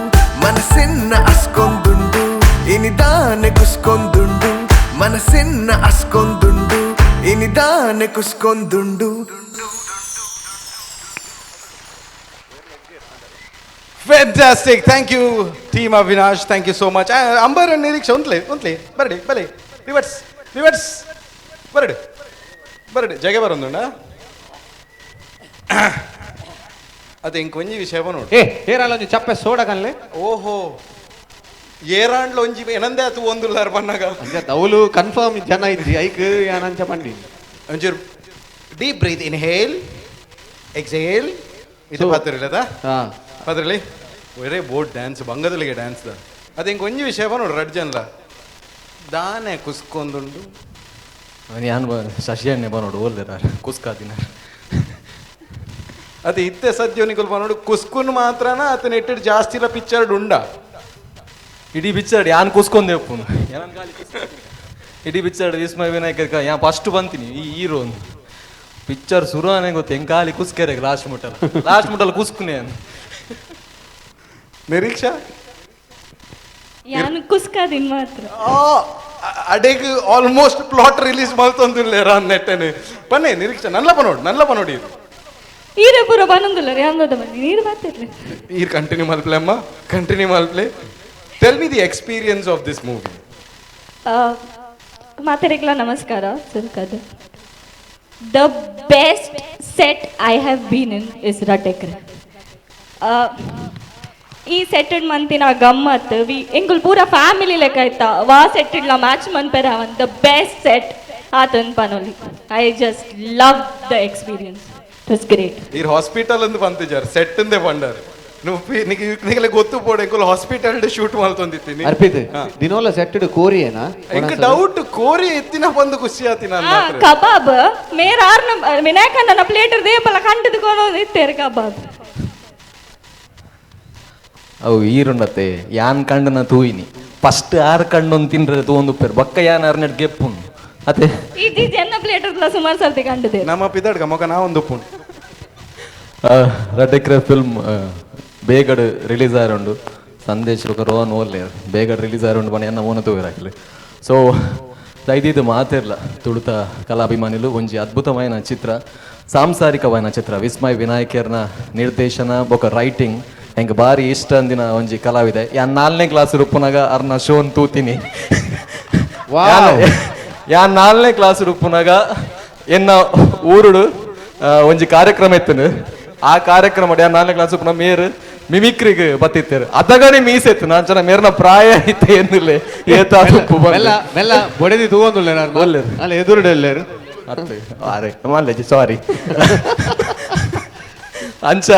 ಮನಸ್ಸಿನ ಅಸ್ಕೊಂದುಂಡು ಇನಿದಾನೆ ಕುಸ್ಕೊಂದುಂಡು ಮನಸ್ಸಿನ ಅಸ್ಕೊಂದುಂಡು ಇನಿದಾನೆ ಕುಸ್ಕೊಂದುಂಡು Fantastic. Thank you, team Avinash. Thank you so much. Amber and Niriksha, untli. Bale. Reverse. Barade. Jage barondunda. ಅದು ಇಂಕೊಂಜಿ ವಿಷಯ ನೋಡು ಏರಾಲೊಂಜಿ ಚಪ್ಪೆ ಸೋಡಕನ್ಲೆ ಓಹೋ ಏರಾಂಡ್ಲೊಂಜಿ ಏನಂದೆ ಅದು ಒಂದುಲ್ಲಾರ ಬಣ್ಣಗ ಅವಳು ಕನ್ಫರ್ಮ್ ಜನ ಇದ್ರಿ ಐಕ್ ಯಾನಂಚ ಪಂಡಿ ಒಂಚೂರು ಡೀಪ್ ಬ್ರೀತ್ ಇನ್ಹೇಲ್ ಎಕ್ಸೇಲ್ ಇದು ಪಾತ್ರಲ್ಲದ ಪಾತ್ರಲಿ ಒರೇ ಬೋಟ್ ಡ್ಯಾನ್ಸ್ ಬಂಗದಲ್ಲಿಗೆ ಡ್ಯಾನ್ಸ್ ಅದು ಇಂಕೊಂಜಿ ವಿಷಯ ನೋಡು ರಡ್ ಜನಲ ದಾನೆ ಕುಸ್ಕೊಂದುಂಡು ಯಾನು ಶಶಿಯನ್ನೇ ನೋಡು ಓಲ್ದಾರ ಕುಸ್ಕಾದಿನ ಅದು ಇತ್ತೆ ಸದ್ಯೋನಿಕಲ್ ನೋಡು ಕುಸ್ಕುನ್ ಮಾತ್ರನ ಆತನ ಇಟ್ಟಿಟ್ಟು ಜಾಸ್ತಿ ಇಲ್ಲ ಪಿಕ್ಚರ್ ಉಂಡ ಇಡೀ ಪಿಕ್ಚರ್ ಯಾನ್ ಕುಸ್ಕೊಂಡೆಪ್ಪು ಇಡೀ ಪಿಕ್ಚರ್ ವಿಸ್ಮಯ ವಿನಾಯಕ ಯಾ ಫಸ್ಟ್ ಬಂತೀನಿ ಈ ಹೀರೋ ಪಿಕ್ಚರ್ ಶುರುವಾನೆ ಗೊತ್ತು ಹೆಂಗಾಲಿ ಕುಸ್ಕೆರೆ ಲಾಸ್ಟ್ ಮುಟ್ಟಲ್ ಕುಸ್ಕುನೆ ನಿರೀಕ್ಷಾ ಯಾನು ಕುಸ್ಕಾದಿನ್ ಮಾತ್ರ ಅಡೆಗ್ ಆಲ್ಮೋಸ್ಟ್ ಪ್ಲಾಟ್ ರಿಲೀಸ್ ಮಾಡ್ತೊಂದಿಲ್ಲ ರಾನ್ ನೆಟ್ಟನೆ ಬನ್ನಿ ನಿರೀಕ್ಷಾ ನಲ್ಲ ನೋಡಿ ಈರೆ ಪೂರ ಬನ್ನೊಂದಿಲ್ಲ ರೀ ಹಂಗದ ಬನ್ನಿ ನೀರು ಮಾತಿರ್ಲಿ ಈರ್ ಕಂಟಿನ್ಯೂ ಮಲ್ಪ್ಲೆ tell me the experience of this movie ಮಾತೆರೆಗ್ಲ ನಮಸ್ಕಾರ ಸುಲ್ಕದ the best set I have been in is ರಟೆಕ್ರೆ ಈ ಸೆಟ್ಟೆಡ್ ಮಂತಿನ ಗಮ್ಮತ್ ಎಂಗುಲ್ ಪೂರ ಫ್ಯಾಮಿಲಿ ಲೆಕ್ಕ ಆಯ್ತಾ ವಾ ಸೆಟ್ಟಿಡ್ಲ ಮ್ಯಾಚ್ ಮನ್ಪೆರ ಅವನ್ ದ ಬೆಸ್ಟ್ ಸೆಟ್ ಆತನ್ ಪನೋಲಿ I just love the experience it was great ಈರ್ ಹಾಸ್ಪಿಟಲ್ ಅಂದ್ ಬಂತಿಜಾರ್ ಸೆಟ್ ಇಂದೆ ಬಂಡಾರ್ ನಿಗಲೆ ಗೊತ್ತು ಪೋಡ ಎಂಕುಲ್ ಹಾಸ್ಪಿಟಲ್ ಶೂಟ್ ಮಾಡ್ತೊಂದಿತ್ತೀನಿ ಅರ್ಪಿತ್ ದಿನೋಲ ಸೆಟ್ಟೆಡ್ ಕೋರಿಯೇನಾ ಎಂಕ ಡೌಟ್ ಕೋರಿ ಎತ್ತಿನ ಬಂದು ಖುಷಿ ಆತಿನ ಕಬಾಬ್ ಮೇರ ಆರ್ನ ವಿನಾಯಕ ನನ್ನ ಪ್ಲೇಟ್ ದೇಪಲ ಕಂಟದುಕೊಂಡು ಇತ್ತೇರು ಕಬಾಬ್ ಅವು ಈರುಂಡತ್ತೆ ಯಾನ್ ಕಂಡನ ತೂಯಿನಿ ಫಸ್ಟ್ ಆರು ಕಂಡೊಂದು ತಿನ್ರೆ ತೂಂದು ಪೇರು ಬಕ್ಕ ಯಾನ್ ಆರ್ನೆಡ್ ಗೆಪ್ಪುನ್ ಅತ್ತೆ ಇದು ಜನ ಪ್ಲೇಟ್ ಸುಮಾರು ಸರ್ತಿ ಕಂಡದೆ ನಮ್ಮ ಪಿದಾಡ್ಗ ಮಗ ನಾ ಒಂದು ಪುಣ್ ರಡ್ಡೆಕ್ರೆ ಫಿಲ್ಮ್ ಬೇಗಡ್ ರಿಲೀಸ್ ಆರುಂಡು ಸಂದೇಶ್ ರೋನ್ ಓಲ್ಲೆ ಬೇಗಡ್ ರಿಲೀಸ್ ಆರುಂಡು ಬಣ್ಣ ಎನ್ನ ಓನ ತೂರಾಕಲಿ ಸೊ ದೈದಿದು ಮಾತಿರ್ಲ ತುಳುತ ಕಲಾಭಿಮಾನಿಲು ಒಂಜಿ ಅದ್ಭುತమైన ಚಿತ್ರ ಸಾಂಸಾರಿಕವಾದ ಚಿತ್ರ ವಿಸ್ಮಯ್ ವಿನಾಯಕರ್ನ ನಿರ್ದೇಶನ ಬೊಕ ರೈಟಿಂಗ್ ಹೆಂಗೆ ಭಾರಿ ಇಷ್ಟ ಅಂದಿನ ಒಂಜಿ ಕಲಾವಿದೆ ಯಾನ್ 4ನೇ ಕ್ಲಾಸ್ ರುಪ್ಪುನಾಗ ಅರ್ನ ಶೋನ್ ತೂತೀನಿ ಯಾನ್ 4ನೇ ಕ್ಲಾಸ್ ರುಪ್ಪುನಾಗ ಎನ್ನ ಊರುಡು ಒಂಜಿ ಕಾರ್ಯಕ್ರಮ ಇತ್ತನು ಆ ಕಾರ್ಯಕ್ರಮ ಯಾನ್ 4ನೇ ಕ್ಲಾಸ್ ರುಪ್ಪುನ ಮೇರ್ ಮಿಮಿಕ್ರಿಗೆ ಬತ್ತಿತ್ತೇರು ಅದಗನೆ ಮೀಸೆತ್ತು ನಾನ್ ಜನ ಮೇರ್ನ ಪ್ರಾಯ ಇತ್ತು ಏನಿಲ್ಲ ಏತ ಮೆಲ್ಲ ಬೊಡೆದಿ ತೂಗೊಂದುಲ್ಲೇರು ಅಲ್ಲ ಎದುರುಡೆಲ್ಲೇರು ಅರೆ ಮಲ್ಲೇಜಿ ಸಾರಿ ಅಂಚ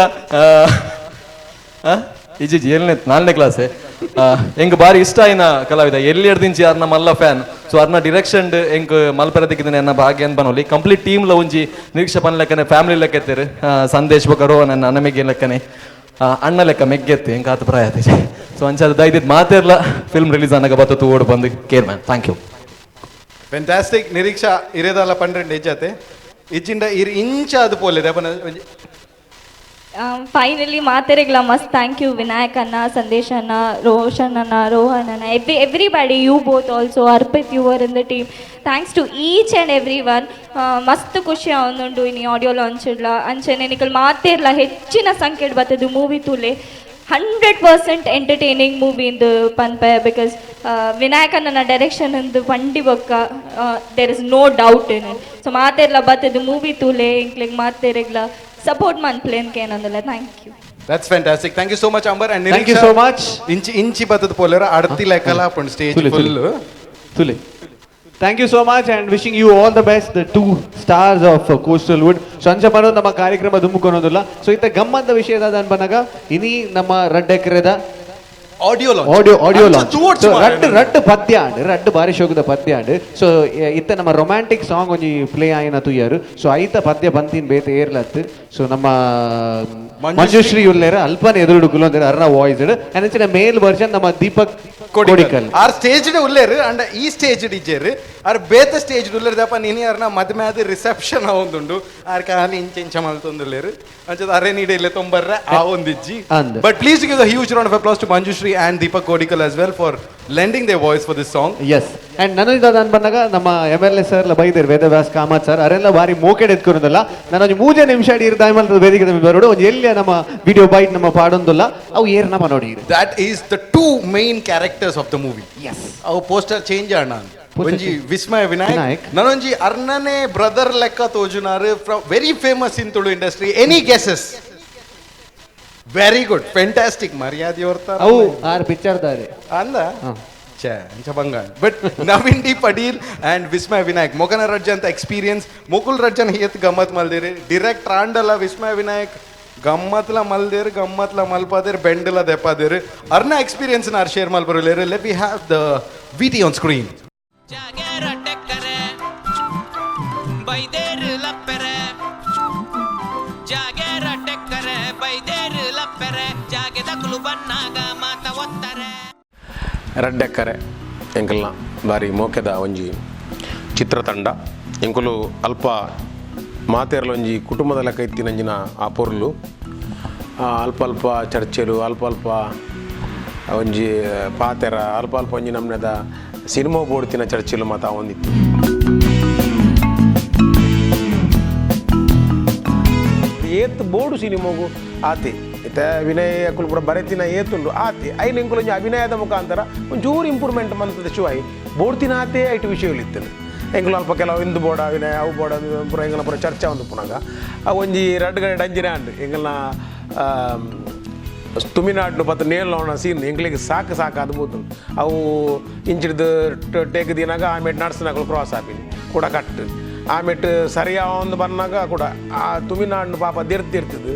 ಈಜಿ ಏಳನೇ 4ನೇ ಕ್ಲಾಸೆ ಎಂಗೆ ಬಾರಿ ಇಷ್ಟ ಆಯ್ನ ಕಲಾವಿದ ಎಲ್ಲಿ ಹಿಡ್ದಿಂಚಿ ಅರ್ನ ಮಲ್ಲ ಫ್ಯಾನ್ ಸೊ ಅರ್ನ ಡಿರೆಕ್ಷನ್ ಎಂಕ್ ಮಲ್ಪರದಿಕ್ಕಿದ್ದೇನೆ ಅನ್ನ ಭಾಗ್ಯ ಅಂತ ಬನ್ನೋಲಿ ಕಂಪ್ಲೀಟ್ ಟೀಮ್ ಲ ಒಂಜಿ ನಿರೀಕ್ಷೆ ಪನ್ ಲೆಕ್ಕನೆ ಫ್ಯಾಮಿಲಿ ಲೆಕ್ಕ ಎತ್ತೇರು ಸಂದೇಶ್ ಬಕರೋ ನನ್ನ ಅನಮೆಗೆ ಲೆಕ್ಕನೆ ಅಣ್ಣ ಲೆಕ್ಕ ಮೆಗ್ಗೆತ್ತು ಎಂಕ ಆತ ಪ್ರಾಯ ಸೊ ಅಂಚ ಅದು ದೈದಿದ್ ಮಾತೇರ್ಲ ಫಿಲ್ಮ್ ರಿಲೀಸ್ ಅನ್ನಗ ಬತ್ತು ಓಡ್ ಬಂದು care man thank you fantastic Nireeksha ಇರೇದಲ್ಲ ಪಂಡ್ರೆಂಡು ಹೆಜ್ಜಾತೆ ಇಚ್ಚಿಂಡ ಇಂಚ ಅದು ಪೋಲಿದೆ ಫೈನಲಿ ಮಾತೆರೆಗ್ಲ ಮಸ್ತ್ ಥ್ಯಾಂಕ್ ಯು ವಿನಾಯಕ್ ಅಣ್ಣ ಸಂದೇಶ್ ಅಣ್ಣ ರೋಷನ್ ಅಣ್ಣ ರೋಹನ್ ಅಣ್ಣ everybody you both also Arpith you are in the team thanks to each and every one ಮಸ್ತ್ ಖುಷಿ ಆವೊಂದುಂಡು ಇನ್ನು ಆಡಿಯೋ ಲಾಂಚ್ ಇಡ್ಲ ಅಂಚನೆ ನಿಕಲ್ ಮಾತೇರ್ಲ ಹೆಚ್ಚಿನ ಸಂಖ್ಯೆಡ್ ಬರ್ತದೆ ಮೂವಿ ತೂಲೆ 100% ಎಂಟರ್ಟೈನಿಂಗ್ ಮೂವಿ ಇಂದು ಪನ್ಪೆ ಬಿಕಾಸ್ ವಿನಾಯಕ್ ಅಣ್ಣನ ಡೈರೆಕ್ಷನ್ ಇಂದು ಪಂಡಿ ಬೊಕ್ಕ there is no doubt in it so ಮಾತೇರ್ಲ ಬರ್ತದೆ ಮೂವಿ ತೂಲೆ ಇಂಕ್ಲಿಗೆ ಮಾತೇರೆಗ್ಲ ಸಪೋರ್ಟ್ ಮನ್ಪ್ಲೆ ಅಂತ ಏನಂದಲ್ಲ ಥ್ಯಾಂಕ್ ಯು That's fantastic. Thank you so much, Amber. And Thank you so much. Inchi batad polera adti lekala pon stage full. Tule. Thank you so much and wishing you all the best, the two stars of Coastal Wood. So ಅಂಚ ಬರೋ ನಮ್ಮ ಕಾರ್ಯಕ್ರಮ ದುಮ್ಮುಕೊನೋದಿಲ್ಲ. So ಇತ್ತ ಗಮ್ಮತ್ತ ವಿಷಯದ ಅನ್ಬನಾಗ ಇನಿ ನಮ್ಮ ರಡ್ಡ್ ಎಕರೆದ audio launch so ರಡ್ಡ್ ಪದ್ಯ ಆಂಡ್ ರಡ್ಡ್ ಬಾರಿ ಶೋಕದ ಪದ್ಯ ಆಂಡ್ ಸೊ ಇತ್ತ ನಮ್ಮ ರೊಮ್ಯಾಂಟಿಕ್ ಸಾಂಗ್ ಒಂಜಿ ಪ್ಲೇ ಆಯ್ನ ತುಯ್ಯಾರು ಸೊ ಐತ ಪದ್ಯ ಬಂತಿನ್ ಬೇತೆ ಏರ್ಲತ್ತು ಸೊ ನಮ್ಮ ಮಂಜುಶ್ರೀ ಉಲ್ಲೇರ ಅಲ್ಪನ ಎದುರು ಕುಲೊಂದಿರ ಅರ್ನ ವಾಯ್ಸ್ ಅಂಚಿನ ಮೇಲ್ ವರ್ಷನ್ ನಮ್ಮ ದೀಪಕ್ ಕೋಡಿಕಲ್ ಆರ್ ಸ್ಟೇಜ್ ಉಲ್ಲೇರು ಅಂಡ್ ಈ ಸ್ಟೇಜ್ ಇಜ್ಜೇರು ಆರ್ ಬೇತ ಸ್ಟೇಜ್ ಉಲ್ಲೇರು ದಪ್ಪ ನೀನಿ ಅರ್ನ ಮದ್ಮೆ ಆದ ರಿಸೆಪ್ಷನ್ ಆವೊಂದುಂಡು ಆರ್ ಕಾಲಿ ಇಂಚ ಮಲ್ತೊಂದುಲ್ಲೇರು ಅಂಚದ ಅರೆ ನೀಡೆ ಇಲ್ಲೇ ತೊಂಬರ್ರೆ ಆ ಒಂದಿಜ್ಜಿ but please give the huge round of applause to Manjushree and Deepak Kodikal as well for lending their voice for this song. Yes. And ನನಗೆ ದಾದನ್ ಬಂದಾಗ ನಮ್ಮ MLA ಸರ್ ಲ ಬೈದಿರ್ ವೇದವ್ಯಾಸ್ ಕಾಮತ್ ಸರ್ ಅರೆಲ್ಲ ಬಾರಿ ಮೋಕೆಡ್ ಎತ್ಕೊರೋದಲ್ಲ ನಾನು ಒಂದು 3 ನಿಮಿಷ ಇರ್ ದಾಯಮಲ್ ವೇದಿಕೆ ಬರೋಡು ಒಂದು ಎಲ್ಲಿ ನಮ್ಮ ವಿಡಿಯೋ ಬೈಟ್ ನಮ್ಮ ಪಾಡೊಂದಲ್ಲ ಅವು ಏರ್ನ ನೋಡಿ that is the two main characters of the movie. Yes. ಅವು poster change ಆಣ ಒಂಜಿ ವಿಸ್ಮಯ ವಿನಾಯಕ್ ನನೊಂಜಿ ಅರ್ನನೆ ಬ್ರದರ್ ಲೆಕ್ಕ ತೋಜುನಾರು from very famous in Tulu industry any guesses very good fantastic ಮರ್ಯಾದೆ ಹೊರ್ತಾರೆ ಅವು ಆರ್ ಪಿಕ್ಚರ್ ದಾರೆ ಅಂದ ಛೇ ಅಂಚ ಬಂಗಾಳ but Naveen D Padil and Vismaya Vinayak ಮೊಗನ ರಡ್ಜ ಅಂತ ಎಕ್ಸ್ಪೀರಿಯನ್ಸ್ ಮುಕುಲ್ ರಡ್ಜನ್ ಹಿಯತ್ ಗಮ್ಮತ್ ಮಲ್ದೇರಿ ಡಿರೆಕ್ಟ್ ರಾಂಡಲ್ಲ ವಿಸ್ಮಯ ವಿನಾಯಕ್ ಗಮ್ಮತ್ಲ ಮಲ್ದೇರು ಗಮ್ಮತ್ಲ ಮಲ್ಪಾದೇರು ಬೆಂಡಲ ದೆಪ್ಪಾದೇರು ಅರ್ನ ಎಕ್ಸ್ಪೀರಿಯನ್ಸ್ ನಾರ್ ಶೇರ್ ಮಲ್ಬರಲೇರು let we have the VT on screen ರಡ್ಡೆಕ್ಕರೆ ಎಂಕಲ್ನ ಬಾರಿ ಮೋಕೆದ ಒಂಜಿ ಚಿತ್ರತಂಡ ಎಂಕುಲು ಅಲ್ಪ ಮಾತೇರ್ಲೊಂಜಿ ಕುಟುಂಬದ ಲೆಕ್ಕ ಇತ್ತಿನಂಜಿನ ಆ ಪೊರ್ಲು ಅಲ್ಪ ಅಲ್ಪ ಚರ್ಚೆಲು ಅಲ್ಪ ಅಲ್ಪ ಒಂಜಿ ಪಾತೆರ ಅಲ್ಪ ಅಲ್ಪ ಒಂಜಿ ನಮ್ನೆದ ಸಿನಿಮಾ ಬೋಡ್ತಿನ ಚರ್ಚೆಲು ಮಾತ ಒಂದಿತ್ತು ಏತ್ ಬೋಡು ಸಿನಿಮಾಗು ಆತೆ ಇತ್ತ ವಿನಯ ಕುಲ್ಪುರ ಬರೆತಿನ ಏತುಂಡು ಆತೆ ಐನು ಎಂಕುಲೊಂಜಿ ಅಭಿನಯದ ಮುಖಾಂತರ ಒಂಚೂರು ಇಂಪ್ರೂವ್ಮೆಂಟ್ ಮಂತದ ಶಿವಾಯಿ ಬೋಡ್ತಿನ ಆತೆ ಐಟು ವಿಷಯಗಳಿತ್ತನು ಎಂಕುಲು ಅಲ್ಪ ಕೆಲವು ಇಂದು ಬೋಡ ವಿನಯ ಅವು ಬೋಡ ಪುರ ಎಂಗಲ ಪುರ ಚರ್ಚೆ ಒಂದು ಪುನಗ ಆ ಒಂಜಿ ರಡ್ಡು ಗಡೆ ಡಂಜಿನ ಅಂಡು ಎಂಗಲ್ನ ತುಮಿನಾಡ್ನು ಪತ್ತು ನೇರ್ಲವಣ ಸೀನ್ ಎಂಕ್ಲಿಗೆ ಸಾಕು ಅದು ಮೂತು ಅವು ಇಂಚಿಡ್ದು ಟೇಕ್ ದಿನಾಗ ಆಮೇಲೆ ನಡ್ಸ್ನಾಗಲು ಕ್ರಾಸ್ ಆಪಿನಿ ಕೂಡ ಕಟ್ಟು ಆಮೇಲೆ ಸರಿಯಾದ ಒಂದು ಬಂದಾಗ ಕೂಡ ಆ ತುಮಿನಾಡ್ನು ಪಾಪ ದಿರ್ತಿರ್ತದೆ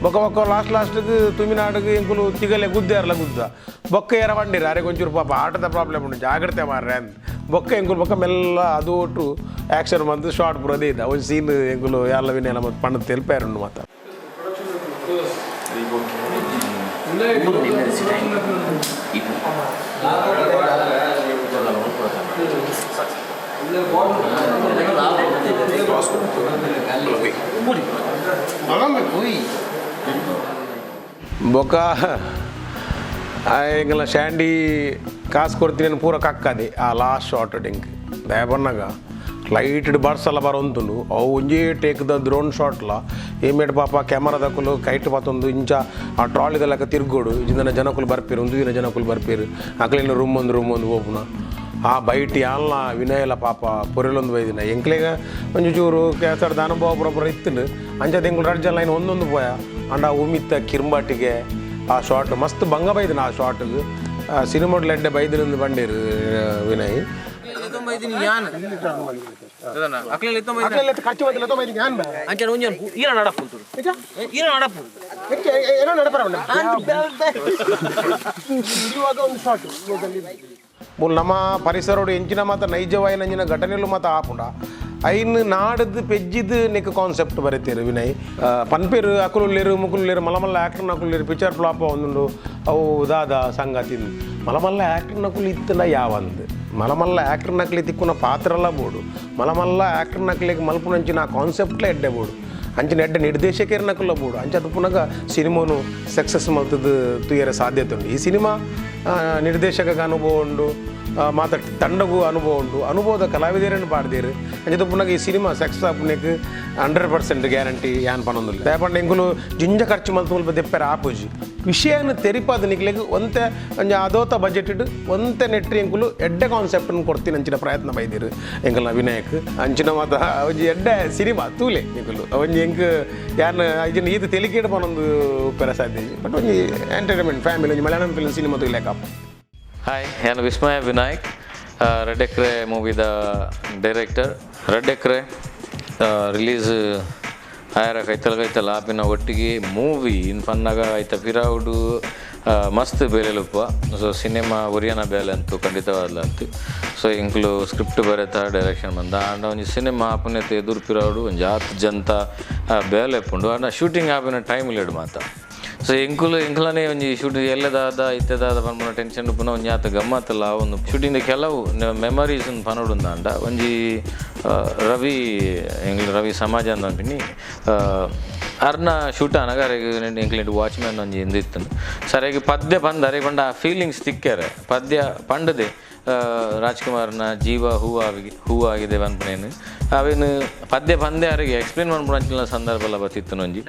ಬೊಕ್ಕ ಲಾಸ್ಟ್ಗೆ ತುಮಿನಾಡಿಗೆ ಎಂಕುಲು ತಿಗಲೆ ಗುದ್ದಾರಲ್ಲ ಗುದ್ದ ಬೊಕ್ಕ ಏರ ಬಂಡಿರ ಅರೆ ಒಂಚೂರು ಪಾಪ ಆಟದ ಪ್ರಾಬ್ಲಮ್ ಉಂಟು ಜಾಗ್ರತೆ ಮಾರ್ರೆ ಅಂತ ಬೊಕ್ಕ ಎಂಕುಲು ಬೊಕ್ಕ ಮೆಲ್ಲ ಅದು ಒಟ್ಟು ಆ್ಯಕ್ಷನ್ ಬಂದು ಶಾರ್ಟ್ ಬರೋದೇ ಇದ್ದ ಒಂದು ಸೀನ್ ಎಂಕುಲು ಎಲ್ಲ ವಿನಯ ಮತ್ತು ಪಣ್ಣದ ತೆಲ್ಪಾರುಂಡು ಮಾತ ಬೊಕ್ಕ ಎಂಗಲ ಶಾಂಡಿ ಕಾಸು ಕೊಡ್ತೀನಿ ಪೂರ ಕಕ್ಕದೆ ಆ ಲಾಸ್ಟ್ ಶಾರ್ಟ್ ಡಿಂಕ್ ದಯಬನ್ನಾಗ ಲೈಟ್ ಬರ್ಡ್ಸ್ ಎಲ್ಲ ಬರೋಂತುಂಡು ಅವು ಒಂಜೇ ಟೇಕ್ದ ಡ್ರೋನ್ ಶಾಟ್ಲ ಏಮೇಟ್ ಪಾಪ ಕ್ಯಾಮರಾದಕ್ಕಲು ಕೈಟ್ ಪಾತೊಂದು ಇಂಚ ಆ ಟ್ರಾಲಿದೆಲ್ಲಕ ತಿರ್ಗೋಡು ಇಂದಿನ ಜನಕ್ಕಲು ಬರ್ಪೇರು ಒಂದು ದಿನ ಜನಕ್ಕಲು ಬರ್ಪೇರು ಅಕ್ಲಿನ ರೂಮ್ ಒಂದು ಓಪುನ ಆ ಬೈಟಿ ಅಲ್ಲ ವಿನಯಲ್ಲ ಪಾಪ ಪೊರೆಲೊಂದು ಬೈದಿನ ಎಂಕ್ಲೆಗ ಒಂಚೂರು ಕೆಸರ್ದ ಅನುಭವ ಬರೋಬ್ಬರ ಇತ್ತು ಅಂಚದ ಎಂಕ್ಲು ರಡ್ಜ ಲೈನ್ ಒಂದೊಂದು ಪೋಯ ಅಂಡ ಉಮಿತ್ತ ಕಿರ್ಂಬಾಟಿಗೆ ಆ ಶಾರ್ಟ್ ಮಸ್ತ್ ಭಂಗ ಬೈದಿನ ಆ ಶಾರ್ಟ್ಗೆ ಸಿನಿಮಾಡ್ಲೆಡ್ಡೆ ಬೈದಿನಿಂದ ಬಂಡೇರು ವಿನಯ್ ಖರ್ಚು ಅಂಚೆ ಈರ ನಡಪು ಈರ ನಡಪು ಏನೋ ನಮ್ಮ ಪರಿಸರೋಡು ಎಂಚಿನ ಮಾತ ನೈಜವಾಯಿನ ಘಟನೆಲು ಮಾತ ಆಪುಂಡ ಐನ್ ನಾಡದು ಪೆಜ್ಜಿದು ನೆಕ್ ಕಾನ್ಸೆಪ್ಟ್ ಬರೀತೀರು ವಿನಯ್ ಪನ್ಪೇರು ಅಕುಲುಲ್ಲೇರು ಮುಕುಲುಲ್ಲೇರು ಮಲಮಲ್ಲ ಆ್ಯಕ್ಟರ್ ನಕುಲ್ಲೇರು ಪಿಕ್ಚರ್ ಫ್ಲಾಪ್ ಒಂದು ಅವು ದಾದ ಸಂಗತಿ ಮಲಮಲ್ಲ ಆ್ಯಕ್ಟರ್ ನಕುಲು ಇತ್ತನ ಯಾವಂದು ಮಲಮಲ್ಲ ಆ್ಯಕ್ಟರ್ ನಕಲಿ ತಿಕ್ಕುನ ಪಾತ್ರಲ್ಲ ಬೋಡು ಮಲಮಲ್ಲ ಆ್ಯಕ್ಟರ್ ನಕಲಿಗೆ ಮಲ್ಪುನಂಚಿನ ಆ ಕಾನ್ಸೆಪ್ಟ್ಲೇ ಎಡ್ಡೆ ಬೋಡು ಅಂಚಿನ ಎಡ್ಡೆ ನಿರ್ದೇಶಕರ ನಕುಲ್ಲ ಬೋಡು ಅಂಚದು ಪುನಗ ಸಿನಿಮಾನು ಸಕ್ಸಸ್ ಮಲ್ತದ್ದು ತುಯರ ಸಾಧ್ಯತೆ ಉಂಟು ಈ ಸಿನಿಮಾ ನಿರ್ದೇಶಕಗೆ ಅನುಭವ ಉಂಡು ಮಾತ ತಂಡಗೂ ಅನುಭವ ಉಂಟು ಅನುಭವದ ಕಲಾವಿದರನ್ನು ಪಾಡ್ದೇರು ಅಂಚದು ಪುನಗ ಈ ಸಿನಿಮಾ ಸಕ್ಸಸ್ ಆಪುನಕ್ಕೆ 100% ಗ್ಯಾರಂಟಿ ಯಾನ್ ಪನೊಂದಿಲ್ಲ ದಯಪಂಡ ಎಂಕುಲು ಜಿಂಜ ಖರ್ಚು ಮಲ್ತು ಮುಲ್ಪ ದೆಪ್ಪರ ಆಪುಜಿ ವಿಷಯನ ತೆರಿಪಾದ ನಿಕ್ಲೆಗ್ ಒಂತೆ ಒಂಜ ಅದೋತ ಬಜೆಟ್ ಇಡು ಒಂತೆ ನೆಟ್ರಿ ಎಂಕುಲು ಎಡ್ಡೆ ಕಾನ್ಸೆಪ್ಟನ್ನು ಕೊಡ್ತೀನಿ ಅಂಚಿನ ಪ್ರಯತ್ನ ಬೈದಿರು ಎಂಕಲ್ನ ವಿನಾಯಕ್ ಅಂಚಿನ ಮಾತ ಒಂಜಿ ಎಡ್ಡೆ ಸಿನಿಮಾ ತೂಲೆ ಎಂಕುಲು ಒಂಜಿ ಎಂಕ್ ಯಾನ್ ಇದನ್ನ ಇದು ತೆಲಿಕೇಡು ಪನೊಂದು ಉಪ್ಪೆರ ಸಾಧ್ಯ ಬಟ್ ಒಂಜಿ ಎಂಟರ್ಟೈನ್ಮೆಂಟ್ ಫ್ಯಾಮಿಲಿ ಒಂಜಿ ಮಲಯಾಳಂ ಫಿಲ್ಮ್ ಸಿನಿಮಾ ತೂಲೆಕಪ್ಪ. ಹಾಯ್ ನಾನು ವಿಸ್ಮಯ ವಿನಾಯಕ್, ರೆಡ್ ಎಕ್ರೆ ಮೂವಿದ ಡೈರೆಕ್ಟರ್. ರೆಡ್ ಎಕ್ರೆ ರಿಲೀಸ್ ಆಯರ ಕೈತಲ ಆಪಿನ ಒಟ್ಟಿಗೆ ಮೂವಿ ಇನ್ ಪನ್ನಾಗ ಆಯ್ತ ಪಿರಾವುಡು ಮಸ್ತ್ ಬೇಲೆಲುಪ್ಪ. ಸೊ ಸಿನಿಮಾ ಒರಿಯನ ಬೇಲೆ ಅಂತೂ ಖಂಡಿತವಾದ್ಲಂತು. ಸೊ ಇಂಕ್ಲು ಸ್ಕ್ರಿಪ್ಟ್ ಬರೆತ ಡೈರೆಕ್ಷನ್ ಬಂದ ಅಂಡ ಒಂಜಿ ಸಿನಿಮಾ ಆಪುನತೆ ಎದುರು ಪಿರಾವುಡು ಒಂಜಿ 10 ಜಂತ ಬೇಲೆ ಇಪ್ಪುಂಡು ಅಂಡ ಶೂಟಿಂಗ್ ಆಪಿನ ಟೈಮ್ ಇಲ್ಲೆಡು ಮಾತ. ಸೊ ಎಂಕುಲನೇ ಒಂಜಿ ಶೂಟಿಂಗ್ ಎಲ್ಲದಾದ ಇತ್ತದಾದ ಪನ್ಪುನ ಟೆನ್ಷನ್ ಪುನಃ ಒಂಜಿ ಆತ ಗಮ್ಮತ್ತಲ್ಲ ಒಂದು ಶೂಟಿಂಗ್ ಕೆಲವು ಮೆಮರೀಸ್ ಪನೋಡುಂದ ಅಂಡ ಒಂಜಿ ರವಿ ಸಮಾಜ ಅಂತ ಅಂಪಿನಿ ಅರ್ನ ಶೂಟ ಅನಗಾರೆಗೆ ಎಂಕ್ಲೆಂಟ್ ವಾಚ್ಮ್ಯಾನ್ ಒಂಜಿ ಎಂದಿತ್ತು ಸರಿಯಾಗಿ ಪದ್ಯ ಬಂದ ಅರೆಗೊಂಡ ಆ ಫೀಲಿಂಗ್ಸ್ ತಿಕ್ಕ್ಯಾರೆ ಪದ್ಯ ಪಂಡದೆ ರಾಜ್ಕುಮಾರ್ನ ಜೀವ ಹೂವಾಗಿದೆ ಪನ್ಪನೇನು ಅವೇನು ಪದ್ಯ ಪಂದೆ ಅವರಿಗೆ ಎಕ್ಸ್ಪ್ಲೇನ್ ಮಾಡ್ಬಿಡಂಚಿನ ಸಂದರ್ಭ ಎಲ್ಲ ಬರ್ತಿತ್ತು ನೊಂಜಿ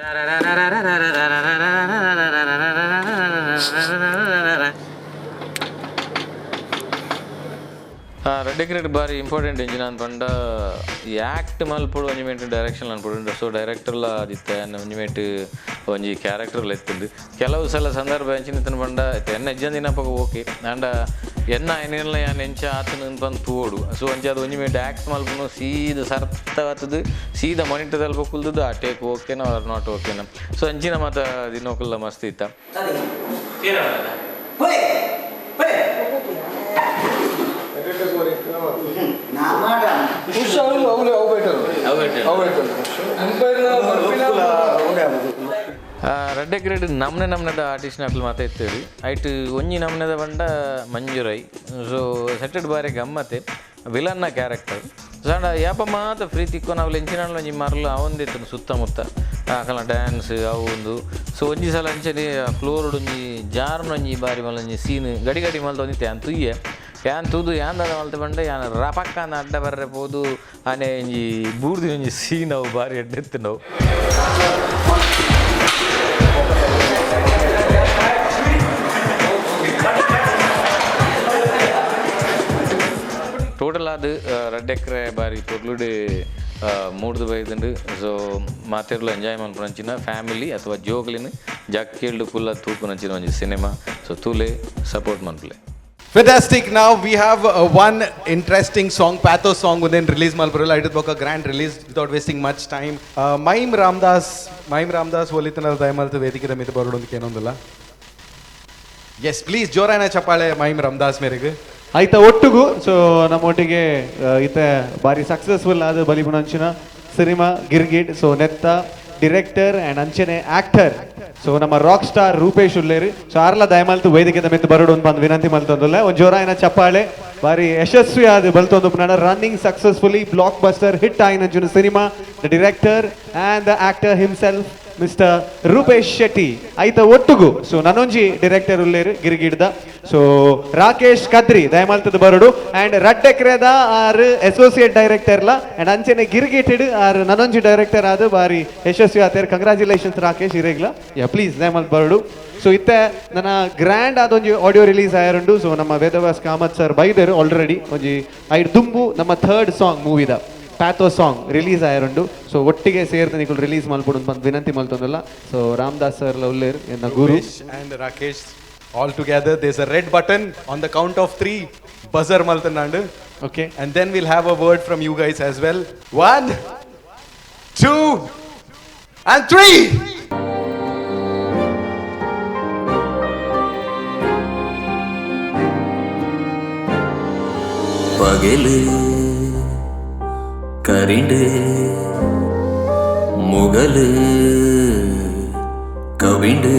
ರೆಡ್ ಎಕ್ರೆಡ್ ಬಾರಿ ಇಂಪಾರ್ಟೆಂಟ್ ಎಂಜಿನ ಅನ್ಪಂಡ ಈ ಆ್ಯಕ್ಟ್ ಮಲ್ಪಡು ಒಂಜಿ ಮೇಟ್ ಡೈರೆಕ್ಷನ್ ಅನ್ಪಡು. ಸೊ ಡೈರೆಕ್ಟರ್ಲ ಆದಿತ್ತೆ ಒಂಜಿ ಮೇಟ್ ಒಂಜಿ ಕ್ಯಾರೆಕ್ಟರ್ಲ ಎತ್ತುಂಡು ಕೆಲವು ಸಲ ಸಂದರ್ಭ ಎಂಚಿನ ಪಂಡ ಎನ್ನ ಎಜ್ಜಂದಿನಪ್ಪ ಓಕೆ ಅಂಡ ಎನ್ನ ಏನೆಲ್ಲ ಯಾನ್ ಎಂಚ ಆತನ ಪಂದು ತೋಡು. ಸೊ ಅಂಚೆ ಅದು ಒಂಜಿ ಮೇಟ್ ಆ್ಯಕ್ಟ್ ಮಲ್ಪನು ಸೀದ ಸರ್ತವಾತದು ಸೀದಾ ಮಾನಿಟರ್ ತಲ್ಪ ಕುಲ್ದದ್ದು ಆ ಟೇಕ್ ಓಕೆನಾ ಆರ್ ನಾಟ್ ಓಕೆನಾ. ಸೊ ಅಂಚಿನ ಮಾತ ದಿನೋಕಲ್ಲ ಮಸ್ತ್ ಇತ್ತ. ರೆಡ್ ಎಕ್ರೆಡ್ ನಮ್ನೆದ ಆರ್ಟಿಸ್ಟ್ ನಕಲು ಮಾತ ಇತ್ತೇಳಿ ಐಟ್ ಒಂಜಿ ನಮ್ನೆದ ಬಂಡ ಮಂಜುರೈ. ಸೊ ಸೆಟ್ಟೆಡ್ ಬಾರಿ ಗಮ್ಮತ್ತೆ ವಿಲನ್ನ ಕ್ಯಾರೆಕ್ಟರ್. ಸಣ್ಣ ಯಾಪ ಮಾತ ಫ್ರೀ ತಿಕ್ಕೊಂಡು ಅವ್ಲು ಎಂಚಿನ ಒಂಜಿ ಮರಲು ಅವೊಂದಿತ್ತು ಸುತ್ತಮುತ್ತ ಆಕಲ ಡ್ಯಾನ್ಸ್ ಅವು ಒಂದು. ಸೊ ಒಂಜಿ ಸಲ ಅಂಚನೆ ಫ್ಲೋರ್ಡ್ ಒಂಜಿ ಜಾರ್ನೊಂಜಿ ಬಾರಿ ಮಲ್ಲ ಒಂಜಿ ಸೀನ್ ಗಡಿ ಮಲ್ತ ಒಂದಿತ್ತೆ ಯಾನ್ ತುಯ್ಯೆ ಯಾನ್ ತೂದು ಯಾನ್ ದಾದ ಮಲ್ತ ಬಂಡ ಯಾನ್ ರಪಕ್ಕ ಅಂದ ಅಡ್ಡ ಬರ್ರೆ ಪೋದು ಆನೆ ಒಂಜಿ ಬೂರ್ದಿ ಒಂಜಿ ಸೀನ್ ಅವು ಬಾರಿ ಎಡ್ಡೆತ್ತು ನಾವು. ಟೋಟಲ್ ಅದು ರೆಡ್ ಎಕ್ರೆ ಬಾರಿ ಪೊರ್ಲುಡು ಮೂಡ್ದು ಬೈದುಂಡು. ಸೊ ಮಾತೆರ್ಲು ಎಂಜಾಯ್ ಮಲ್ಪುನಂಚಿನ ಫ್ಯಾಮಿಲಿ ಅಥವಾ ಜೋಗ್ಲಿನ ಜಕ್ಕೇಳ್ದು ಫುಲ್ಲ ತೂಪುನಂಚಿನ ಒಂಜಿ ಸಿನಿಮಾ. ಸೊ ತೂಲೆ support ಮನ್ಪುಲೆ. Fantastic. Now we have one interesting song, pathos song within release Malpurilla. It is a grand release without wasting much time. Maim Ramdas Volitana Daimaltu Vedikida Mitha Barudondike ಏನೊಂದಿಲ್ಲ. Yes, please ಜೋರಾನ ಚಪ್ಪಾಳೆ mime Ramdas ಮೇರೆಗೆ. ಆಯ್ತಾ ಒಟ್ಟಿಗೂ. So ನಮ್ಮೊಟ್ಟಿಗೆ ಈತ ಬಾರಿ successful ಆದ ಬಲಿಪುನಂಚಿನ cinema ಗಿರ್ಗಿಡ್. So ನೆತ್ತ director and ಅಂಚನೆ actor so ನಮ್ಮ ರಾಕ್ ಸ್ಟಾರ್ ರೂಪೇಶ್ ಉಲ್ಲೇರಿ. ಸೊ ಆರ್ಲ ದಯಮಲ್ತು ವೇದಿಕೆ ಮಿತ್ತು ಬರಡು ಬಂದು ವಿನಂತಿ ಮಲ್ತೊಂದುಲ್ಲ ಒಂದು ಜೋರಾಯಿನ ಚಪ್ಪಾಳೆ ಬಾರಿ ಯಶಸ್ವಿ ಆದ ಬಲ್ತೊಂದು ಪುನಃ running successfully blockbuster hit ಆಯ್ನ cinema the director and the actor himself mister Rupesh Shetty ಐತ ಒಟ್ಟುಗು. ಸೊ ನನೊಂಜಿ ಡೈರೆಕ್ಟರ್ ಉಲ್ಲೇರು ಗಿರ್ಗಿಡ್ದ. ಸೊ ರಾಕೇಶ್ ಕದ್ರಿ ದಯಮಲ್ತದ ಬರಡು ಆ್ಯಂಡ್ ರೆಡ್ ಎಕ್ರೆದ ಆರು ಅಸೋಸಿಯೇಟ್ ಡೈರೆಕ್ಟರ್ಲ ಆ್ಯಂಡ್ ಅಂಚೆನೆ ಗಿರ್ಗಿಟಿಡ್ ಆರು ನನೊಂಜಿ ಡೈರೆಕ್ಟರ್ ಆದ ಬಾರಿ ಯಶಸ್ವಿ ಆತೇರು. ಕಂಗ್ರಾಚುಲೇಷನ್ಸ್ ರಾಕೇಶ್ ಇರೇಗ್ಲ. ಯಾ ಪ್ಲೀಸ್ ದಯಮಲ್ತ ಬರಡು. ಸೊ ಇತ್ತೆ ನನ್ನ ಗ್ರ್ಯಾಂಡ್ ಆದೊಂಜಿ ಆಡಿಯೋ ರಿಲೀಸ್ ಆಯರುಂಡು. ಸೊ ನಮ್ಮ ವೇದವ್ಯಾಸ್ ಕಾಮತ್ ಸರ್ ಬೈದರು ಆಲ್ರೆಡಿ ಒಂಜಿ ಐಡ್ ದುಂಬು ನಮ್ಮ 3rd ಸಾಂಗ್ ಮೂವಿದ ಪ್ಯಾಥೋ ಸಾಂಗ್ ರಿಲೀಸ್ ಆಯರುಂಡು. ಸೊ ಒಟ್ಟಿಗೆ ಸೇರ್ದು ನಿಕುಲು ರಿಲೀಸ್ ಮಲ್ಪುಡು ಬಂದು ವಿನಂತಿ ಮಲ್ತೊಂದಲ್ಲ. ಸೊ ರಾಮದಾಸ್ ಸರ್ ಉಲ್ಲೇರ್ ಎನ್ನ ಗುರು and Rakesh all together. There's a red button on the count of 3 buzzer maltanandu. Okay, and then we'll have a word from you guys as well. 1, 2, and 3. பகலு கரிண்டு முகலு கவிண்டு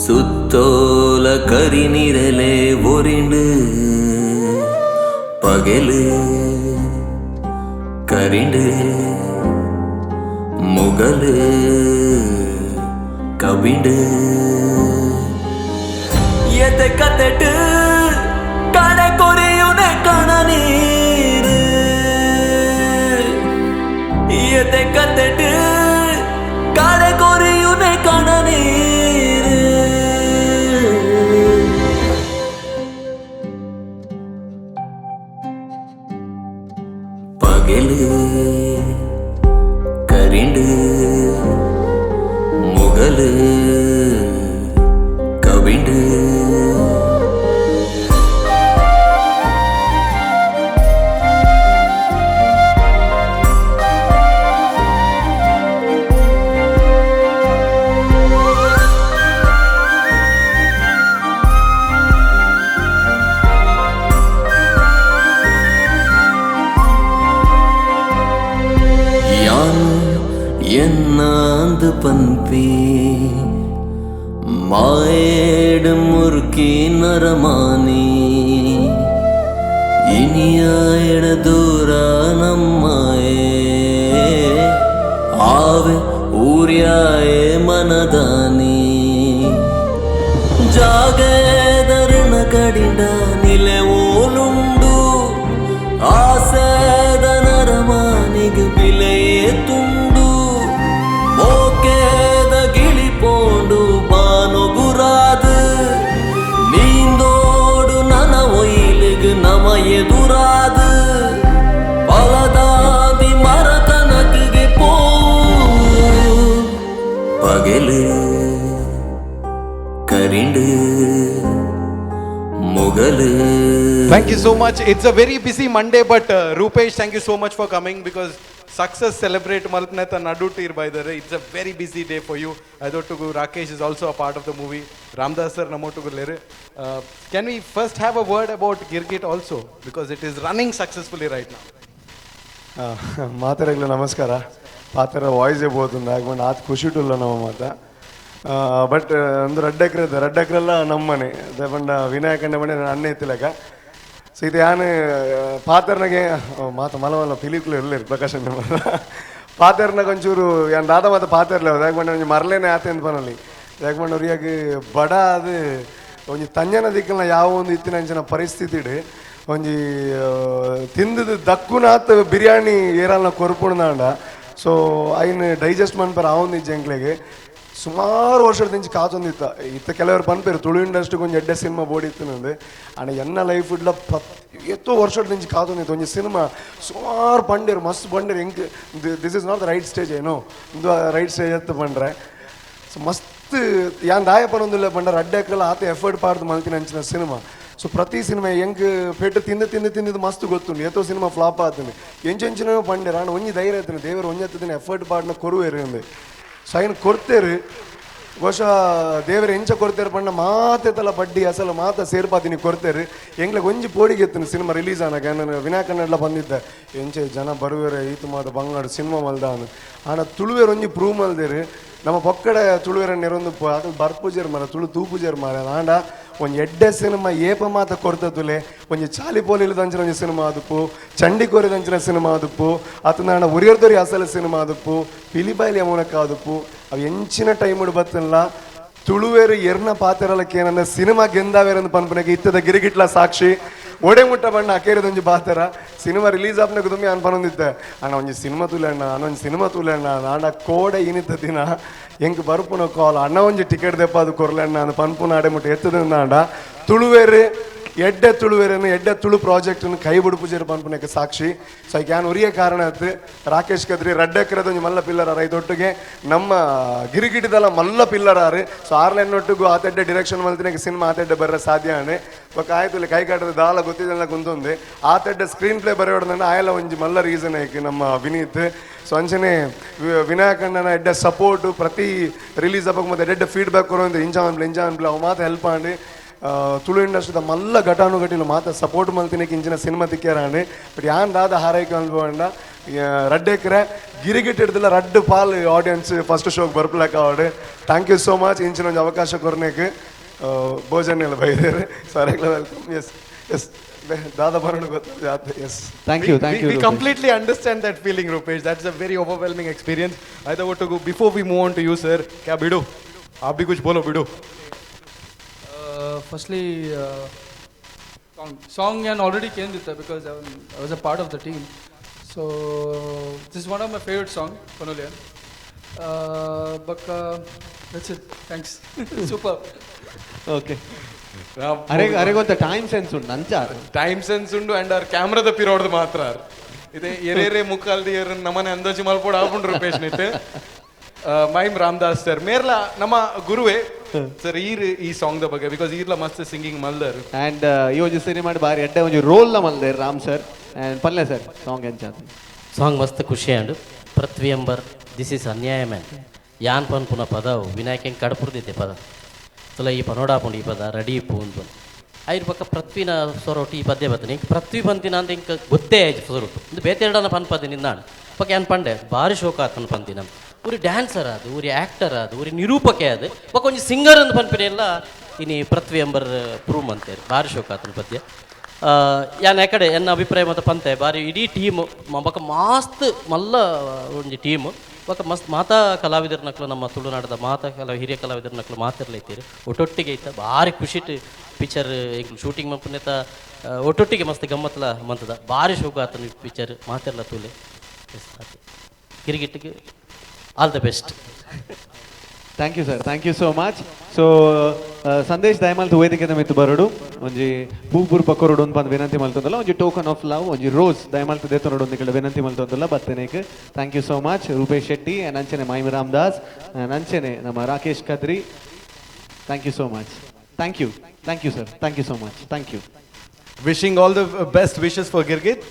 சுத்தோல கரிநிரலே ஒரிண்டு பகலு கரிண்டு முகலு கவிண்டு எதை கத்தட்டு கடை கொரியுனை கண நீரு எதை கத்தட்டு கடை கொரியுனை கண நீரு பகலு கரிண்டு முகலு கவிண்டு என்னாந்து பன்பி மாயேடு முறுக்கி நரமானி இனியாயிட தூர நம்மாயே ஆವೆ ಊರ್ಯಾಯೇ ಮನದಾನಿ ಜಾಗೇದರಣ ಕಡಿಂಡ ನಿಲೆ ಓಲುಂಡು ಆಸೇದ ನರಮಾನಿಗೆ ಬಿಲೆಯೇ ತುಂಡು ಓಕೇದ ಗಿಳಿಪೋಂಡು ಬಾನೊಗುರಾದು ನೀಂದೋಡು ನನ ಒಯ್ಲಿಗೆ ನಮ ಎದುರಾದು ಪಲದಾದಿ ಮರಕನಕಿಗೆ ಪೋ ಪಗಲು ಕರಿಂಡು ಮುಗಲು. Thank you so much. It's a very busy Monday, but Rupesh, thank you so much for coming because success celebrate Malpneta Nadutu irbaidare. It's a very busy day for you. I thought Rakesh is also a part of the movie. Ramdas sir namotu lere. Can we first have a word about Girgit also because it is running successfully right now. ಮಾತಾಡಲು ನಮಸ್ಕಾರ ಪಾತ್ರ voice ಬೋತುಂದು ಹಾಕೊಂಡು ಆತ ಖುಷಿಟುಲ್ಲ ನಮ್ಮ ಮಾತ but ಒಂದು ರಡ್ಡಕ್ರೆಲ್ಲ ನಮ್ಮನೆ ಪಂಡ ವಿನಾಯಕಂಡ ಮನೆ ಅನ್ನ ಎತ್ತಿಲಕ ಸೊ ಇದು ಯಾನು ಪಾತ್ರನಾಗೆ ಮಾತ ಮಲವಲ್ಲ ಫಿಲಿಕ್ಲು ಇರಲಿರು ಪ್ರಕಾಶ್ ಪಾತ್ರನಾಗ ಒಂಚೂರು ಯಾನ್ ದಾದ ಮಾತ ಪಾತ್ರಲ್ಲ ಯಾಕಂಡ ಒಂಜಿ ಮರಲೇನೆ ಆತ ಅಂತ ಪನಲ್ಲಿ ಯಾಕಂಡ ಅವ್ರಿಗೆ ಬಡ ಅದು ಒಂಜಿ ತಂಜನ ದಿಕ್ಕಲ್ನ ಯಾವ ಒಂದು ಇತ್ತಿನ ಅಂಚಿನ ಪರಿಸ್ಥಿತಿ ಒಂಜಿ ತಿಂದದು ದಕ್ಕುನಾತ್ ಬಿರಿಯಾನಿ ಏರಲ್ನ ಕೊರ್ಪುಣ್ದಾಂಡ ಸೊ ಐನ್ ಡೈಜೆಸ್ಟ್ ಮನ್ಪರ ಆವೊಂದು ಇಜ್ಜೆಂಕ್ಲೆಗೆ ಸುಮಾರು ವರ್ಷದಿಂದ ಕಾತೊಂದಿತ್ತ ಇತ್ತ ಕೆಲವರು ಪನ್ಪೇರು ತುಳು ಇಂಡಸ್ಟ್ರಿಗೆ ಒಂದು ಎಡ್ಡೆ ಸಿನಿಮಾ ಬೋಡಿತ್ತು ನಂದು ಆಣ ಎನ್ನ ಲೈಫ್ ಇಡ್ಲ ಎತ್ತೋ ವರ್ಷದಿಂದ ಕಾತೊಂದಿತ್ತು ಒಂಜಿ ಸಿನಿಮಾ ಸುಮಾರು ಪಂಡೇರು ಮಸ್ತ್ ಪಂಡೇರು ಹೆಂಗೆ this is not the right stage ಏನೋ ಇದು ರೈಟ್ ಸ್ಟೇಜ್ ಎತ್ತು ಪಂಡ್ರೆ ಸೊ ಮಸ್ತ್ ಯಾನ್ ದಾಯ ಪನೊಂದಿಲ್ಲ ಪಂಡ ರಡ್ಡಕ್ಕೆಲ್ಲ ಆತ ಎಫರ್ಟ್ ಪಾಡ್ದು ಮಲ್ತಿನ ಅಂಚಿನ ಸಿನಿಮಾ ಸೊ ಪ್ರತಿ ಸಿನಿಮಾ ಹೆಂಗೆ ಪೇಟು ತಿಂದು ಮಸ್ತ್ ಗೊತ್ತುಂಡು ಎತ್ತೋ ಸಿನಿಮಾ ಫ್ಲಾಪ್ ಆತಂದು ಎಂಚೆಂಚಿನ ಪಂಡೇರ ಆಣ ಒಂಜಿ ಧೈರ್ಯ ಆಯ್ತಾನೆ ದೇವರು ಒಂಜೆತ್ತದಿನ ಎಫರ್ಟ್ ಪಾಡ್ನ ಕೊರುವೇರು ಅಂದೆ ಸೊ ఆయన ಕೊಡ್ತೇರು ಬಹುಶಃ ದೇವರ ಎಂಚ ಕೊಡ್ತೇರು ಪಂಡ ಮಾತೆತ್ತಲ್ಲ ಬಡ್ಡಿ ಅಸಲು ಮಾತ ಸೇರ್ಪಾತಿನಿ ಕೊಡ್ತೇರು ಎಂಗ್ಲಿಗೆ ಒಂಜಿ ಪೋಡಿಗೆ ಎತ್ತನು ಸಿನಿಮಾ ರಿಲೀಸ್ ಆನಾಗ ನಾನು ವಿನಾಯಕನೆಲ್ಲ ಬಂದಿದ್ದೆ ಎಂಚೆ ಜನ ಬರುವೇರೆ ಈತು ಮಾತ ಬಂಗಾಡು ಸಿನಿಮಾ ಮಲ್ದಾನು ಆನ ತುಳುವೇರು ಒಂಜಿ ಪ್ರೂವ್ ಮಲ್ದೇರು ನಮ್ಮ ಪೊಕ್ಕಡೆ ತುಳುವೇರ ನೆರೊಂದು ಅದು ಬರ್ಪೂಜೆರು ಮಾರ ತುಳು ತೂಪೂಜೆರು ಮಾರ ಆಂಡ ಒಂದು ಎಡ್ಡೆ ಸಿನಿಮಾ ಏಪ ಮಾತ ಕೊಡ್ತದುಲೆ ಒಂಜಿ ಚಾಲಿ ಪೋಲಿಲ್ದಂಚಿನ ಒಂಜಿ ಸಿನಿಮಾ ಆದುಪ್ಪು ಚಂಡಿಕೋರಿದಂಚಿನ ಸಿನಿಮಾ ಆದುಪ್ಪು ಅತನಾಡ ಉರಿಯರ್ದೊರಿ ಅಸಲ ಸಿನಿಮಾ ಆದುಪ್ಪು ಪಿಲಿಬಾಯಿಲಿ ಮೂಲಕ ಆದುಪ್ಪು ಅವು ಎಂಚಿನ ಟೈಮ್ ಬತ್ತಲ್ಲ ತುಳುವೇರು ಎರ್ನ ಪಾತ್ರಲಕ್ಕೆ ಏನಂದ್ರೆ ಸಿನಿಮಾ ಗೆಂದಾವೇರಂದು ಪನ್ಪನೆಗೆ ಇತ್ತದ ಗಿರಿಗಿಟ್ಲ ಸಾಕ್ಷಿ ಓಡೆ ಮುಟ್ಟ ಬಣ್ಣ ಅಕೇರಿದೊಂಜಿ ಬಾತರ ಸಿನಿಮಾ ರಿಲೀಸ್ ಆಪ್ನಾಗ ತುಂಬಿ ಅನ್ಪನೊಂದಿದ್ದೆ ಅಣ್ಣ ಒಂಜಿ ಸಿನಿಮಾ ತುಲೆಣ್ಣ ಅನ್ನೊಂದು ಸಿನಿಮಾ ತುಲೆಣ್ಣ ನಾಡ ಕೋಡೆ ಇನಿತ ದಿನ ಹೆಂಗೆ ಬರ್ಪುನ ಕಾಲ್ ಅಣ್ಣ ಒಂಜಿ ಟಿಕೆಟ್ ದೆಪ್ಪ ಅದು ಕೊರ್ಲೆಣ್ಣ ಅಂದು ಪನ್ಪುನ ಆಡೆ ಮುಟ್ಟ ಎತ್ತದಿಂದ ಆಂಡ ತುಳುವೇರು ಎಡ್ಡೆ ತುಳುವೆರನ್ನು ಎಡ್ಡೆ ತುಳು ಪ್ರಾಜೆಕ್ಟನ್ನು ಕೈ ಬಿಡುಪುಜರು ಪನ್ಪುನಕ್ಕೆ ಸಾಕ್ಷಿ ಸೊ ಐ ಕ್ಯಾನ್ ಉರಿಯ ಕಾರಣ ಆಯ್ತು ರಾಕೇಶ್ ಕದ್ರಿ ರಡ್ಡೆಕ್ರದ ಒಂದು ಮಲ್ಲ ಪಿಲ್ಲರ್ ಐದೊಟ್ಟಿಗೆ ನಮ್ಮ ಗಿರಿಗಿಟಿದಲ್ಲ ಮಲ್ಲ ಪಿಲ್ಲರ್ ಆರು ಸೊ ಆರ್ಲೆನ್ನೊಟ್ಟಿಗೂ ಆತೆಡ್ಡೆ ಡಿರೆಕ್ಷನ್ ಮಲ್ತಿನಾಗ ಸಿನಿಮಾ ಆತೆಡ್ಡೆ ಬರ್ರೆ ಸಾಧ್ಯ ಆನೆ ಬೊಕ್ಕ ಆಯ್ತು ಕೈ ಕಾಟದ ದಾಲ ಗೊತ್ತಿದ್ದೆಲ್ಲ ಕುಂತೊಂದೆ ಆತೆಡ್ಡೆ ಸ್ಕ್ರೀನ್ ಪ್ಲೇ ಬರೆಯೋಡ್ನ ಆಯಲ್ಲ ಒಂಜಿ ಮಲ್ಲ ರೀಸನ್ ಆಯ್ಕೆ ನಮ್ಮ ವಿನೀತ್ ಸೊ ಅಂಚನೆ ವಿನಾಯಕ್ ಅಣ್ಣನ ಎಡ್ಡೆ ಸಪೋರ್ಟು ಪ್ರತಿ ರಿಲೀಸ್ ಹಬ್ಬಕ್ಕೆ ಮತ್ತೆ ಎಡ್ಡೆ ಫೀಡ್ಬ್ಯಾಕ್ ಕೊಡೋದು ಇಂಜಾನ್ಬ್ಲ ಅವು ಮಾತು ಹೆಲ್ಪ್ ಮಾಡಿ ತುಳು ಇಂಡಸ್ಟ್ರಿದ ಮಲ್ಲ ಘಟಾನುಘಟಿಲು ಮಾತ ಸಪೋರ್ಟ್ ಮಲ್ತಿನಕ್ಕೆ ಇಂಚಿನ ಸಿನಿಮಾ ತಿಕ್ಕ್ಯಾರಾಂಡೆ ಬಟ್ ಯಾನ್ ದಾದ ಹಾರೈಕೆ ಅನ್ಬೋಂಡ ರಡ್ಡೆಕ್ರೆ ಗಿರಿಗಿಟ್ಟು ಹಿಡ್ದಿಲ್ಲ ರಡ್ಡು ಪಾಲ್ ಆಡಿಯನ್ಸ್ ಫಸ್ಟ್ ಶೋಗೆ ಬರ್ಪ್ಲಕ್ಕ ಅವಡೆ ಥ್ಯಾಂಕ್ ಯು ಸೋ ಮಚ್ ಇಂಚಿನ ಒಂದು ಅವಕಾಶ ಕೊರ್ನೇಕೆ ಭೋಜನ ಎಲ್ಲ ಬೈದೇರೆ ಸರ್ ವೆಲ್ಕಮ್ ಎಸ್ ಎಸ್ ದಾದಾ ಬರೋಣ ಗೊತ್ತಾಗುತ್ತೆ yes thank you We completely understand that feeling, Rupesh. That's a very overwhelming experience. I thought to go before we move on to you, sir. क्या बिडो? आप भी कुछ बोलो BDO. Firstly, song and already came with that because I was a part of the team. So this is one of my favorite song, Panolian. But that's it. Thanks. Super. Okay. ಅರೆಗೊಂದು time sense ಉಂಟು ಅಂಚಾರ time sense ಉಂಡು and ಅವ್ರ ಕ್ಯಾಮ್ರಾದ ಪಿರೋಡ್ದು ಮಾತ್ರ ಇದೆ ಎರೇರೆ ಮುಕ್ಕಾಲ್ದಿ ನಮ್ಮನೆ ಅಂದಾಜು ಮಲ್ಪೋಡು ಆಪುಂಡು ರೂಪೇಶ್ ನಿಟ್ಟು ಮೈಮ್ ರಾಮದಾಸ್ ಸರ್ ಮೇರ್ಲ ನಮ್ಮ ಗುರುವೇ ಸರ್ ಈ ಸಾಂಗ್ ದ ಬಗ್ಗೆ ಬಿಕಾಸ್ ಈರ್ಲ ಮಸ್ತ್ ಸಿಂಗಿಂಗ್ ಮಲ್ದರ್ ಅಂಡ್ ಈ ಒಂಜಿ ಸಿನಿಮಾ ಬಾರಿ ಎಡ್ಡೆ ಒಂಜಿ ರೋಲ್ ನ ಮಲ್ದೇರ್ ರಾಮ್ ಸರ್ ಅಂಡ್ ಪಲ್ಲೆ ಸರ್ ಸಾಂಗ್ ಎಂಚಾದ ಸಾಂಗ್ ಮಸ್ತ್ ಖುಷಿ ಅಂಡು ಪೃಥ್ವಿ ಅಂಬರ್ ದಿಸ್ ಇಸ್ ಅನ್ಯಾಯ ಮ್ಯಾನ್ ಯಾನ್ ಪನ್ಪುನ ಪದವು ವಿನಾಯಕ ಕಡಪುರ್ದಿತ್ತೆ ಪದ ತುಲ ಈ ಪನೋಡಾಪುಂಡು ಈ ಪದ ರೆಡಿ ಪೂನ್ ಬಂದು ಐದು ಪಕ್ಕ ಪೃಥ್ವಿನ ಸೊರೊಟ್ಟು ಈ ಪದ್ಯ ಬರ್ತನೆ ಇಂಕ ಪೃಥ್ವಿ ಬಂತಿನ ಅಂತ ಇಂಕ ಗೊತ್ತೇ ಆಯ್ತು ಸೊರೊಟ್ಟು ಒಂದು ಬೇತೆರಡನ ಪನ್ಪದೆ ನಿಂದಾಣ ಪಕ್ಕ ಏನು ಪಂಡೆ ಭಾರಿ ಶೋಕ ಆತನ ಪಂತಿನ ಊರಿ ಡ್ಯಾನ್ಸರ್ ಅದು ಊರಿ ಆ್ಯಕ್ಟರ್ ಅದು ಊರಿ ನಿರೂಪಕೆ ಅದು ಪಕ್ಕ ಒಂಜಿ ಸಿಂಗರ್ ಅಂತ ಪನ್ಪಿನ ಎಲ್ಲ ಇನ್ನು ಪೃಥ್ವಿ ಎಂಬರ್ ಪ್ರೂವ್ ಅಂತೇಳಿ ಭಾರಿ ಶೋಕ ಆತನ ಪದ್ಯ ಯಾನ್ ಯಾಕಡೆ ಎನ್ನ ಅಭಿಪ್ರಾಯ ಮತ್ತು ಪಂತೆ ಭಾರಿ ಇಡೀ ಟೀಮು ಬೊಕ್ಕ ಮಸ್ತ್ ಮಲ್ಲ ಒಂಜಿ ಟೀಮು ಬೊಕ್ಕ ಮಸ್ತ್ ಮಾತಾ ಕಲಾವಿದರ ನಕ್ಲು ನಮ್ಮ ತುಳುನಾಡದ ಹಿರಿಯ ಕಲಾವಿದರ ನಕ್ಲು ಮಾತಿರ್ಲೈತೀರಿ ಒಟ್ಟೊಟ್ಟಿಗೆ ಐತ ಭಾರಿ ಖುಷಿ ಪಿಕ್ಚರ್ ಈಗ ಶೂಟಿಂಗ್ ಮಲ್ಪನೆತ ಒಟ್ಟೊಟ್ಟಿಗೆ ಮಸ್ತ್ ಗಮ್ಮತ್ಲ ಮಂತದ ಭಾರಿ ಶೋಕ ಆತನ ಪಿಕ್ಚರ್ ಮಾತಿರ್ಲ ತೂಲೆ ಗಿರಿಗಿಟ್ಟಿಗೆ all the best thank you sir thank you so much so Sandesh ದಯಮಾಲ್ತು ವೇದಿಕೆದ ಮಿತ್ತು ಬರೋಡು ಒಂಜಿ ಪೂಪುರ್ ಪಕ್ಕೋರೋಡು ಒಂದು ವಿನಂತಿ ಮಲ್ತಂದಲ್ಲ ಒಂಜಿ ಟೋಕನ್ ಆಫ್ ಲವ್ ಒಂಜಿ ರೋಸ್ ದಯಮಾಲ್ತು ದೇತನೋಡು ಒಂದು ವಿನಂತಿ ಮಲ್ತಂದಲ್ಲ ಬರ್ತೇನೆಕ್ thank you so much Rupesh Shetty ನಂಚನೆ ಮೈಮ್ ರಾಮದಾಸ್ ನಂಚನೆ ನಮ್ಮ Rakesh Kadri thank you so much thank you sir thank you so much thank you wishing all the best wishes for Girgit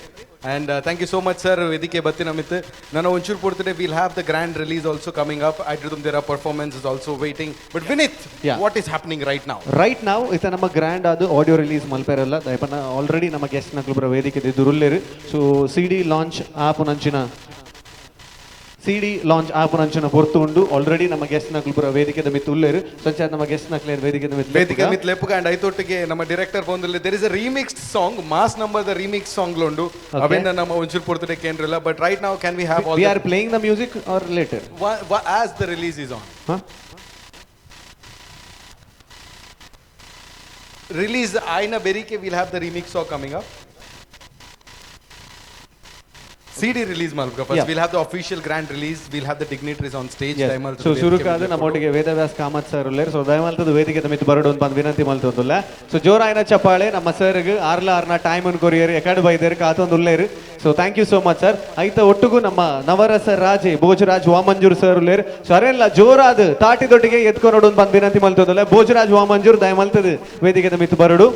and thank you so much sir ವೇದಿಕೆ ಬತ್ತಿನ ಮಿತ್ತು ನಾನು ಒಂಚೂರು ಪಡ್ತದೆ we'll have the grand release also coming up I do them there are performances also waiting but Vinith what is happening right now ಇತ ನಮ್ಮ grand ಅದು audio release ಮಲ್ಪೇರಲ್ಲ ದಯಪನ already ನಮ್ಮ guest ನಕ್ಲು ವೇದಿಕೆ ದುರುಲ್ಲೇರು so ಸಿಡಿ launch app ನಂಚಿನ ಸಿಡಿ launch app ನಂಚಿನ ಪೊರ್ತು ಉಂಡು already ನಮ್ಮ guest ನಕ್ಲು ವೇದಿಕೆದ ಮಿತ್ತು ಉಲ್ಲೇರು ಸಂಚಾರ ನಮ್ಮ ಗೆಸ್ಟ್ ನಕ್ಲೇರು ವೇದಿಕೆದ ಮಿತ್ತು ಲೆಪ್ಪುಗ ಅಂಡ್ ಐತೊಟ್ಟಿಗೆ ನಮ್ಮ ಡೈರೆಕ್ಟರ್ ಬಂದಲ್ಲಿ there is a remixed song mass number the remix song ಲೊಂಡು ಅವೆಂದ ನಮ್ಮ ಒಂಚೂರು ಪೊರ್ತದೆ ಕೇಂದ್ರಲ್ಲ but right now can we have all we are playing the music or later as the release is on release aina berike we'll have the remix song coming up CD release malka first we'll have the official grand release we'll have the dignitaries on stage so ಶುರುಕಾದ ನಮ್ಮೊಟ್ಟಿಗೆ Vedavyas Kamath sir ಉಲ್ಲೇರು so ದಯಮಾಲ್ತದ ವೇದಿಕೆ ಮಿತ್ತು ಬರಡು ಅಂತ ವಿನಂತಿ ಮಲ್ತೊಂದುಲ್ಲ so ಜೋರಾಯಿನ ಚಪ್ಪಾಳೆ ನಮ್ಮ ಸರ್ಗೆ ಆರ್ನ ಟೈಮ್ ಅನ್ನು ಕೊರಿಯರ್ ಎಕಡೆ ಬೈದೇರು ಕಾತೊಂದು ಉಲ್ಲೇರು so thank you so much sir ಐತ ಒಟ್ಟಿಗೂ ನಮ್ಮ ನವರಸ ರಾಜೆ ಭೋಜರಾಜ್ ವಾಮಂಜೂರ್ ಸರ್ ಉಲ್ಲೇರು ಸೊ ಅರೆಲ್ಲ ಜೋರಾದ ತಾಟಿದೊಟ್ಟಿಗೆ ಎತ್ಕೊಂಡು ಬಂದು ವಿನಂತಿ ಮಲ್ತೊಂದುಲ್ಲ ಭೋಜರಾಜ್ ವಾಮಂಜೂರ್ ದಯಮಾಲ್ತದ ವೇದಿಕೆ ಮಿತ್ತು ಬರಡು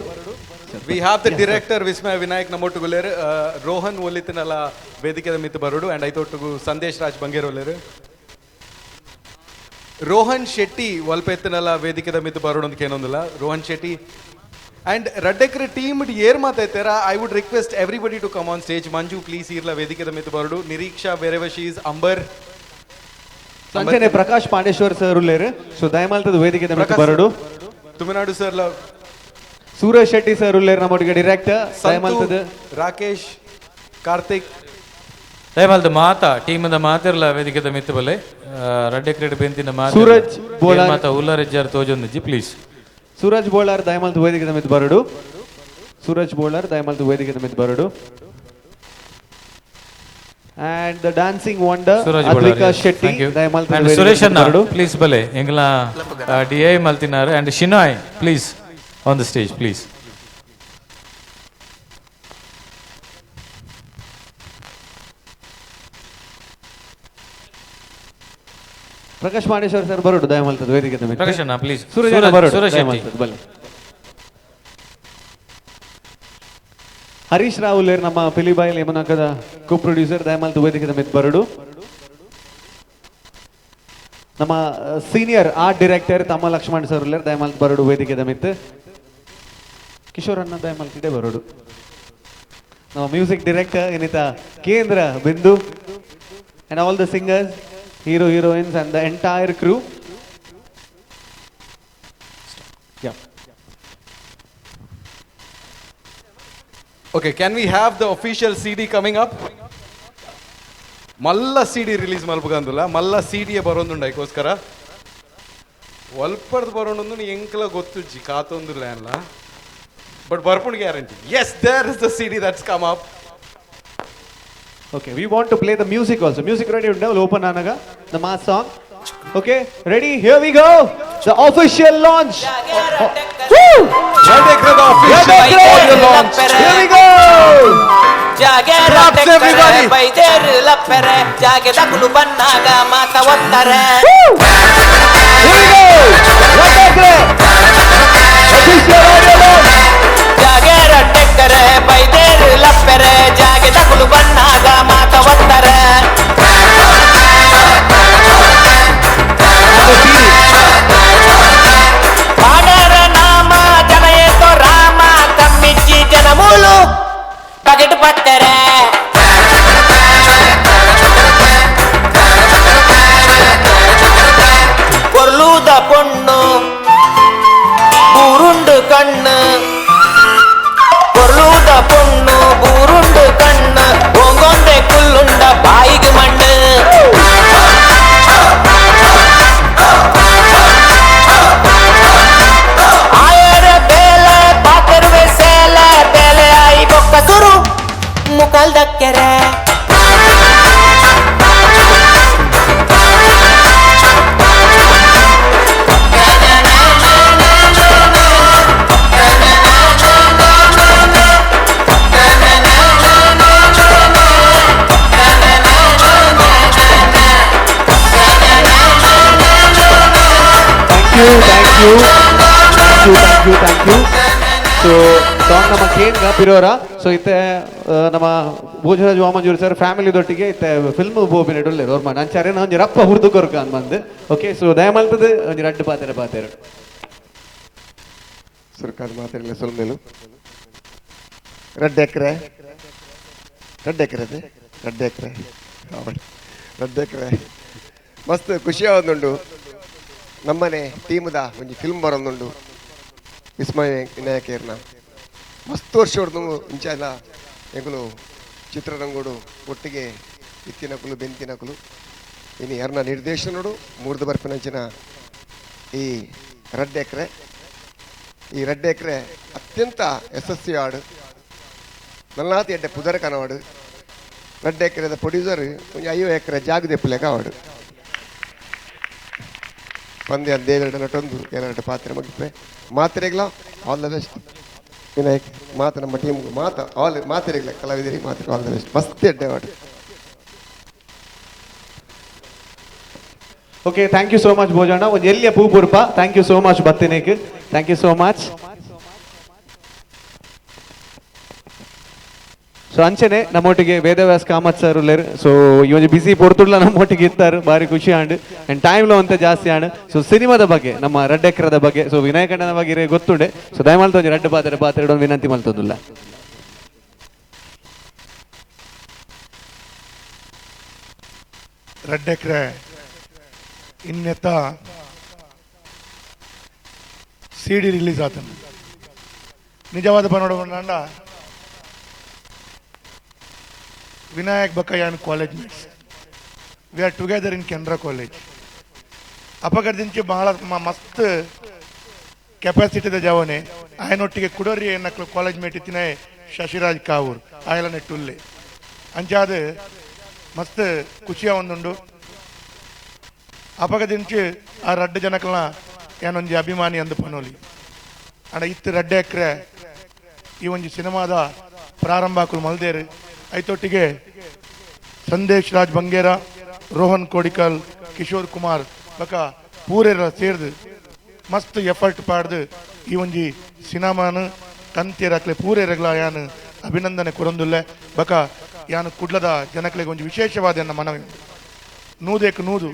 we have the director Vismaya Vinayak namottuguleru Rohan Olithinala ವೇದಿಕೆದ ಮಿತ್ತು ಬರೋಡು and ಐತೊಟ್ಟಿಗೂ ಸಂದೇಶ್ ರಾಜ್ ಬಂಗೇರೋಲೇರು ರೋಹನ್ ಶೆಟ್ಟಿ ವಲ್ಪೆತ್ತನಲ್ಲ ವೇದಿಕೆದ ಮಿತ್ತು ಬರೋಡು ಅಂತ ಏನೊಂದಿಲ್ಲ ರೋಹನ್ ಶೆಟ್ಟಿ and ರಡ್ಡೆಕ್ರ ಟೀಮ್ ಏರ್ ಮಾತಾಯ್ತಾರ I would request everybody to come on stage Manju please ಇರ್ಲ ವೇದಿಕೆದ ಮಿತ್ತು ಬರೋಡು Niriksha wherever she is Ambar ಸಂಜನೆ ಪ್ರಕಾಶ್ ಪಾಂಡೇಶ್ವರ್ ಸರ್ ಉಲ್ಲೇರು ಸೊ ದಯಮಾಲ್ತದ ವೇದಿಕೆದ ಮಿತ್ತು ಬರೋಡು ತುಮಿನಾಡು ಸರ್ ಸೂರಜ್ ಶೆಟ್ಟಿ ಸರ್ ಉಲ್ಲೇರು ನಮ್ಮೊಟ್ಟಿಗೆ ಡೈರೆಕ್ಟರ್ ದಯಮಾಲ್ತದ ರಾಕೇಶ್ ಕಾರ್ತಿಕ್ ದಯಮಾಲ್ತ ಮಾತಾ ಟೀಮದ ಮಾತಿರ್ಲ ವೇದಿಕೆದ ಮಿತ್ತು ಬಲೆ ರಡ್ಡೆ ಕ್ರೀಡೆ ಬೆಂತಿನ ಸೂರಜ್ ಬೋಳಾರ್ ಮಾತಾ ಉಲ್ಲಾರೆಜ್ಜಾರ್ ತೋಜೊಂದಿಜ್ಜಿ ಪ್ಲೀಸ್ ಸೂರಜ್ ಬೋಳಾರ್ ದಯಮಾಲ್ತ ವೇದಿಕೆದ ಮಿತ್ತು ಬರೋಡು ಸೂರಜ್ ಬೋಳಾರ್ ದಯಮಾಲ್ತ ವೇದಿಕೆದ ಮಿತ್ತು ಬರೋಡು and the dancing wonder Advika Shetty ದಯಮಾಲ್ತ and ಸುರೇಶ್ ಅಣ್ಣ ಪ್ಲೀಸ್ ಬಲೆ ಎಂಗ್ಲ ಡಿಐ ಮಲ್ತಿನಾರು and Shenoy please on the stage please Prakash Madeshwar sir ಬರೋಡು ದಯಮಾಲ್ತದ ವೇದಿಕೆ ಪ್ರಕಾಶ್ ಅಣ್ಣ ಪ್ಲೀಸ್. ಸೂರಜ್ ಸೂರಜ್ ಶೆಟ್ಟಿ. ಬಲ್ಲಿ ಹರೀಶ್ ರಾಹುಲೇರ್ ನಮ್ಮ ಪಿಲಿಬಾಯಿಲ್ ಯಮುನಾಕದ ಕೋ ಪ್ರೊಡ್ಯೂಸರ್ ದಯಮಾಲ್ತು ವೇದಿಕೆ ಮಿತ್ ಬರೋಡು. ನಮ್ಮ ಸೀನಿಯರ್ ಆರ್ಟ್ ಡೈರೆಕ್ಟರ್ ತಮ್ಮ ಲಕ್ಷ್ಮಣ್ ಸರ್ ಉಲ್ಲೇರ್ ದಯಮಾಲ್ತು ಬರೋಡು ವೇದಿಕೆ ಮಿತ್. ಕಿಶೋರ್ ಅಣ್ಣ ದಯಮಾಲ್ತಿದೆ ಬರೋಡು. ನಮ್ಮ ಮ್ಯೂಸಿಕ್ ಡೈರೆಕ್ಟರ್ ಏನಿತ ಕೇಂದ್ರ ಬಿಂದು and all the singers, hero, heroines and the entire crew. Yeah. Okay, can we have the official CD coming up? ಮಲ್ಲ CD ರಿಲೀಸ್ ಮಲ್ಪಗಂದುಲ್ಲ ಮಲ್ಲ CD ಬರೋಂದುಂಡ ಅದಕ್ಕೋಸ್ಕರ ಒಲ್ಪಡ್ದು ಬರೋಣೊಂದು ಎಂಕ್ಲ ಗೊತ್ತುಜ್ಜಿ ಕಾತೊಂದಿಲ್ಲ ಅಲ್ಲ ಬಟ್ ಬರ್ಪುಂಡ್ guarantee. Yes, there is the CD that's come up. Okay, we want to play the music also. Music ready unda open anaga the mass song. Okay, ready? Here we go. The official launch. Woo! Radekra official audio launch. Here we go. Claps everybody. Baideru lappere jage dakulu bannaga mata ottare. Here we go. Radekra. Official audio launch. Jage radekre baideru lappere jage dakulu bannaga mata ottare. Padara nama janayeto rama tammichi janamulu paget pattere. Porluda ponnu burundu kannu porluda ponnu burundu kannu ongonde kullunda bayigu mannu. Ayere bele paterve sele bele ai bokka suru mukal dakkere. Thank you. So song ನಮ್ಮ ಕೇಂದ್ರ ಪಿರೋರ. So ಇತ್ತೆ ನಮ್ಮ Bhojaraj ವಾಮಂಜೂರಿ sir family ದೊಟ್ಟಿಗೆ ಇತ್ತೆ film ಬೋಬಿನ ಡೊಲ್ಲೆ ಓರ್ಮ ನಂಚಾರೆ ಒಂಜಿ ರಪ್ಪ ಹುರ್ದು ಕೊರ್ಕ ಅಂತ ಬಂದು. Okay, so ದಯಮಾಲ್ತದ ಒಂಜಿ ರಡ್ಡು ಪಾತೆರ ಸುರ್ಕಾದ ಮಾತಾಡಲಿಲ್ಲ ಸೊಲ್ಮೇಲು ರೆಡ್ ಎಕರೆ ಮಸ್ತ್ ಖುಷಿ ಆವೊಂದುಂಡು. ನಮ್ಮನೆ ಟೀಮ್ದ ಒಂಜಿ ಫಿಲ್ಮ್ ಬರೋಂದುಂಡು ವಿಸ್ಮಯ ವಿನಾಯಕರ್ನ ಮಸ್ತ್ ವರ್ಷ ಹೊಡೆದು ಇಂಚೆಲ್ಲ ಎಂಕುಲು ಚಿತ್ರರಂಗೋಡು ಒಟ್ಟಿಗೆ ಇತ್ತಿನಕುಲು ಬೆಂತಿನಕುಲು ಇನ್ನು ಯಾರನ್ನ ನಿರ್ದೇಶನೋಡು ಮೂರ್ದು ಬರ್ಪಿನಂಚಿನ ಈ ರೆಡ್ ಎಕರೆ ಅತ್ಯಂತ ಯಶಸ್ವಿ ಹಾಡು ನಲ್ಲಾತಿ ಎಡ್ಡೆ ಪುದರ ಕನವಾಡು. ರೆಡ್ ಎಕರೆದ ಪ್ರೊಡ್ಯೂಸರ್ ಒಂದು 5 ಎಕರೆ ಜಾಗದೆಪ್ಪಲೆಕ ಆವಾಡು ಪಂದ್ಯ ದೇವೆರಡು ನಟೊಂದು ಎರಡು ಪಾತ್ರೆ ಮುಗಿಪೆ ಮಾತ್ರೆಗಳ ಆಲ್ ದ ಬೆಸ್ಟ್ ವಿನಾಯಕ್ ಮಾತು ನಮ್ಮ ಟೀಮ್ಗೆ ಮಾತ್ರೆಗಳ ಕಲಾವಿದರಿಗೆ ಮಾತ್ರ ಆಲ್ ದ ಬೆಸ್ಟ್. ಮಸ್ತ್ ಎಡ್ಡೆ ಆವಾಡು. Okay, thank you so much Bhojanna. ಒಂದು ಎಲ್ಲಿಯ ಪೂಪುರ್ಪ ಥ್ಯಾಂಕ್ ಯು ಸೋ ಮಚ್ ಬತ್ತಿನೇಕ್. Thank you so much. So ಅಂಚನೆ ನಮ್ಮೊಟ್ಟಿಗೆ ವೇದವ್ಯಾಸ್ ಕಾಮತ್ ಸರ್ ಉಲ್ಲೇರು. ಸೊ ಈ ಒಂದು ಬಿಸಿ ಪೊರ್ತುಡ್ಲ ನಮ್ಮೊಟ್ಟಿಗೆ ಇರ್ತಾರೆ, ಭಾರಿ ಖುಷಿ ಆಂಡ್ ಆ್ಯಂಡ್ ಟೈಮ್లో ಅಂತ ಜಾಸ್ತಿ ಆಂಡ್. ಸೊ ಸಿನಿಮಾದ ಬಗ್ಗೆ ನಮ್ಮ ರೆಡ್ ಎಕರದ ಬಗ್ಗೆ ಸೊ ವಿನಾಯಕಣ್ಣನ ಬಗ್ಗೆ ಗೊತ್ತುಂಡೆ. ಸೊ ದಯಮಾಲ್ತು ಒಂದು ರೆಡ್ ಪಾತ್ರೆ ವಿನಂತಿ ಮಲ್ತೊಂದುಲ್ಲ. ರೆಡ್ ಎಕರೆ ಇನ್ನೆತ್ತ CD ರಿಲೀಸ್ ಆತನ ನಿಜವಾದ ಪನೋಡ ವಿನಾಯಕ್ ಬಕ್ಕಯ್ಯನ್ college mates. We are together in Canara college. ಅಪಘಾತದಿಂಚಿ ಬಹಳ ಮಸ್ತ್ ಕೆಪಾಸಿಟಿದ ಜವನೆ ಆಯನೊಟ್ಟಿಗೆ ಕುಡೋರಿ ಎನ್ನಕ್ಲು ಕಾಲೇಜ್ ಮೇಟ್ ಇತ್ತಿನ ಶಶಿರಾಜ್ ಕಾವೂರ್ ಆಯಲ ನೆಟ್ಟುಲ್ಲೆ ಅಂಚಾದ ಮಸ್ತ್ ಖುಷಿಯ ಒಂದುಂಡು. ಅಪಘಾತದಿಂಚಿ ಆ ರಡ್ಡು ಜನಕಲ್ನ ಏನೊಂಜಿ ಅಭಿಮಾನಿ ಅಂದು ಪನೋಲಿ ಅಣ್ಣ ಇತ್ತು ರೆಡ್ ಎಕರೆ ಈ ಒಂಜಿ ಸಿನಿಮಾದ ಪ್ರಾರಂಭಕುಲು ಮಲ್ದೇರು ಐತೊಟ್ಟಿಗೆ ಸಂದೇಶ್ ರಾಜ್ ಬಂಗೇರ, ರೋಹನ್ ಕೋಡಿಕಲ್, ಕಿಶೋರ್ ಕುಮಾರ್ ಬಕ ಪೂರೆರ ಸೇರ್ದು ಮಸ್ತ್ ಎಫರ್ಟ್ ಪಾಡ್ದು ಈ ಒಂಜಿ ಸಿನಿಮಾನ ಕಂತಿಯರಾಕ್ಲೆ ಪೂರೆರಗ್ಲ ಯಾನು ಅಭಿನಂದನೆ ಕೊರೊಂದುಲ್ಲೆ ಬಕ ಯಾನು ಕುಡ್ಲದ ಜನಕ್ಲೆಗೆ ಒಂಜಿ ವಿಶೇಷವಾದ ಎನ್ನ ಮನವಿ ನೂದೇಕ್ ನೂದು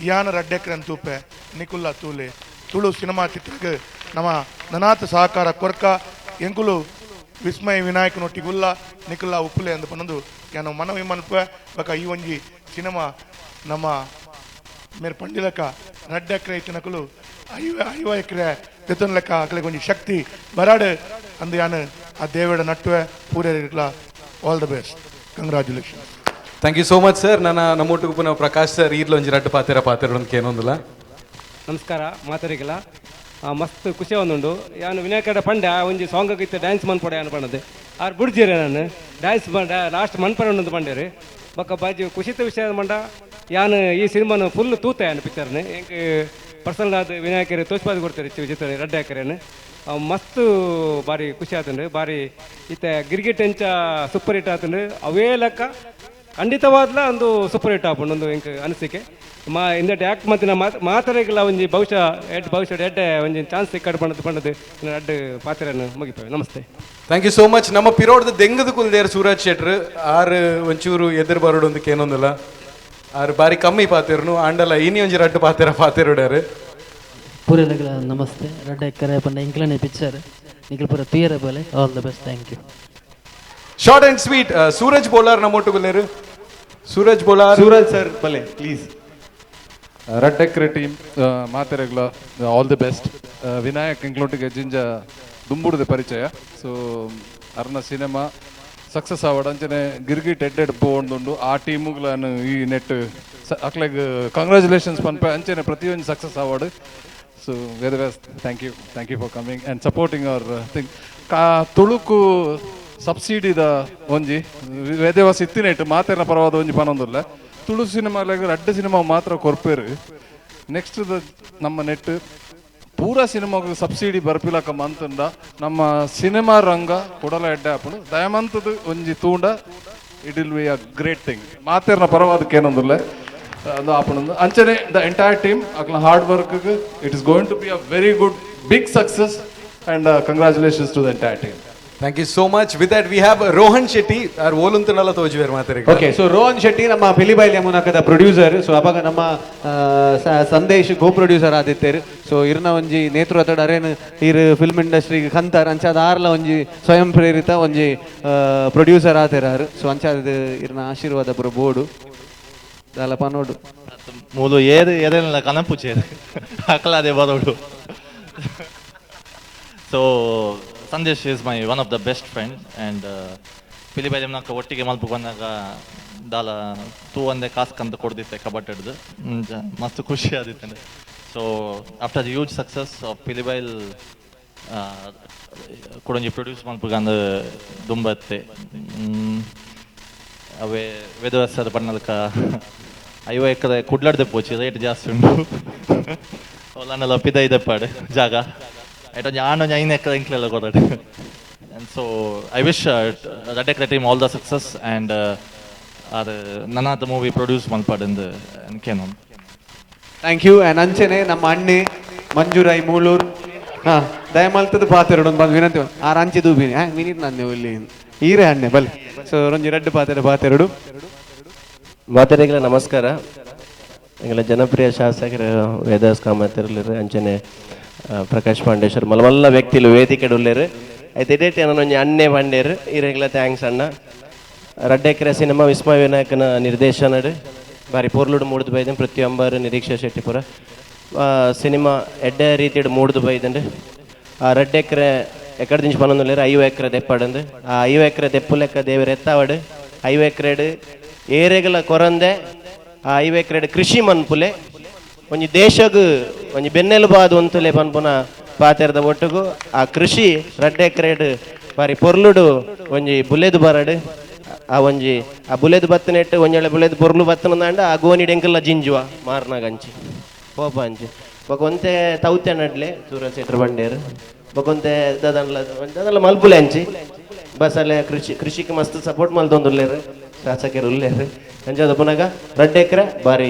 ಯಾನ ರಡ್ಡೆಕ್ರನ್ ತೂಪೆ ನಿಕುಲ್ಲ ತೂಲೆ ತುಳು ಸಿನಿಮಾ ಚಿತ್ರಕ್ಕೆ ನಮ್ಮ ನನಾತ್ ಸಹಕಾರ ಕೊರ್ಕ ಎಂಕುಲು ವಿಸ್ಮಯ ವಿನಾಯಕನೊಟ್ಟಿಗುಲ್ಲ ನಿಕುಲ್ಲ ಉಪ್ಪುಲೆ ಅಂದು ಪನ್ನೊಂದು ಯಾನು ಮನವಿ ಮನ್ಪೆ ಬಕ ಈ ಒಂಜಿ ಸಿನಿಮಾ ನಮ್ಮ ಮೇರೆ ಪಂಡಿಲಕ ರಡ್ಡೆಕ್ರೆ ಇತ್ತಿನಕುಲು 5 ಎಕರೆ ತೆತ್ತನ್ ಲೆಕ್ಕ ಅಕ್ಲೆಗೆ ಒಂಜಿ ಶಕ್ತಿ ಬರಾಡು ಅಂದು ಯಾನು ಆ ದೇವಡ ನಟ್ಟುವೆ ಪೂರೈರ್ಲ all the best congratulation. Thank you so much sir. ನಮ್ಮೊಟ್ಟಿಗೆ ಪುನಃ ಪ್ರಕಾಶ್ ಸರ್ ಈರ್ಲ ಒಂಜಿ ರಡ್ಡು ಪಾತೆರ ಏನೊಂದಿಲ್ಲ. ನಮಸ್ಕಾರ ಮಾತಾಡಿಗಲ್ಲ ಮಸ್ತ್ ಖುಷಿ ಒಂದುಂಡು ಯಾನು ವಿನಾಯಕಡ ಪಂಡ ಒಂಜಿ ಸಾಂಗ್ ಇತ್ತು ಡ್ಯಾನ್ಸ್ ಮನ್ಪಡೆ ಯಾನು ಪಂಡದು ಆರು ಬುಡ್ಜಿರೆ ನಾನು ಡ್ಯಾನ್ಸ್ ಲಾಸ್ಟ್ ಮನ್ಪಡೆ ಉಂಡು ಪಂಡೇರಿ ಬೊಕ್ಕ ಬಾಜಿ ಖುಷಿತ ವಿಷಯ ಮಂಡ ಯಾನು ಈ ಸಿನಿಮಾನು ಫುಲ್ ತೂತೆ ಯಾನು ಪಿಕ್ಚರ್ನ ಹೆಂಗೆ ಪರ್ಸನಲ್ ಆದ ವಿನಾಯಕರು ತೋಚ್ಪಾದ ಕೊಡ್ತಾರೆ ಚಿತ್ರ ರಡ್ಡೆ ಹಾಕರೇನು ಮಸ್ತ್ ಭಾರಿ ಖುಷಿ ಆತಂಡು ಭಾರಿ ಇತ್ತ ಗಿರ್ಗಿಟ್ ಎಂಚ ಸೂಪರ್ ಹಿಟ್ ಆತಂಡು ಅವೇ ಲೆಕ್ಕ ಖಂಡಿತವಾದ್ಲ ಒಂದು ಸೂಪರ್ ಹಿಟ್ ಆಪುಂಡು ಒಂದು ಹೆಂಗೆ ಅನಿಸಿಕೆ ಇಂದಟ್ ಯಾಕೆ ಮತ್ತಿನ ಮಾತಾಡಿಗೆಲ್ಲ ಒಂಜಿ ಭವಿಷ್ಯ ಎಡ್ಡೆ ಒಂಜಿ ಚಾನ್ಸ್ ಸಿಕ್ಕಡ್ ಪಂಡದು ಅಡ್ಡು ಪಾತ್ರನ ಮುಗಿಪೇವೆ. ನಮಸ್ತೆ. Thank you so much. ನಮ್ಮ ಪಿರೋಡ್ದು ದೆಂಗದ ಕುಲ್ದೇರು ಸೂರಜ್ ಶೆಟ್ರು ಆರು ಒಂಚೂರು ಎದುರು ಬರೋಡು ಒಂದು ಏನೊಂದಿಲ್ಲ ಆರು ಬಾರಿ ಕಮ್ಮಿ ಪಾತಿರ್ನು ಆಂಡಲ ಇನಿ ಒಂಜಿ ರಡ್ಡು ಪಾತಿರೋಡ್ಯಾರು ಪೂರೆಲಗಳ ನಮಸ್ತೆ. ರಡ್ಡೆ ಕರೆ ಪಂಡ ಇಂಕ್ಲನೆ ಪಿಕ್ಚರ್ ನಿಖಿಲ್ ಪೂರ ತೀರ ಬಲೆ all the best. Thank you. Short and sweet Suraj Bolar ನಮ್ಮೊಟ್ಟು ಬಲ್ಲೇರು. ಸೂರಜ್ ಸರ್ ಬಲೆ ಪ್ಲೀಸ್. ರಡ್ಡೆಕ್ರೆ ಟೀಮ್ ಮಾತೆರೆಗ್ಲ ಆಲ್ ದಿ ಬೆಸ್ಟ್. ವಿನಾಯಕ್ ಇಂಕ್ಲೂಟಿಗೆ ಜಿಂಜ ದುಂಬುಡದ ಪರಿಚಯ. ಸೊ ಅರ್ನ ಸಿನಿಮಾ ಸಕ್ಸಸ್ ಆವಡ್ ಅಂಚನೆ ಗಿರ್ಗಿಟ್ ಎಡ್ಡೆಡ್ ಪೋಂದುಂಡು ಆ ಟೀಮುಗಳನ್ನು ಈ ನೆಟ್ ಅಕ್ಲೆಗ್ ಕಂಗ್ರ್ಯಾಚುಲೇಷನ್ಸ್ ಪನ್ಪೆ ಅಂಚನೆ ಪ್ರತಿಯೊಂದು ಸಕ್ಸಸ್ ಆವಡ್. So very best. Thank you for coming and supporting our thing. ತುಳುಕು ಸಬ್ಸಿಡಿದ ಒಂಜಿ ವೇದವಾಸ ಇತ್ತಿನೆಟ್ ಮಾತೆರ್ನ ಪರವಾದ ಒಂಜಿ ಪನೊಂದುಲ್ಲ ತುಳು ಸಿನಿಮಾಲಾಗ ರಡ್ಡು ಸಿನಿಮಾ ಮಾತ್ರ ಕೊರ್ಪೇರು. ನೆಕ್ಸ್ಟ್ ನಮ್ಮ ನೆಟ್ ಪೂರ ಸಿನಿಮಾಗ ಸಬ್ಸಿಡಿ ಬರ್ಪಿಲಕ ಮಂತುಂಡ ನಮ್ಮ ಸಿನಿಮಾ ರಂಗ ಕೊಡಲ ಎಡ್ಡೆ ಆಪುಂಡು ದಯಮಂತದ ಒಂಜಿ ತೂಂಡ it will be a great thing. ಮಾತೆರ್ನ ಪರವಾದಕ್ಕೆ ಏನೊಂದುಲ್ಲ ಅದು ಆಪುಂಡು ಅಂಚನೆ ದ ಎಂಟೈರ್ ಟೀಮ್ ಅಕ್ಲ hard work it is going to be a very good big success and congratulations to the entire team. Thank you so much. With that we have Rohan Shetty ಆರ್ ಓಲುಂತನಲ್ಲ ತೋಜುವೇರು ಮಾತಾಡಿ. ಓಕೆ, ಸೊ ರೋಹನ್ ಶೆಟ್ಟಿ ನಮ್ಮ ಪಿಲಿಬೈಲಿಯ ಮೂಲಕದ producer. So ಅವಾಗ ನಮ್ಮ ಸಂದೇಶ್ ಕೋ producer ಆದಿತ್ತೇರು. So ಇರ್ನ ಒಂಜಿ ನೇತೃತ್ವದ ಅರೇನು ಇರ್ ಫಿಲ್ಮ್ ಇಂಡಸ್ಟ್ರಿಗೆ ಕಂತಾರ ಅಂಚಾದ ಆರ್ಲ ಒಂಜಿ ಸ್ವಯಂ ಪ್ರೇರಿತ ಒಂಜಿ ಪ್ರೊಡ್ಯೂಸರ್ ಆತೇರಾರು. ಸೊ ಅಂಚಾದ ಇರ್ನ ಆಶೀರ್ವಾದ ಪುರ ಬೋಡು ದಾಲ ಪನೋಡು ಮೂಲು ಏದೇನಿಲ್ಲ ಕನಪುಚೇರು ಅಕಲಾದೆ ಬರೋಡು. So Sandesh is my one of the best friend and ಪಿಲಿಬೈಲಿಮ್ನಾಕ ಒಟ್ಟಿಗೆ ಮಲ್ಪು ಬಂದಾಗ ದಾಲ ತೂ ಒಂದೇ ಕಾಸ್ಕಂತ ಕೊಡ್ದಿತ್ತೆ ಕಬಡ್ಡಿಡ್ದು ಮಸ್ತ್ ಖುಷಿ ಆದಿತ್ತೆ. So after the huge success of Pilibail ಕೊಡೊಂಜಿ ಪ್ರೊಡ್ಯೂಸ್ ಮಲ್ಪುಗಂದು ದುಂಬತ್ತೆ ಅವೇ ವೇದವ್ಯಾಸದ ಬಣ್ಣದಕ್ಕ 5 ಎಕರೆ ಕುಡ್ಲಾಡ್ದೆ ಪೋಚಿ ರೇಟ್ ಜಾಸ್ತಿ ಉಂಟು ಅವಲನ್ನೆಲ್ಲ ಪಿದೈದೆ ಪಾಡು ಜಾಗ ಐಟ್ ಒಂಜಿ 5 ಎಕರೆ ಇಂಕ್ಲೆಲ್ಲ ಕೊಡೋದು. And so I wish Raddekre team all the success and ಅದು ನನ್ನದು ಮೂವಿ ಪ್ರೊಡ್ಯೂಸ್ ಮಲ್ಪಾಡಿಂದು ಅನ್ಕೇನು. Thank you. ಆ್ಯಂಡ್ ಅಂಚನೆ ನಮ್ಮ ಅಣ್ಣೆ ಮಂಜೂರೈ ಮೂಳೂರು ದಯಮಲ್ತದ ಪಾತೆರಡು ಬಂದು ವಿನಂತಿ ಆರು ಅಂಚೆ ದೂಬಿನಿ ಮಿನಿಟ್ ನಾನು ಇಲ್ಲಿ ಈರೇ ಅಣ್ಣೆ ಬಲ್. ಸೊ ಒಂಜಿ ರಡ್ಡು ಪಾತೆರಡು ಮಾತೆರೆಗಳ ನಮಸ್ಕಾರ. ಎಂಗಳ ಜನಪ್ರಿಯ ಶಾಸಕರು ವೇದಾಸ್ ಕಾಮತಿರ್ಲಿರು ಅಂಚನೆ ಪ್ರಕಾಶ್ ಪಾಂಡೇಶ್ವರ್ ಮಲ್ಲ ವ್ಯಕ್ತಿಲು ವೇದಿಕೆಡು ಉಳ್ಳೇರು ಐತೆ ಡೇಟ್ ಏನೊಂದು ಅಣ್ಣೆ ಪಾಂಡೇರು ಈರೆಗ್ಲ ಥ್ಯಾಂಕ್ಸ್ ಅಣ್ಣ. ರಡ್ಡೆಕ್ರೆ ಸಿನಿಮಾ ವಿಸ್ಮಯ ವಿನಾಯಕನ ನಿರ್ದೇಶನಡು ಬಾರಿ ಪೂರ್ಲುಡು ಮೂಡ್ದು ಬೈದನ್ ಪ್ರತಿಯೊಂಬರು ನಿರೀಕ್ಷಾ ಶೆಟ್ಟಿಪುರ ಸಿನಿಮಾ ಎಡ್ಡೆ ರೀತಿಡು ಮೂಡ್ದು ಬೈದಂಡು ಆ ರಡ್ಡೆಕ್ರೆ ಎಕಡೆ ದಿಂಚು ಪನ್ನೊಂದುಲ್ಲೇರು 5 ಎಕರೆ ದೆಪ್ಪಡಂದು ಆ 5 ಎಕರೆ ದೆಪ್ಪು ಲೆಕ್ಕ ದೇವರು ಎತ್ತಾವಡು 5 ಎಕರೆಡು ಏರೆಗಳ ಕೊರಂದೆ ಆ 5 ಎಕರೆಡು ಕೃಷಿ ಮನ್ಪುಲೆ ಒಂಜಿ ದೇಶಗೂ ಒಂಜಿ ಬೆನ್ನೆಲುಬಾದು ಅಂತಲೇ ಪನ್ಪುನ ಪಾತೆರದ ಒಟ್ಟಿಗೂ ಆ ಕೃಷಿ ರಡ್ಡೆ ಎಕರೆಡು ಬಾರಿ ಪೊರ್ಲುಡು ಒಂಜಿ ಬುಲೆದು ಬರಡು ಆ ಒಂಜಿ ಆ ಬುಲೆದು ಬತ್ತನೆಟ್ಟು ಒಂಜಳೆ ಬುಲೆದು ಪೊರ್ಲು ಬತ್ತನಂದ ಆ ಗೋನಿಡು ಎಂಕಲ್ಲ ಜಿಂಜುವ ಮಾರ್ನಾಗಂಚಿ ಪೋಪ ಅಂಚಿ ಬೊಕೊಂತೆ ತೌತೆ ನಡ್ಲೆ ಸೂರಜ್ ಶೆಟ್ರು ಬಂಡೇರು ಬೊಕೊಂತೆ ದದನ್ಲ ಮಲ್ಪುಲೆ ಅಂಚಿ ಬಸಲೆ ಕೃಷಿಗೆ ಮಸ್ತ್ ಸಪೋರ್ಟ್ ಮಲ್ತೊಂದುಲ್ಲೇರು ಶಾಸಕರು ಉಲ್ಲೇರು ಅಂಚದ ಪುನಗ ರಡ್ಡೆ ಎಕರೆ ಬಾರಿ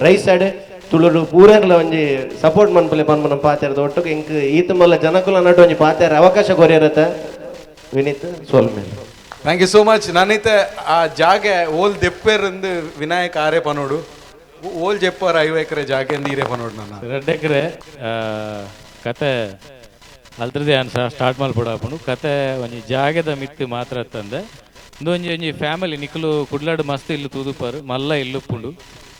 ರೈಸ್ ಅಡ್ ತುಳುಡು ಪೂರರ್ಲ ಒಂಜಿ ಸಪೋರ್ಟ್ ಮನ್ಪಲೆ ಪನ್ಪನ ಪಾತೆರದ ಒಟ್ಟಿಗೆ ಇಂಕ್ ಈತ ಮಲ್ಲ ಜನಕುಲ ನಡು ಒಂಜಿ ಪಾತೆರ ಅವಕಾಶ ಕೊರಿಯರತ್ತ ವಿನೀತ್ ಸೋಲ್ಮೇಲೆ. Thank you so much. ನಾನೈತೆ ಆ ಜಾಗೆ ಓಲ್ ದೆಪ್ಪೇರಂದು ವಿನಾಯಕ್ ಆರೆ ಪನೋಡು ಓಲ್ ಜೆಪ್ಪರ 5 ಎಕರೆ ಜಾಗೆ ನೀರೇ ಪನೋಡು ನನ್ನ 2 ಎಕರೆ ಕತೆ ಅಲ್ತ್ರದೇ ಸ್ಟಾರ್ಟ್ ಮಾಡ್ಬಿಡಾಪುಂಡು ಕತೆ ಒಂಜಿ ಜಾಗದ ಮಿತ್ತು ಮಾತ್ರ ತಂದೆ ಒಂಜಿ ಫ್ಯಾಮಿಲಿ ನಿಕ್ಲು ಕುಡ್ಲಾಡು ಮಸ್ತ್ ಇಲ್ಲು ತೂದುಪಾರು ಮಲ್ಲ ಇಲ್ಲುಪ್ಪುಂಡು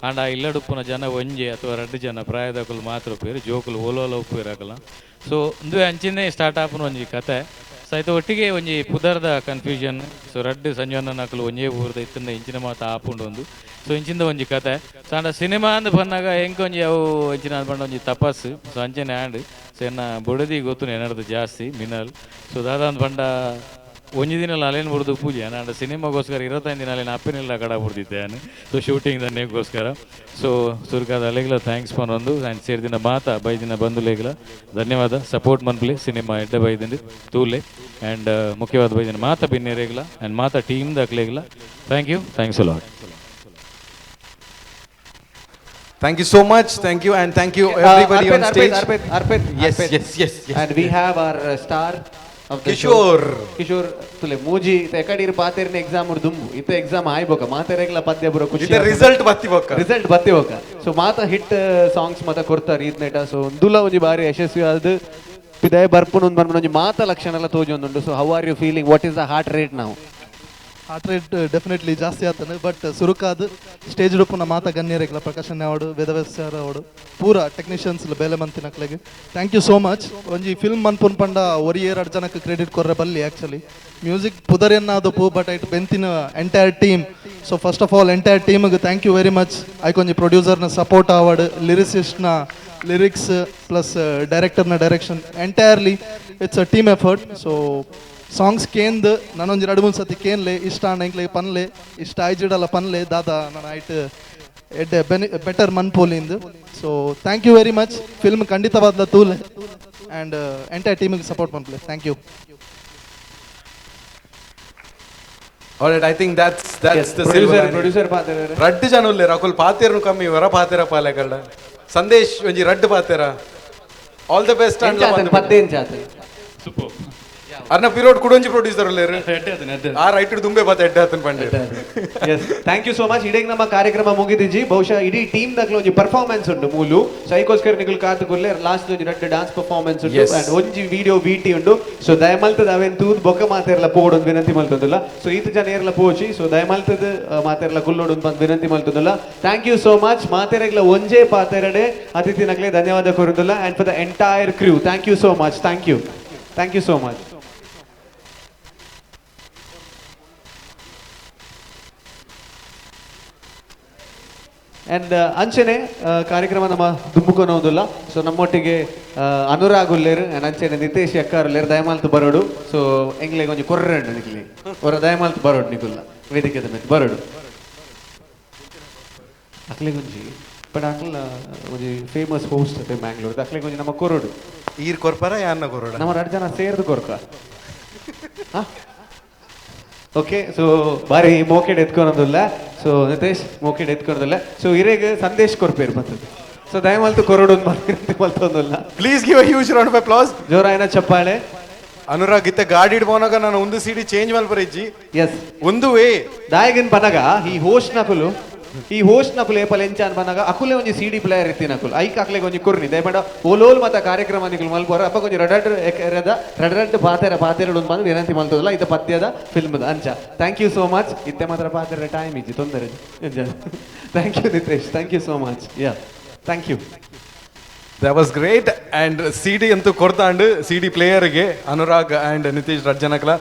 ಆಂಡ ಆ ಇಲ್ಲಡುಪ್ಪುನ ಜನ ಒಂಜಿ ಅಥವಾ 2 ಜನ ಪ್ರಾಯದಕುಲು ಮಾತ್ರ ಉಪ್ಪೇರು ಜೋಕುಲು ಓಲೋಲ ಉಪ್ಪೇರಾಕಲ್ಲ. ಸೊ ಅಂಚಿಂದೇ ಸ್ಟಾರ್ಟ್ ಆಪುನ ಒಂಜಿ ಕತೆ ಸಹಿತ ಒಟ್ಟಿಗೆ ಒಂಜಿ ಪುದರ್ದ ಕನ್ಫ್ಯೂಷನ್. ಸೊ 2 ಸಂಜೋನಕಲು ಒಂಜೇ ಊರ್ದ ಇತ್ತಿಂದ ಇಂಚಿನ ಮಾತ ಆಪುಂಡು ಒಂದು. ಸೊ ಇಂಚಿಂದ ಒಂಜಿ ಕತೆ ಸೊ ಅಂಡ ಸಿನಿಮಾ ಅಂದ್ ಬಂದಾಗ ಎಂಕೊಂಜಿ ಅವು ಇಂಚಿನ ಬಂಡ ಒಂಜಿ ತಪಸ್ಸು. ಸೊ ಅಂಚನೆ ಆಂಡ್ ಸೊ ಎನ್ನ ಬೊಡದಿ ಗೊತ್ತು ಎನ್ನಡ್ದು ಜಾಸ್ತಿ ಮಿನಲ್. ಸೊ ದಾದಂದು ಬಂಡ ಒಂಜಿ ದಿನ ಅಲೇನು ಬುಡ್ದು ಪೂಜೆ ನಾನು ಸಿನಿಮಾಗೋಸ್ಕರ 25 ದಿನ ಅಲ್ಲೇನು ಅಪ್ಪಿನೆಲ್ಲ ಕಡ ಬಿಡ್ತಿದ್ದೆ ನಾನು. ಸೊ ಶೂಟಿಂಗ್ ದನ್ನೆಗೋಸ್ಕರ ಸೊ ಸುರ್ಗಾದ ಅಲೆಗಳ ಥ್ಯಾಂಕ್ಸ್ ಪನ್ನೊಂದು ಆ್ಯಂಡ್ ಸೇರಿದಿನ ಮಾತ ಬೈದಿನ ಬಂಧುಲೇಗಳ ಧನ್ಯವಾದ ಸಪೋರ್ಟ್ ಮನ್ಪಲಿ ಸಿನಿಮಾ ಎಡ್ಡ ಬೈದಿಂದ ತೂಲೆ ಆ್ಯಂಡ್ ಮುಖ್ಯವಾದ ಬೈದಿನ ಮಾತ ಬಿನ್ನೇರೆಗಳ ಆ್ಯಂಡ್ ಮಾತ ಟೀಮ್ ದಾಖಲೆಗಳ thank you thanks a lot. Thank you so much. Thank you and thank you everybody on stage. Arpit. Yes. And we have our star of the Kishore. show. Kishore tule muji ekadiri paterine exam urdumbu ite exam aiboka materegla padya buro kushi ite result batti boka so mata hit songs mata kortar idneta so undula onji bari ಯಶಸ್ವಿ ಆದ ಪಿದಯ ಬರ್ಪುನ ಒಂಜಿ ಮಾತ ಲಕ್ಷಣ ಎಲ್ಲ ತೋಜೊಂದುಂಡು. so how are you feeling, what is the heart rate now? Heart rate definitely ಜಾಸ್ತಿ ಆಗ್ತಾನೆ but ಸುರುಕಾದ ಸ್ಟೇಜ್ ರೂಪನ ಮಾತ ಗಣ್ಯರೇಗಲ ಪ್ರಕಾಶನ್ ಅವಾರ್ಡು ವೇದವ್ಯಾಸ ಅವಾರ್ಡು ಪೂರ ಟೆಕ್ನಿಷಿಯನ್ಸ್ ಬೇಲೆ ಮಂತಿನಕ್ಲೆಗೆ ಥ್ಯಾಂಕ್ ಯು ಸೋ ಮಚ್. ಒಂಜಿ ಫಿಲ್ಮ್ ಮನ್ಪುನ್ ಪಂಡ ಒರಿ 2 ಜನಕ್ಕೆ ಕ್ರೆಡಿಟ್ ಕೊರ್ರೆ ಬಲ್ಲಿ ಆ್ಯಕ್ಚುಲಿ ಮ್ಯೂಸಿಕ್ ಪುದರೆನ್ನಾದಪ್ಪು ಬಟ್ ಐಟ್ ಬೆಂತಿನ entire team. So first of all entire ಟೀಮ್ಗೆ ಥ್ಯಾಂಕ್ ಯು ವೆರಿ ಮಚ್. ಐಕೊಂಜಿ ಪ್ರೊಡ್ಯೂಸರ್ನ ಸಪೋರ್ಟ್ ಅವಾರ್ಡ್ ಲಿರಿಸಿಸ್ಟ್ನ ಲಿರಿಕ್ಸ್ ಪ್ಲಸ್ ಡೈರೆಕ್ಟರ್ನ direction entirely it's a team effort. So songs ಕೇಂದ್ ನಾನೊಂದು 2-3 ಸತಿ ಕೇನ್ಲೆ ಇಷ್ಟ ಎಂಕ್ಲೆ ಪನ್ಲೆ ಇಷ್ಟ ಆಯ್ಜಿಡಲ್ಲ ಪನ್ಲೆ ದಾದ ನಾನು ಐಟ್ ಎಡ್ಡೆ ಬೆಟರ್ ಮನ್ಪೋಲಿಂದು. So thank you very much. Film ಖಂಡಿತವಾದ ತೂಲೆ ಆ್ಯಂಡ್ ಎಂಟೈರ್ ಟೀಮಿಗೆ ಸಪೋರ್ಟ್ ಮನ್ಪಲೆ thank you. Alright, I think that's the producer ಪಾತೆರ ರಡ್ಡು ಜನ ಉಲ್ಲೆ ರಾಕುಲ್ ಪಾತೆರ್ನು ಕಮ್ಮಿ ವರ ಪಾತೆರ ಪಾಲೆಗಳ್ಳ ಸಂದೇಶ್ ಒಂಜಿ ರಡ್ಡು ಪಾತೆರ ಆಲ್ ದ ಬೆಸ್ಟ್ ಅಂಡ್ ಪತ್ತೇನ್ ಜಾತೆ ಸೂಪರ್ ಅರ್ನ ಪಿರೋಡ್ ಕುಡೊಂಜಿ ಪ್ರೊಡ್ಯೂಸರ್ ಉಲ್ಲೇರು ಆ ರೈಟ್ ದುಂಬೆ ಬಾತ ಎಡ್ಡೆ ಆತನ ಪಂಡೆ. Yes thank you so much. ಇಡೀಗ ನಮ್ಮ ಕಾರ್ಯಕ್ರಮ ಮುಗಿದಿಜಿ ಬಹುಶಃ ಇಡೀ ಟೀಮ್ ದಾಗ್ಲ ಒಂಜಿ ಪರ್ಫಾರ್ಮೆನ್ಸ್ ಉಂಡು ಮೂಲು ಸೈಕೋಸ್ಕರ ನಿಗುಲ್ ಕಾತುಗುಲ್ಲೆ ಲಾಸ್ಟ್ ಒಂಜಿ 2 ಡಾನ್ಸ್ ಪರ್ಫಾರ್ಮೆನ್ಸ್ ಉಂಡು ಅಂಡ್ ಒಂಜಿ ವಿಡಿಯೋ ವಿಟಿ ಉಂಡು. ಸೊ ದಯಮಲ್ತದ ಅವೆನ್ ತೂದ್ ಬೊಕ್ಕ ಮಾತೆರ್ಲ ಪೋಡೊಂದು ವಿನಂತಿ ಮಲ್ತುಂದುಲ್ಲ. ಸೊ ಈತ ಜನ ಏರ್ಲ ಪೋಚಿ ಸೊ ದಯಮಲ್ತದ ಮಾತೆರ್ಲ ಕುಲ್ಲೋಡು ಬಂದು ವಿನಂತಿ ಮಲ್ತುಂದುಲ್ಲ. Thank you so much. ಮಾತೆರೆಗ್ಲ ಒಂಜೇ ಪಾತೆರಡೆ ಅತಿಥಿನಗ್ಲೆ ಧನ್ಯವಾದ ಕೊರುಂದುಲ್ಲ and for the entire crew thank you so much. Thank you so much. And ಅಂಚನೆ ಕಾರ್ಯಕ್ರಮ ನಮ್ಮ ದುಮ್ಮುಕೊನೋದಿಲ್ಲ. ಸೊ ನಮ್ಮೊಟ್ಟಿಗೆ ಅನುರಾಗ್ ಉಲ್ಲೇರು ಆ್ಯಂಡ್ ಅಂಚನೆ ನಿತೇಶ್ ಅಕ್ಕಾರ್ ಉಲ್ಲೇರು ದಯಮಾಲ್ತು ಬರೋಡು. ಸೊ ಎಂಗ್ಲೆಗೆ ಒಂಜಿ ಕೊರ್ರೆಂಡು ನಿಕ್ಲಿ ಅವರ ದಯಮಾಲ್ತು ಬರೋಡು ನಿಕುಲ್ಲ ವೇದಿಕೆ ಮೇಲೆ ಬರೋಡು ಅಕ್ಲೆಗೆ ಒಂಜಿ ಬಟ್ ಅಕ್ಲ ಒಂಜಿ ಫೇಮಸ್ ಹೋಸ್ಟ್ ಅದೇ ಮ್ಯಾಂಗ್ಳೂರ್ದು ಅಕ್ಲೆಗೆ ಒಂಜಿ ನಮ್ಮ ಕೊರೋಡು ಈರ್ ಕೊರ್ಪರ ಯಾನ್ನ ಕೊರೋಡ ನಮ್ಮ 2 ಜನ ಸೇರ್ದು ಕೊರ್ಕ ಓಕೆ. ಸೊ ಬಾರಿ ಮೋಕೆಡ್ ಎತ್ಕೊಳೋದಿಲ್ಲ. ಸೊ ನಿತೇಶ್ ಮೋಕೆಡ್ ಎತ್ಕೊಳೋದಿಲ್ಲ. ಸೊ ಇರೇಗ ಸಂದೇಶ್ ಕೊರ್ಪೇರು ಬರ್ತದೆ. ಸೊ ದಯಮಾಲ್ತು ಕೊರೋಡು ಮಲ್ತೊಂದಿಲ್ಲ. Please give a huge round of applause. ಜೋರಾಯಿನ ಚಪ್ಪಾಳೆ. ಅನುರಾಗ್ ಇತ್ತೆ ಗಾಡಿ ಇಡ್ಬೋನಾಗ ನಾನು ಒಂದು ಸಿಡಿ ಚೇಂಜ್ ಮಲ್ಪರಿಜ್ಜಿ ಎಸ್ ಒಂದು ವೇ ದಾಯಗನ್ ಪನಗ ಈ ಹೋಸ್ಟ್ ನಕುಲು ಏಪಲ್ ಎಂಚಾನ್ ಬನ್ನಾಗ ಅಕುಲೆ ಒಂಜಿ ಸಿಡಿ ಪ್ಲೇಯರ್ ಇತ್ತಿ ನಕುಲು ಐಕ್ ಅಕ್ಲೆಗೆ ಒಂಜಿ ಕುರ್ನಿ ದಯಮಾಡ ಓಲೋಲ್ ಮತ್ತ ಕಾರ್ಯಕ್ರಮ ನಿಕುಲು ಮಲ್ಪೋರ ಅಪ್ಪ ಕೊಂಚ ರಡಡ್ ಪಾತೆರಡು ಬಂದು ವಿನಂತಿ ಮಲ್ತದಲ್ಲ ಇದು ಪದ್ಯದ ಫಿಲ್ಮ್ದ ಅಂಚ. Thank you so much. ಇತ್ತೆ ಮಾತ್ರ ಪಾತೆರ ಟೈಮ್ ಇಜ್ಜಿ ತೊಂದರೆ. Thank you Nitesh. Thank you so much. Yeah thank you. That was great and CD ಅಂತೂ ಕೊಡ್ತಾಂಡು CD ಪ್ಲೇಯರ್ಗೆ ಅನುರಾಗ್ and ನಿತೇಶ್ ರಜ್ಜನಕಲ.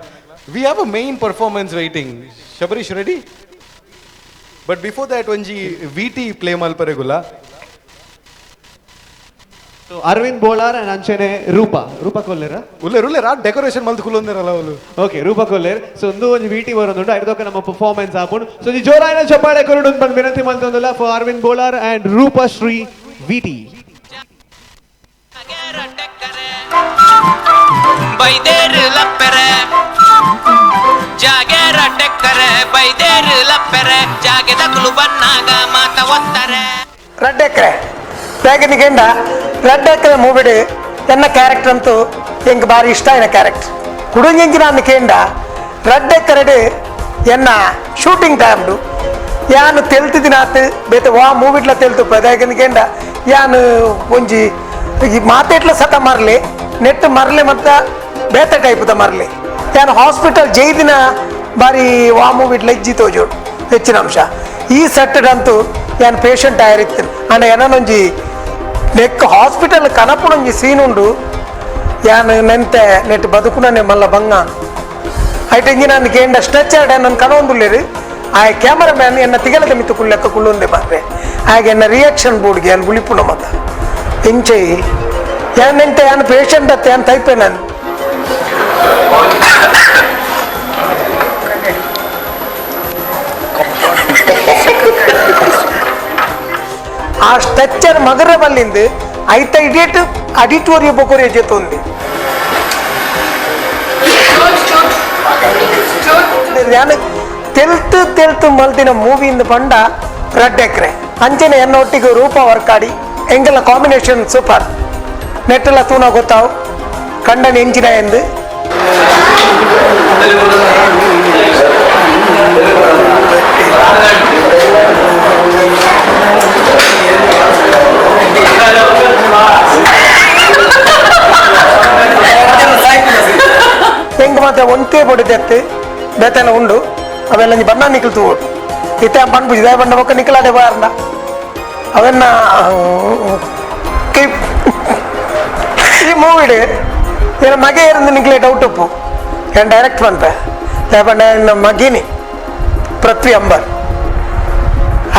We have a main performance waiting. Shabarish ready? But before that ಒಂಜಿ VT play ಮಲ್ಪರೆಗುಲ್ಲ. ಸೊ ಅರವಿಂದ್ ಬೋಳಾರ್ ಅಂಡ್ ಅಂಚನೆ Roopa ಕೊಲ್ಲೆರ ಉಲ್ಲೇರ decoration ಮಲ್ತು ಕುಲ್ಲೊಂದಿರಲ್ಲ ಅವಳು. Okay Roopa ಕೊಲ್ಲೇರ್. So ಒಂದು ಒಂಜಿ ವಿಟಿ ಬರೋದುಂಡು ಐದೋಕ ನಮ್ಮ ಪರ್ಫಾರ್ಮೆನ್ಸ್ ಆಪುಂಡು. ಸೊ ಈ ಜೋರಾಯಿನ ಚಪ್ಪಾಳೆ ಕೊರಡು ಬಂದು ವಿನಂತಿ ಮಲ್ತೊಂದಿಲ್ಲ for Aravind Bolar and Roopa Shri VT. ಬೈದೇರು ಲಪ್ಪೆರೆ ಜಾಗೆರ ಟೆಕ್ಕರೆ ಬೈದೇರು ಲಪ್ಪೆರೆ ಜಾಗೆದ ಕುಲು ಬನ್ನಾಗ ಮಾತ ಒತ್ತಾರೆ. 2 ಎಕರೆ ಬೇಗನಿಗೆಂಡ ರೆಡ್ ಎಕರೆ ಮೂವಿಡ್ ಎನ್ನ ಕ್ಯಾರೆಕ್ಟರ್ ಅಂತೂ ಎಂಗೆ ಭಾರಿ ಇಷ್ಟ ಆಯ್ನ ಕ್ಯಾರೆಕ್ಟರ್ ಕುಡುಂಜಿಂಚಿನ ಅನ್ನಕೇಂಡ ರೆಡ್ ಎಕರೆಡ್ ಎನ್ನ ಶೂಟಿಂಗ್ ಟೈಮ್ಡು ಯಾನು ತೆಲ್ತಿದಿನಾತ್ ಬೇತೆ ವಾ ಮೂವಿಡ್ಲ ತೆಲ್ತುಪ್ಪ ಬೇಗನಿಗೆಂಡ ಯಾನು ಒಂಜಿ ಈ ಮಾತೆಟ್ಲ ಸತ ಮರಲಿ ನೆಟ್ ಮರಲೆ ಮತ್ತು ಬೇತೆ ಟೈಪ್ದ ಮರಲಿ ಯಾನು ಹಾಸ್ಪಿಟಲ್ ಜೈದಿನ ಬಾರಿ ವಾ ಮೂವಿಡ್ಲ ಇಜ್ಜಿ ತೋಜೋಡು ಹೆಚ್ಚಿನ ಅಂಶ ಈ ಸೆಟ್ಟಂತೂ ಯಾನು ಪೇಷಂಟ್ ಆಗಿರ್ತೀನಿ ಅಂಡ ಏನೊಂಜಿ ನೆಕ್ ಹಾಸ್ಪಿಟಲ್ ಕನಪುನೊಂಜಿ ಸೀನ್ ಉಂಡು ಯಾನು ನೆಂತೆ ನೆಟ್ ಬದುಕುನೇ ಮಲ್ಲ ಬಂಗ ಐಟ್ ಇಂಜಿನ ಕೇಂಡ ಸ್ಟ್ರೆಚರ್ಡ್ ನನ್ನ ಕನೊಂದುಲ್ಲೇರು ಆ ಕ್ಯಾಮರಾಮ್ಯಾನ್ ಎನ್ನ ತಿಗಲದ ಮಿತ್ತು ಕುಳ್ಳೆಕ್ಕ ಕುಳ್ಳುಂದೆ ಬಾರ್ರೆ ಹಾಗೆ ಎನ್ನ ರಿಯಾಕ್ಷನ್ ಬೋರ್ಡ್ಗೆ ಅಲ್ಲಿ ಉಳಿಪುನ ಮತ ಇಂಚೆ ಯಾನೆಂತೆ ಯಾನು ಪೇಷಂಟ್ ಅತ್ತೆ ಅಂತ ತೈಪೆ ನಾನು ಆ ಸ್ಟ್ರಕ್ಚರ್ ಮಗರ ಬಲ್ಲಿಂದ ಐತ ಇಡಿಯಟ್ ಅಡಿಟೋರಿಯ ಬೊಕೊರೆ ಜೊತೆ ನಾನು ತೆಲ್ತು ಮಲ್ತಿನ ಮೂವಿಯಿಂದ ಬಂಡ ರೆಡ್ ಎಕರೆ ಅಂಚನೆ ಎನ್ನೊಟ್ಟಿಗೆ ರೂಪ ವರ್ಕಾಡಿ ಎಂಗೆಲ್ಲ ಕಾಂಬಿನೇಷನ್ ಸೂಪರ್ ನೆಟ್ಟೆಲ್ಲ ತೂನ ಗೊತ್ತಾವು ಕಂಡನ ಎಂಚಿನ ಎಂದು ಹೆಂಗೆ ಮಾತ್ರ ಒಂದೇ ಬಡಿದೆತ್ತು ಬೇತೆಲ್ಲ ಉಂಡು ಅವೆಲ್ಲ ಬಣ್ಣ ನಿಕ್ಲು ಇತ್ತೆ ಪಂಡ್ಬುಜಿ ದೇ ಬಂಡ ಬೊಕ್ಕ ನಿಕ್ಲಾಡೆ ಬಾರಂಡ ಅವನ್ನ ಈ ಮೂವಿಡ್ ಏನ ಮಗೆ ಇருந்து ನಿಕ್ಲೆ ಡೌಟ್ ಉಪ್ಪು ಏನು ಡೈರೆಕ್ಟ್ ಬಂತ ಲೇಪಂಡ ನಮ್ಮ ಮಗಿನಿ ಪೃಥ್ವಿ ಅಂಬರ್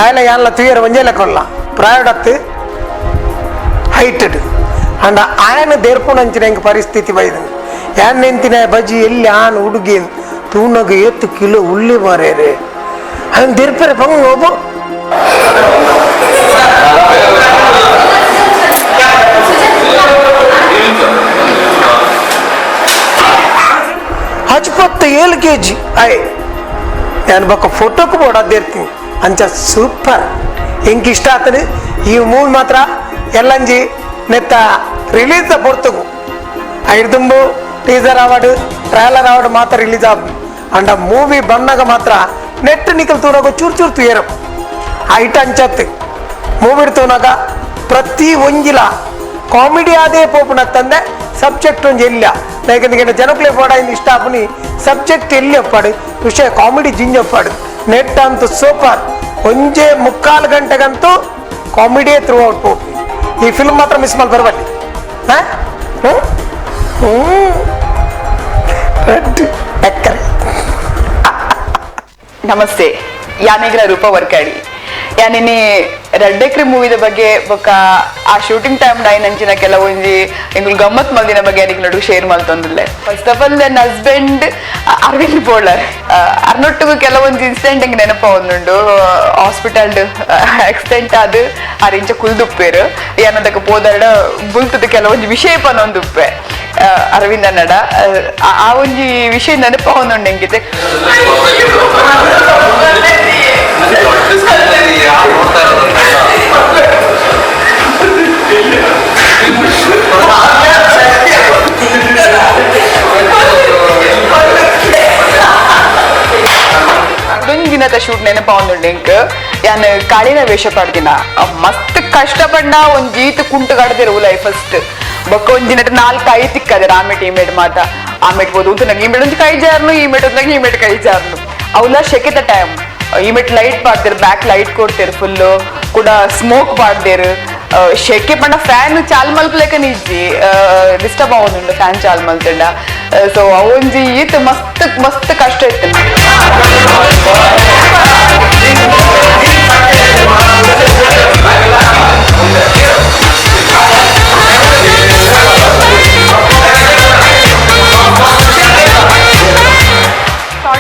ಆಯಲ ಯಾನ್ಲ ತುಯರ ಒಂಜೇಲ ಕೊಲ್ಲ ಪ್ರಾಯಡತ್ತು ಹೈಟೆಡ್ ಅಂಡ ಆಯನ ದೇರ್ಪುಣಂಚಿನ ಹೆಂಗೆ ಪರಿಸ್ಥಿತಿ ಬೈದು ಯಾನ್ ನಿಂತಿನ ಬಜ್ಜಿ ಎಲ್ಲಿ ಆನ್ ಹುಡುಗಿ ತೂನಗ ಎತ್ತು ಕಿಲೋ ಉಳ್ಳಿ ಮಾರೇರೆ ಹಂಗೆ ದೇರ್ಪರೆ ಬಂಗ ಹೋಗು ಹಚ್ಪತ್ತು 7 kg ಅಯ್ಯ ನಾನು ಬೊಕ್ಕ ಫೋಟೋಕ್ಕೆ ಬೋಡಾದಿರ್ತೀನಿ ಅಂಚ ಸೂಪರ್ ಹೆಂಗೆ ಇಷ್ಟ ಆಗ್ತದೆ ಈ ಮೂವಿ ಮಾತ್ರ ಎಲ್ಲಂಜಿ ನೆತ್ತ ರಿಲೀಸ್ ಪೊರ್ತುಗು ಐಡ್ದುಂಬು ಟೀಸರ್ ಅವಾರ್ಡ್ ಟ್ರೈಲರ್ ಅವಾರ್ಡ್ ಮಾತ್ರ ರಿಲೀಸ್ ಆಗ ಅಂಡ ಮೂವಿ ಬಂದಾಗ ಮಾತ್ರ ನೆಟ್ ನಿಕಲ್ ತೂನಾಗ ಚೂರು ತುಯರು ಐಟ್ ಅಂಚತ್ತು ಮೂವಿ ತೂನಾಗ ಪ್ರತಿ ಒಂಜಿಲ ಕಾಮಿಡಿ ಆದೇ ಪೋಪುನ ತಂದೆ ಸಬ್ಜೆಕ್ಟ್ ಒಂಜಿ ಇಲ್ಲ ಯಾಕಂದ್ರೆ ಜನಕ್ಲೆ ಪೋಡ ಇಷ್ಟ ಆಪುನಿ ಸಬ್ಜೆಕ್ಟ್ ಎಲ್ಲಿ ಒಪ್ಪಾಡು ವಿಷಯ ಕಾಮಿಡಿ ಜಿಂಜ್ ಒಪ್ಪಾಡು ನೆಟ್ ಅಂತೂ ಸೂಪರ್ ಒಂಜೇ 3/4 ಗಂಟೆಗಂತೂ ಕಾಮಿಡಿಯೇ ಥ್ರೂ ಔಟ್ ಪೋಪು ಈ ಫಿಲ್ಮ್ ಮಾತ್ರ ಮಿಸ್ ಮಾಡಿ ಬರಬಾರ್ದು ನಮಸ್ತೆ ಯಾನಿಗ್ರ ರೂಪ ವರ್ಕಾಡಿ ಯಾನಿನಿ ರೆಡ್ ಎಕ್ರೆ ಮೂವಿದ ಬಗ್ಗೆ ಬೊಕ್ಕ ಆ ಶೂಟಿಂಗ್ ಟೈಮ್ ನಂಚಿನ ಕೆಲವೊಂಜಿ ಎಂಗುಲ್ ಗಮ್ಮತ್ ಮಲ್ದಿನ ಬಗ್ಗೆ ಯಾನಿಗೆ ನಡುವೆ ಶೇರ್ ಮಾಡ್ತಂದಿಲ್ಲ ಫಸ್ಟ್ ಆಫ್ ಆಲ್ ನನ್ನ ಹಸ್ಬೆಂಡ್ ಅರವಿಂದ್ ಬೋಳರ್ ಅರ್ನೊಟ್ಟಿಗೂ ಕೆಲವೊಂದು ಇನ್ಸಿಡೆಂಟ್ ಹೆಂಗೆ ನೆನಪ ಒಂದುಂಡು ಹಾಸ್ಪಿಟಲ್ ಆಕ್ಸಿಡೆಂಟ್ ಆದ ಆ ರಿಂಚ ಕುಲ್ದುಪ್ಪೇರು ಏನದಕ್ಕೆ ಪೋದರಡ ಬುಲ್ತದ ಕೆಲವೊಂದು ವಿಷಯ ಪನೊಂದುಪ್ಪೆ ಅರವಿಂದ್ ಅನ್ನಡ ಆ ಒಂಜಿ ವಿಷಯ ನೆನಪ ಒಂದುಂಡು ಹೆಂಗಿದೆ ದಿನದ ಶೂಟ್ ನೆನಪ ಒಂದುಂಡು ಎಂಕ್ ಯಾನ್ ಕಾಳಿನ ವೇಷ ಪಡ್ದಿನ ಮಸ್ತ್ ಕಷ್ಟಪಡ್ನ ಒಂದ್ ಜೀತ್ ಕುಂಟು ಕಡ್ದಿರು ಲೈಫ್ ಫಸ್ಟ್ ಬೊಕ್ಕ ಒಂದಿನ 4 ಐ ತಿಕ್ಕದೆ ಆಮೆಟ್ ಈಮೆಟ್ ಮಾತ ಆಮೆಟ್ ಬೋದು ಉಂಟು ನಂಗೆ ಈಮೆಟ್ ಒಂದು ಕೈ ಜಾರ್ನು ಈಮೆಟ್ ಒಂದಾಗ ಈಮೆಟ್ ಕೈ ಜಾರ್ನು ಅವಲ್ಲ ಶೆಕೆದ ಟೈಮ್ ಈಮೆಟ್ ಲೈಟ್ ಪಾಡ್ದೇರು ಬ್ಯಾಕ್ ಲೈಟ್ ಕೊಡ್ತೇರು ಫುಲ್ಲು ಕೂಡ ಸ್ಮೋಕ್ ಪಾಡ್ದೇರು ಶೆಕೆ ಪಂಡ ಫ್ಯಾನ್ ಚಾಲ್ ಮಲ್ಪಲೇಕ ನಿಜ್ಜಿ ಡಿಸ್ಟರ್ಬ್ ಆಗೋದುಂಡು ಫ್ಯಾನ್ ಚಾಲ್ ಮಲ್ತಂಡ ಸೊ ಅವೊಂಜಿ ಈತ್ ಮಸ್ತ್ ಮಸ್ತ್ ಕಷ್ಟ ಇತ್ತು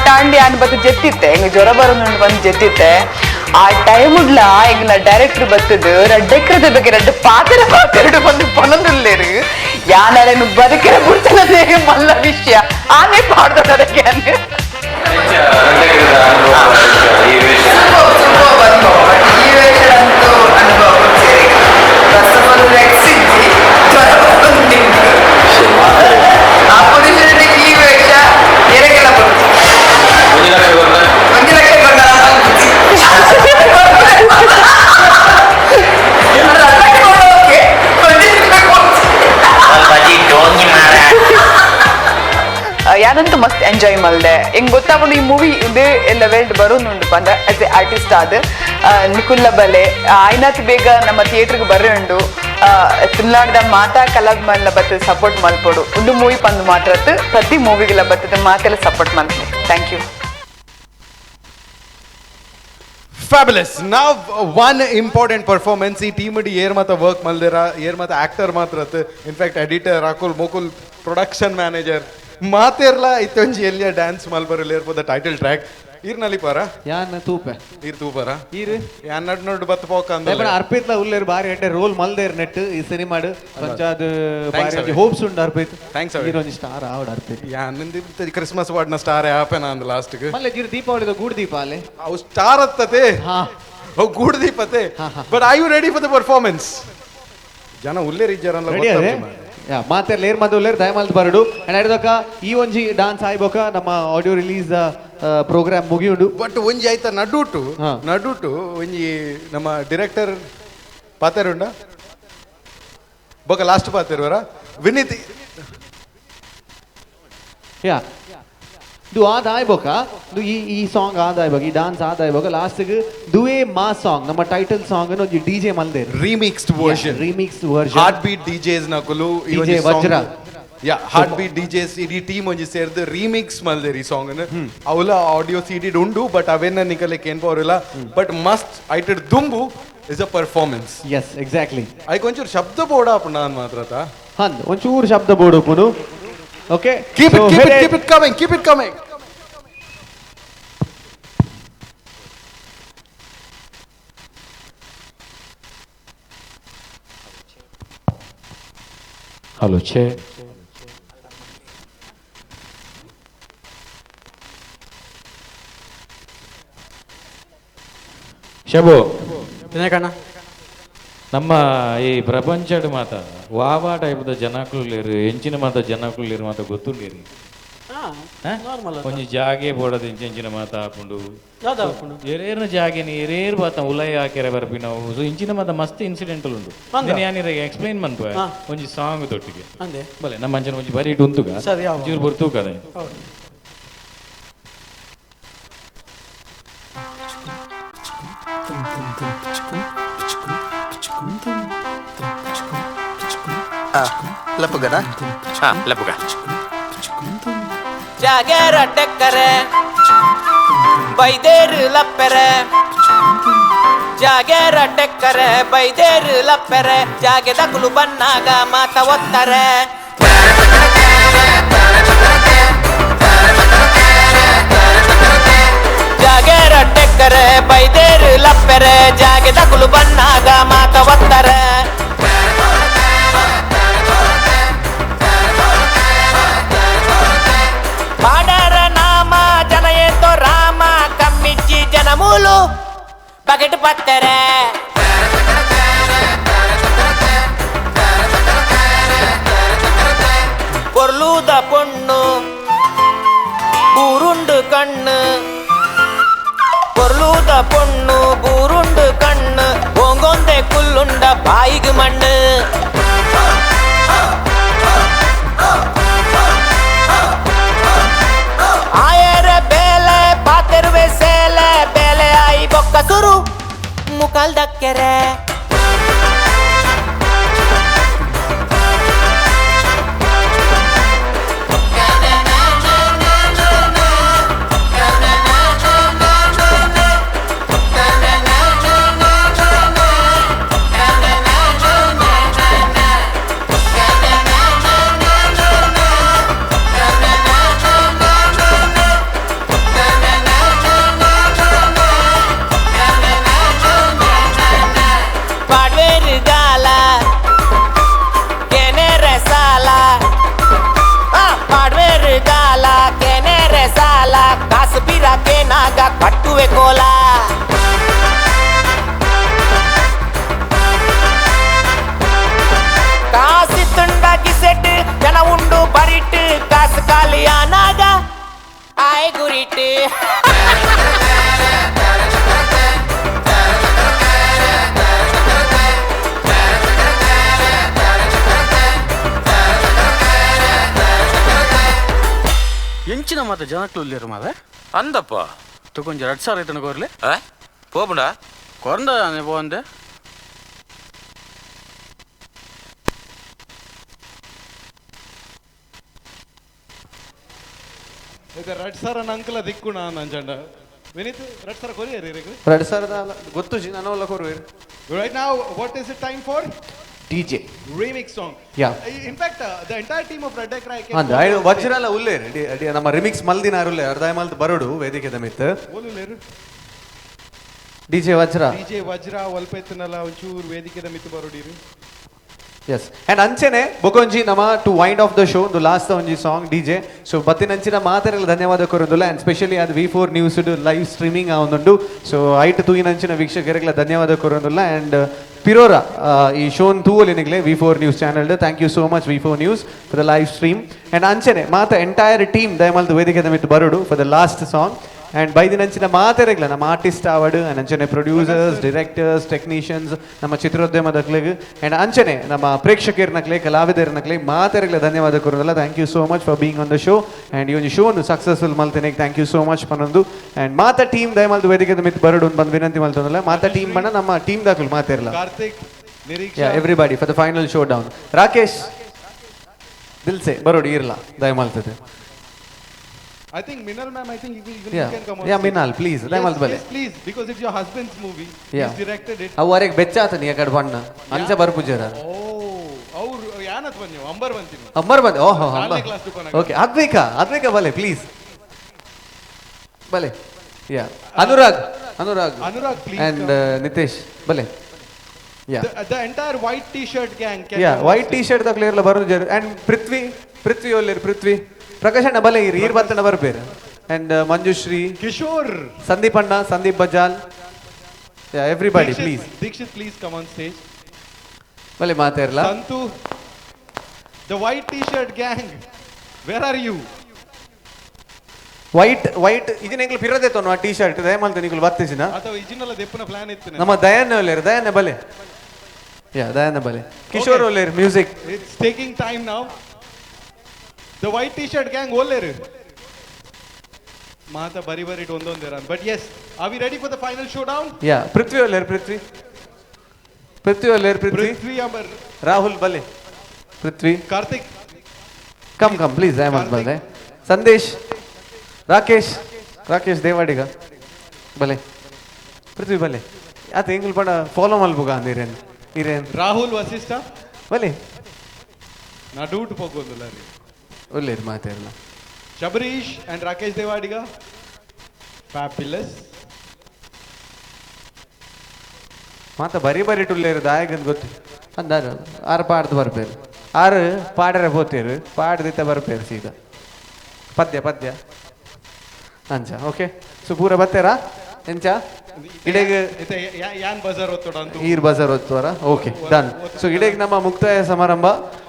ತಾಂಡಿ ಅನ್ಬತ್ತು ಜೆತ್ತಿತ್ತೆ ಹೆಂಗೆ ಜ್ವರ ಬರೋದು ಬಂದು ಜೆತ್ತಿತ್ತೆ ಆ ಟೈಮ್ ಉಡ್ಲ ಹೆಂಗ್ ಡೈರೆಕ್ಟರ್ ಬತ್ತದು ರೆಡ್ ಎಕ್ರದ ಬಗ್ಗೆ ರೆಡ್ ಪಾತ್ರೆ ಬಂದು ಪೊನೊಂದುಲ್ಲೇರು ಯಾನು ಬದುಕಿರ ಬಿಡ್ತಾನೆ ಮಲ್ಲ ವಿಷಯ ಆನೆ ಪಾಡ್ದೋಡಕ್ಕೆ ಅದಂತೂ ಮಸ್ತ್ ಎಂಜಾಯ್ ಮಲ್ದೆ ಹೆಂಗ್ ಗೊತ್ತಾಗ್ಬಿಡು ಈ ಮೂವಿ ಇದು ಎಲ್ಲ ವೆಲ್ಡ್ ಬರೋನುಂಡು ಪಂದ ಆಸ್ ಎ ಆರ್ಟಿಸ್ಟ್ ಆದ ನಿಕುಲ್ಲ ಬಲೆ ಆಯ್ನಾತ್ ಬೇಗ ನಮ್ಮ ಥಿಯೇಟರ್ಗೆ ಬರೋಂಡು ತುಳುನಾಡ್ದ ಮಾತಾ ಕಲಾದ ಮಲ್ಲ ಬತ್ತದ ಸಪೋರ್ಟ್ ಮಲ್ಪೋಡು ಒಂದು ಮೂವಿ ಪಂದು ಮಾತ್ರ ಪ್ರತಿ ಮೂವಿಗೆಲ್ಲ ಬತ್ತದ ಮಾತೆಲ್ಲ ಸಪೋರ್ಟ್ ಮಲ್ಪೆ thank you. Fabulous. Now one important performance ಈ ಟೀಮ್ ಇಡಿ ಏರ್ ಮಾತ ವರ್ಕ್ ಮಲ್ದಿರ ಏರ್ ಮಾತ ಆಕ್ಟರ್ ಮಾತ್ರ in fact editor Akul Mukul production manager ಮಾತೆರ್ಲ ಇತ್ತೊಂಜಿ ಎಲ್ಲಿಯ ಡ್ಯಾನ್ಸ್ ಮಲ್ಬರಲ್ಲಿ ಇರ್ಬೋದು ಟೈಟಲ್ ಟ್ರ್ಯಾಕ್ ಈರ್ನಲ್ಲಿ ಪಾರ ಯಾನ್ ತೂಪೆ ಈರ್ ತೂಪರ ಈರ್ ಯಾನ್ ನಡ್ ಬತ್ತ ಪೋಕ ಅಂದ ಅರ್ಪಿತ್ ಉಲ್ಲೇರ್ ಬಾರಿ ಎಡ್ಡೆ ರೋಲ್ ಮಲ್ದೇರ್ ನೆಟ್ ಈ ಸಿನಿಮಾಡು ಪಂಚಾದ್ ಬಾರಿ ಹೋಪ್ಸ್ ಉಂಡು ಅರ್ಪಿತ್ ಥ್ಯಾಂಕ್ಸ್ ಹೀರೋನಿ ಸ್ಟಾರ್ ಆವಡ್ ಅರ್ಪಿತ್ ಯಾನ್ ಕ್ರಿಸ್ಮಸ್ ವಾರ್ಡ್ನ ಸ್ಟಾರ್ ಆಪೆನ ಅಂದ ಲಾಸ್ಟ್ ಗೆ ಮಲ್ಲೆ ಜಿರ್ ದೀಪಾವಳಿದ ಗೂಡ್ ದೀಪ ಅಲ್ಲೇ ಅವು ಸ್ಟಾರ್ ಅತ್ತತೆ ಹಾ ಅವು ಗೂಡ್ ದೀಪತೆ but are you ready for the performance ಜನ ಉಲ್ಲೇರ್ ಇಜ್ಜಾರಲ್ಲ ಗೊತ್ತಾಗ್ತದೆ ಮಾತೆರ್ಲ ಏರ್ ಮಾತು ಉಲ್ಲೇರ್ ದಯಮಾಲ್ದು ಬರಡು ಅಂಡ್ ಹಿಡ್ದಕ ಈ ಒಂಜಿ ಡಾನ್ಸ್ ಆಯ್ಬೋಕ ನಮ್ಮ ಆಡಿಯೋ ರಿಲೀಸ್ ಪ್ರೋಗ್ರಾಮ್ ಮುಗಿಯುಂಡು ಬಟ್ ಒಂಜಿ ಆಯ್ತಾ ನಡುಟು ಒಂಜಿ ನಮ್ಮ ಡೈರೆಕ್ಟರ್ ಪಾತೆರುಂಡ ಬೊಕ ಲಾಸ್ಟ್ ಪಾತೆರುವರ ವಿನೀತ್ ಯಾ ದು ಆದ ಆಯ್ಬೋಕ ದು ಈ ಸಾಂಗ್ ಆದ ಆಯ್ಬೋಕ ಈ ಡಾನ್ಸ್ ಆದ ಆಯ್ಬೋಕ ಲಾಸ್ಟ್ ದುವೇ ಮಾ ಸಾಂಗ್ ನಮ್ಮ ಟೈಟಲ್ ಸಾಂಗ್ ಅನ್ನು ಒಂಜಿ ಡಿಜೆ ಮಲ್ದೆ remixed version heart beat DJs ನಕುಲು DJ Vajra yeah heart beat DJs ಇಡೀ ಟೀಮ್ ಒಂಜಿ ಸೇರ್ದು ರೀಮಿಕ್ಸ್ ಮಲ್ದೇರಿ ಈ ಸಾಂಗ್ ಅವಲ ಆಡಿಯೋ ಸಿಡಿ ಉಂಡು ಬಟ್ ಅವೇನ ನಿಕಲೆ ಕೇನ್ ಪವರಿಲ್ಲ ಬಟ್ ಮಸ್ಟ್ ಐಟೆಡ್ ದುಂಬು is a performance yes exactly hike ಒಂಚೂರು ಶಬ್ದ ಬೋಡ ಅಪ್ಪ ನಾನು ಮಾತ್ರ ಹಂದ್ ಒಂಚೂರು ಶಬ್ದ ಬೋಡು ಪುನು okay keep it coming hello ಛೇ ಶಬು ಕಣ್ಣ ನಮ್ಮ ಈ ಪ್ರಪಂಚಡ್ ಮಾತ ವಾವಾ ಟೈಪ್ದ ಜನಕ್ಕಳು ಲೇರು ಎಂಚಿನ ಮಾತ ಜನಕ್ಕಳು ಲೇರು ಮಾತ ಗೊತ್ತುಂಡೇರಿ ಒಂಜಿ ಜಾಗೆ ಬೋಡದ ಎಂಚಿನ ಮಾತ ಹಾಕೊಂಡು ಎರೇರ್ನ ಜಾಗೆನಿ ಎರೇರ್ ಬಾತ ಉಲಯ ಹಾಕ್ಯಾರ ಬರ್ಪಿ ನಾವು ಸೊ ಇಂಚಿನ ಮಾತ ಮಸ್ತ್ ಇನ್ಸಿಡೆಂಟಲ್ ಉಂಟು ಯಾನಿರ ಎಕ್ಸ್ಪ್ಲೈನ್ ಮನ್ಪ ಒಂಜಿ ಸಾಂಗ್ ತೊಟ್ಟಿಗೆ ಬಲೆ ನಮ್ಮ ಅಂಚನ ಒಂಜಿ ಬರೀ ಉಂತುಗ ಜೀರ್ ಬರ್ತು ಕದ ಲಪ್ಪುಗನ ಲಪ್ಪುಗ ಜಾಗೇರ ಟೆಕ್ಕರೆ ಬೈದೇರು ಲಪ್ಪೆರೆ ಜಾಗೇರ ಟೆಕ್ಕರೆ ಬೈದೇರು ಲಪ್ಪೆರೆ ಜಾಗೆ ದಕುಲು ಬನ್ನಾಗ ಮಾತ ಒತ್ತಾರೆ ಜಾಗೇರ ಟೆಕ್ಕರೆ ಬೈದೇರು ಲಪ್ಪೆರೆ ಜಾಗೆ ದಕುಲು ಬನ್ನಾಗ ಮಾತ ಒತ್ತಾರೆ ಪಾಡರ ನಾಮ ಜನ ಏತೋ ರಾಮ ಕಮ್ಮಿಚ್ಚಿ ಜನ ಮೂಲು ಬಕೆಟ್ ಪತ್ತರೆ பொருளூத பொண்ணு பூருண்டு கண்ணு பொருளூத பொண்ணு பூருண்டு கண்ணு ஓங்கொந்தே குல்லுண்ட பாய்கு மண்ணு ಆಯರ ಬೇಲೆ ಪಾತೆರುವೆ ಸೇಲೆ ಬೇಲೆ ಆಯಿ ಬೊಕ್ಕ ಸುರು ಮುಕಲ್ ದಕ್ಕೆರೆ ಕಟ್ಟುವೆ ಕೋಲ ಕಾಸಿ ತುಂಡಾಗಿ ಸೆಟ್ ಜನ ಉಂಡು ಬರಿಟ್ ಕಾಸು ಖಾಲಿ ಆನಾಗ ಆಯ್ ಗುರಿಟ್ ಎಂಚಿನ ಮಾತ ಜನಕ್ಲು ಉಲ್ಲೇರು ಮಾದ ಅಂದಪ್ಪ ಕೊಂಚ 2,000 ಐತನ ಕೋರ್ಲೆ போபுடா கொறந்த தானே போவந்தே ಇದು 2,000 ಅಂಕಲ ದಿಕ್ಕು ನಾನು ಅಂಜಂಡ ವಿನೀತ್ 2,000 ಕೊರಿಯರಿ ರೇಗ 2,000 ಗೊತ್ತು ಜಿ ನಾನು ಅಲ್ಲ ಕೊರುವೆ right now what is it time for DJ remix song in fact the entire team of Red Decker ಅಂದ ಐದು ವಜ್ರಲ ಉಲ್ಲೆ ರೆಡಿ ನಮ್ಮ ರಿಮಿಕ್ಸ್ ಮಲ್ದಿನಾರುಲ್ಲೆ ಅರ್ಧ ಮಲ್ತ ಬರೋಡು ವೇದಿಕೆದ ಮಿತ್ ಓಲುಲೇರು DJ ವಜ್ರ ಒಲ್ಪೆತ್ತನಲ್ಲ ಒಂಚೂರು ವೇದಿಕೆದ ಮಿತ್ ಬರೋಡಿರಿ Yes, and ಅಂಚೆನೆ ಬೊಕೊಂಜಿ ನಮ to wind off the show ದು ಲಾಸ್ಟ್ ಒಂಜಿ ಸಾಂಗ್ DJ ಸೊ ಬತ್ತಿನಂಚಿನ ಮಾತೆರೆಲ್ಲ ಧನ್ಯವಾದ ಕೊರೊಂದುಲ್ಲ ಅಂಡ್ ಸ್ಪೆಷಲಿ ಅದು V4 ನ್ಯೂಸ್ ಲೈವ್ ಸ್ಟ್ರೀಮಿಂಗ್ ಆವೊಂದುಂಡು ಸೊ ಐಟ್ ತೂಯಿನಂಚಿನ ವೀಕ್ಷಕರಿಗೆಲ್ಲ ಧನ್ಯವಾದ ಕೊರೊಂದುಲ್ಲ ಅಂಡ್ ಪಿರೋರ ಈ ಶೋನ್ ತೂವಲಿನಿಗ್ಲೆ V4 news channel thank you so much V4 news for the live stream and ಅಂಚೆನೆ ಮಾತ ಎಂಟೈರ್ ಟೀಮ್ ದಯಮಲ್ದು ವೇದಿಕೆದ ಮಿತ್ತು ಬರೋಡು for the last song and ಬೈದಿನಂಚಿನ ಮಾತೆರೆಗ್ಲ ನಮ್ಮ ಆರ್ಟಿಸ್ಟ್ ಆವಡ್ ಅಂಚನೆ ಪ್ರೊಡ್ಯೂಸರ್ಸ್ ಡೈರೆಕ್ಟರ್ಸ್ ಟೆಕ್ನಿಷಿಯನ್ಸ್ ನಮ್ಮ ಚಿತ್ರೋದ್ಯಮದಕ್ಲೆಗ್ ಅಂಡ್ ಅಂಚನೆ ನಮ್ಮ ಪ್ರೇಕ್ಷಕರ್ನಕ್ಲೆ ಕಲಾವಿದರ್ನಕ್ಲೆ ಮಾತೆರೆಗ್ಲ ಧನ್ಯವಾದ ಕೊರೋದಲ್ಲ thank you so much for being on the show and ಈ ಒಂದು ಶೋ ಒಂದು ಸಕ್ಸಸ್ಫುಲ್ ಮಲ್ತೇನೆ ಥ್ಯಾಂಕ್ ಯು ಸೋ ಮಚ್ ಪನ್ನೊಂದು ಅಂಡ್ ಮಾತ ಟೀಮ್ ದಯಮಲ್ದು ವೇದಿಕೆದ ಮಿತ್ ಬರೋಡು ಬಂದು ವಿನಂತಿ ಮಲ್ತೊಂದಲ್ಲ ಮಾತ ಟೀಮ್ ಬಣ್ಣ ನಮ್ಮ ಟೀಮ್ ದಾಖಲು ಮಾತೆರಲ್ಲ Karthik Niriksha everybody for the final showdown Rakesh ದಿಲ್ಸೆ ಬರೋಡು ಇರಲ್ಲ ದಯಮಲ್ತದೆ I think Minal ma'am, I think you can come on. Yeah, Minal, please. Yes, please, because it's your husband's movie. He's directed it. ಅವರಿಗೆ ಬೆಚ್ಚಾತನಿ ಯಾಕಡೆ ಬಣ್ಣ ಅಂಚ ಬರ್ಪುಜರ ಅವ್ರು ಯಾನತ್ ಬಂದ್ಯೋ ಅಂಬರ್ ಬಂತೀನಿ ಅಂಬರ್ ಬಂದ ಓಹೋ ಓಕೆ ಅದ್ಬೇಕಾ ಬಲೆ ಪ್ಲೀಸ್ ಬಲೆ ಯಾ ಅನುರಾಗ್ please and ನಿತೇಶ್ ಬಲೆ ಯಾ the entire white t-shirt gang white T shirt the clear ಬರೋದು ಜರ ಅಂಡ್ ಪೃಥ್ವಿ ಒಳ್ಳೆರು ಪೃಥ್ವಿ ಪ್ರಕಾಶ್ ಅಣ್ಣ ಬಲೆ ಈರ್ ಬರ್ತಣ್ಣ ಬರ್ಬೇರು ಅಂಡ್ ಮಂಜುಶ್ರೀ ಕಿಶೋರ್ ಸಂದೀಪ್ ಅಣ್ಣ Sandeep Bajal everybody please Dikshith please come on stage ಬಲೆ ಮಾತಾಡಲ್ಲ Santhu the white t-shirt gang where are you white ಇದನ್ನ ಎಂಗ್ಲು ಪಿರದೆ ತೋನು ಆ ಟಿ ಶರ್ಟ್ ದಯಮಲ್ತ ನಿಂಗ್ಲು ಬತ್ತಿಸಿನ ಅಥವಾ ಇಜಿನಲ್ಲ ದೆಪ್ಪನ ಪ್ಲಾನ್ ಇತ್ತು ನಮ್ಮ ದಯನ್ನ ಒಳ್ಳೆರು ದಯನ್ನ ಬಲೆ ದಯನ್ನ ಬಲೆ ಕಿಶೋರ್ ಒಳ್ಳೆರು music it's taking time now the white t-shirt gang ಒಳ್ಳೆರು ಮಾತಾ ಬರಿ ಒಂದೊಂದೇರ but yes are we ready for the final showdown ಪೃಥ್ವಿ ಒಳ್ಳೆರು ಪೃಥ್ವಿ ಅಮರ್ ರಾಹುಲ್ ಬಲೆ ಪೃಥ್ವಿ ಕಾರ್ತಿಕ್ ಕಮ್ ಪ್ಲೀಸ್ ದಯಮಲ್ತ ಬಲೆ ಸಂದೇಶ್ ರಾಕೇಶ್ ದೇವಾಡಿಗ ಬಲೆ ಪೃಥ್ವಿ ಬಲೆ ಆತ ಎಂಗ್ಲು ಪಡ ಫಾಲೋ ಮಲ್ಬುಗ ಇರೇನ್ ರಾಹುಲ್ ವಸಿಷ್ಠ ಬಲೆ ನಾ ಡೂಟ್ ಹೋಗೋದಿಲ್ಲ ರೀ ಒಳ್ಳೆರು ಮಾತಾಡಲ್ಲ ಶಬರೀಶ್ ಅಂಡ್ ರಾಕೇಶ್ ದೇವಾಡಿಗ ಫ್ಯಾಬ್ಯುಲಸ್ ಮಾತ ಬರಿ ಟುಲ್ಲೇರು ದಾಯಗಂದ್ ಗೊತ್ತು ಅಂದಾರು ಆರು ಪಾಡ್ದು ಬರ್ಬೇರು ಆರು ಪಾಡರೆ ಹೋತೇರು ಪಾಡ್ದಿತ್ತ ಬರ್ಬೇರು ಸೀದಾ ಪದ್ಯ ಅಂಚ ಓಕೆ ಸೊ ಪೂರ ಬತ್ತೇರಾ ಎಂಚ ಇಡೆಗೆ ಯಾನ್ ಬಜಾರ್ ಒತ್ತೋಡ ಅಂತ ಈರ್ ಬಜಾರ್ ಒತ್ತೋರ ಓಕೆ ಡನ್ ಸೊ ಇಡೆಗೆ ನಮ್ಮ ಮುಕ್ತಾಯ ಸಮಾರಂಭ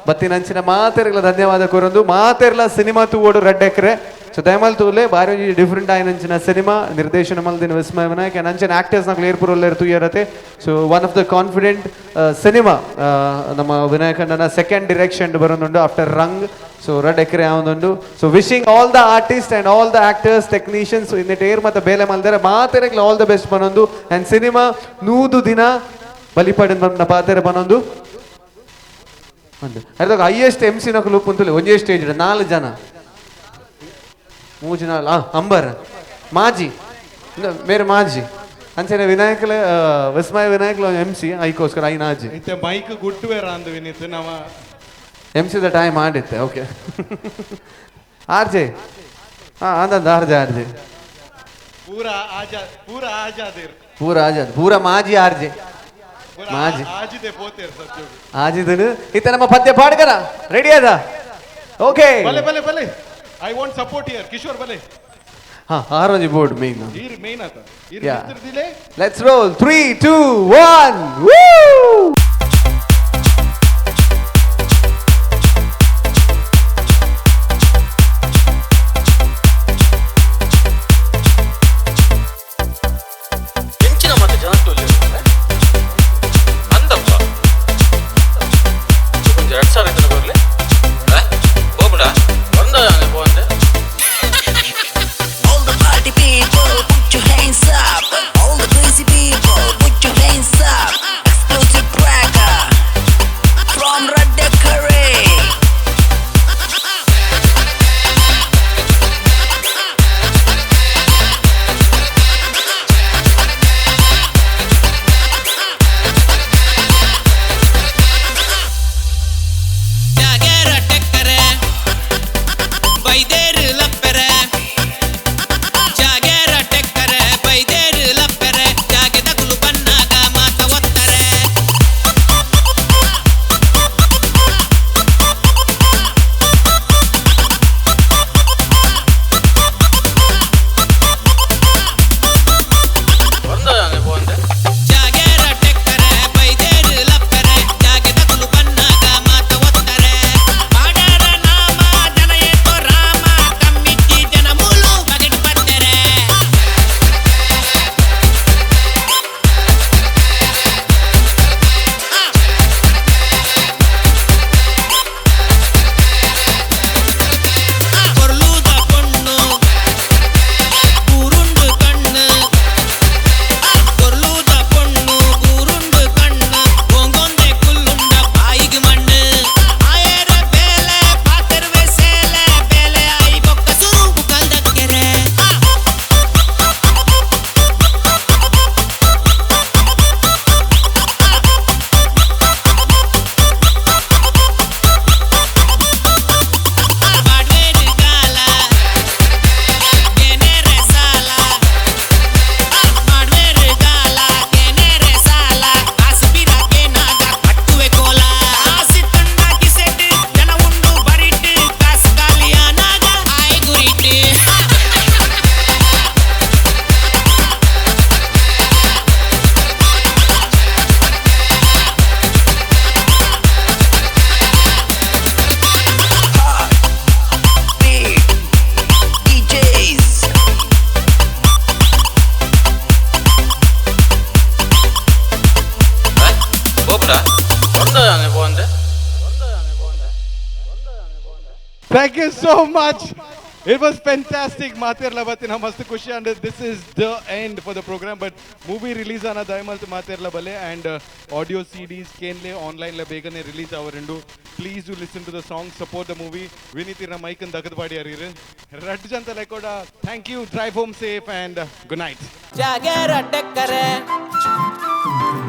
ಬತ್ತಿನಂಚಿನ ಮಾತೆರ್ಲ ಧನ್ಯವಾದ ಕೊರೊಂದು ಮಾತೆರ್ಲ ಸಿನಿಮಾ ತೂವೋಡು ರೆಡ್ ಎಕ್ರೆ ಸೊ ದಯಮಲ್ ತೂಲೆ ಬಾರಿ ಡಿಫ್ರೆಂಟ್ ಆಯ್ನಂಚಿನ ಸಿನಿಮಾ ನಿರ್ದೇಶನ ಮಲ್ದಿನ ವಿಸ್ಮಯ ವಿನಾಯಕ್ ಅಂಚಿನ ಆಕ್ಟರ್ಸ್ ನ ಕ್ಲಿಯರ್ ಪುರಲ್ಲೇ ತೂಯರತೆ so one of the confident cinema ನಮ್ಮ ವಿನಾಯಕ್ ಅಣ್ಣನ ಸೆಕೆಂಡ್ ಡೈರೆಕ್ಷನ್ ಬರೋದುಂಡು ಆಫ್ಟರ್ ರಂಗ್ ಸೊ ರೆಡ್ ಎಕ್ರೆ ಆವೊಂದುಂಡು so wishing all the artist and all the actors technicians ಇನ್ನಿಟ್ ಏರ್ ಮತ್ತೆ ಬೇಲೆ ಮಲ್ದರೆ ಮಾತೆರೆಗ್ಲ ಆಲ್ ದ ಬೆಸ್ಟ್ ಬನ್ನೊಂದು ಅಂಡ್ ಸಿನಿಮಾ 100 ದಿನ ಬಲಿಪಡಿನ ಬಂದ ಪಾತೆರೆ ಬನ್ನೊಂದು ಅರ್ದಾಗ ಹೈಯೆಸ್ಟ್ MC ನಕಲು ಉಪ್ಪುಂತುಲೆ ಒಂದೇ ಸ್ಟೇಜ್ 4 ಜನ 3 ಜನ ಅಂಬರ್ ಮಾಜಿ ಮೇರೆ ಮಾಜಿ ಅಂಚನೆ ವಿನಾಯಕಲ ವಿಸ್ಮಯ ವಿನಾಯಕಲ MC ಐಕೋಸ್ಕರ ಐನಾಜಿ ಇತ್ತೆ ಮೈಕ್ ಗುಟ್ಟುವೇರ ಅಂದು ವಿನಿತ್ ನಮ MC ದ ಟೈಮ್ ಮಾಡಿತ್ತೆ ಓಕೆ ಆರ್ಜೆ ಅಂದಂದ ಆರ್ಜೆ ಪೂರಾ ಆಜಾದ್ ಪೂರ ಮಾಜಿ ಆರ್ಜೆ ಮಾಜಿ ಆಜಿದೆ ಪೋತೇರ್ ಸತ್ಯ ಆಜಿದನು ಇತ್ತ ನಮ್ಮ ಪದ್ಯ ಪಾಡ್ಕರ ರೆಡಿ ಅದ ಓಕೆ ಬಲೆ I want support here Kishore ಬಲೆ ಆರೋಜಿ ಬೋರ್ಡ್ ಮೇನ್ ಮೇನ್ ಆತ ಲೆಟ್ಸ್ ರೋಲ್ 3 2 1 ವೂ Thank you so much. It was fantastic. Matirla batina mast khushi and this is the end for the program. But movie release ana daimal Matirla bale and audio CDs kenle online la begane release avarendu. Please do listen to the song, support the movie. Vinitirna mic and dagat padi ariru. Radjanta lekoda. Thank you. Drive home safe and good night. ಜಾಗರ ಟೆಕ್ಕರೆ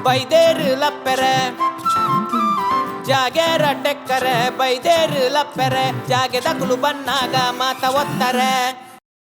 ಬೈದೇರು ಲಪ್ಪೆರೆ ಜಾಗರ ಟೆಕ್ಕರೆ ಬೈದೇರು ಲಪ್ಪೆರೆ ಜಾಗೆದ ಕುಲು ಬನ್ನಾಗ ಮಾತ ಒತ್ತಾರೆ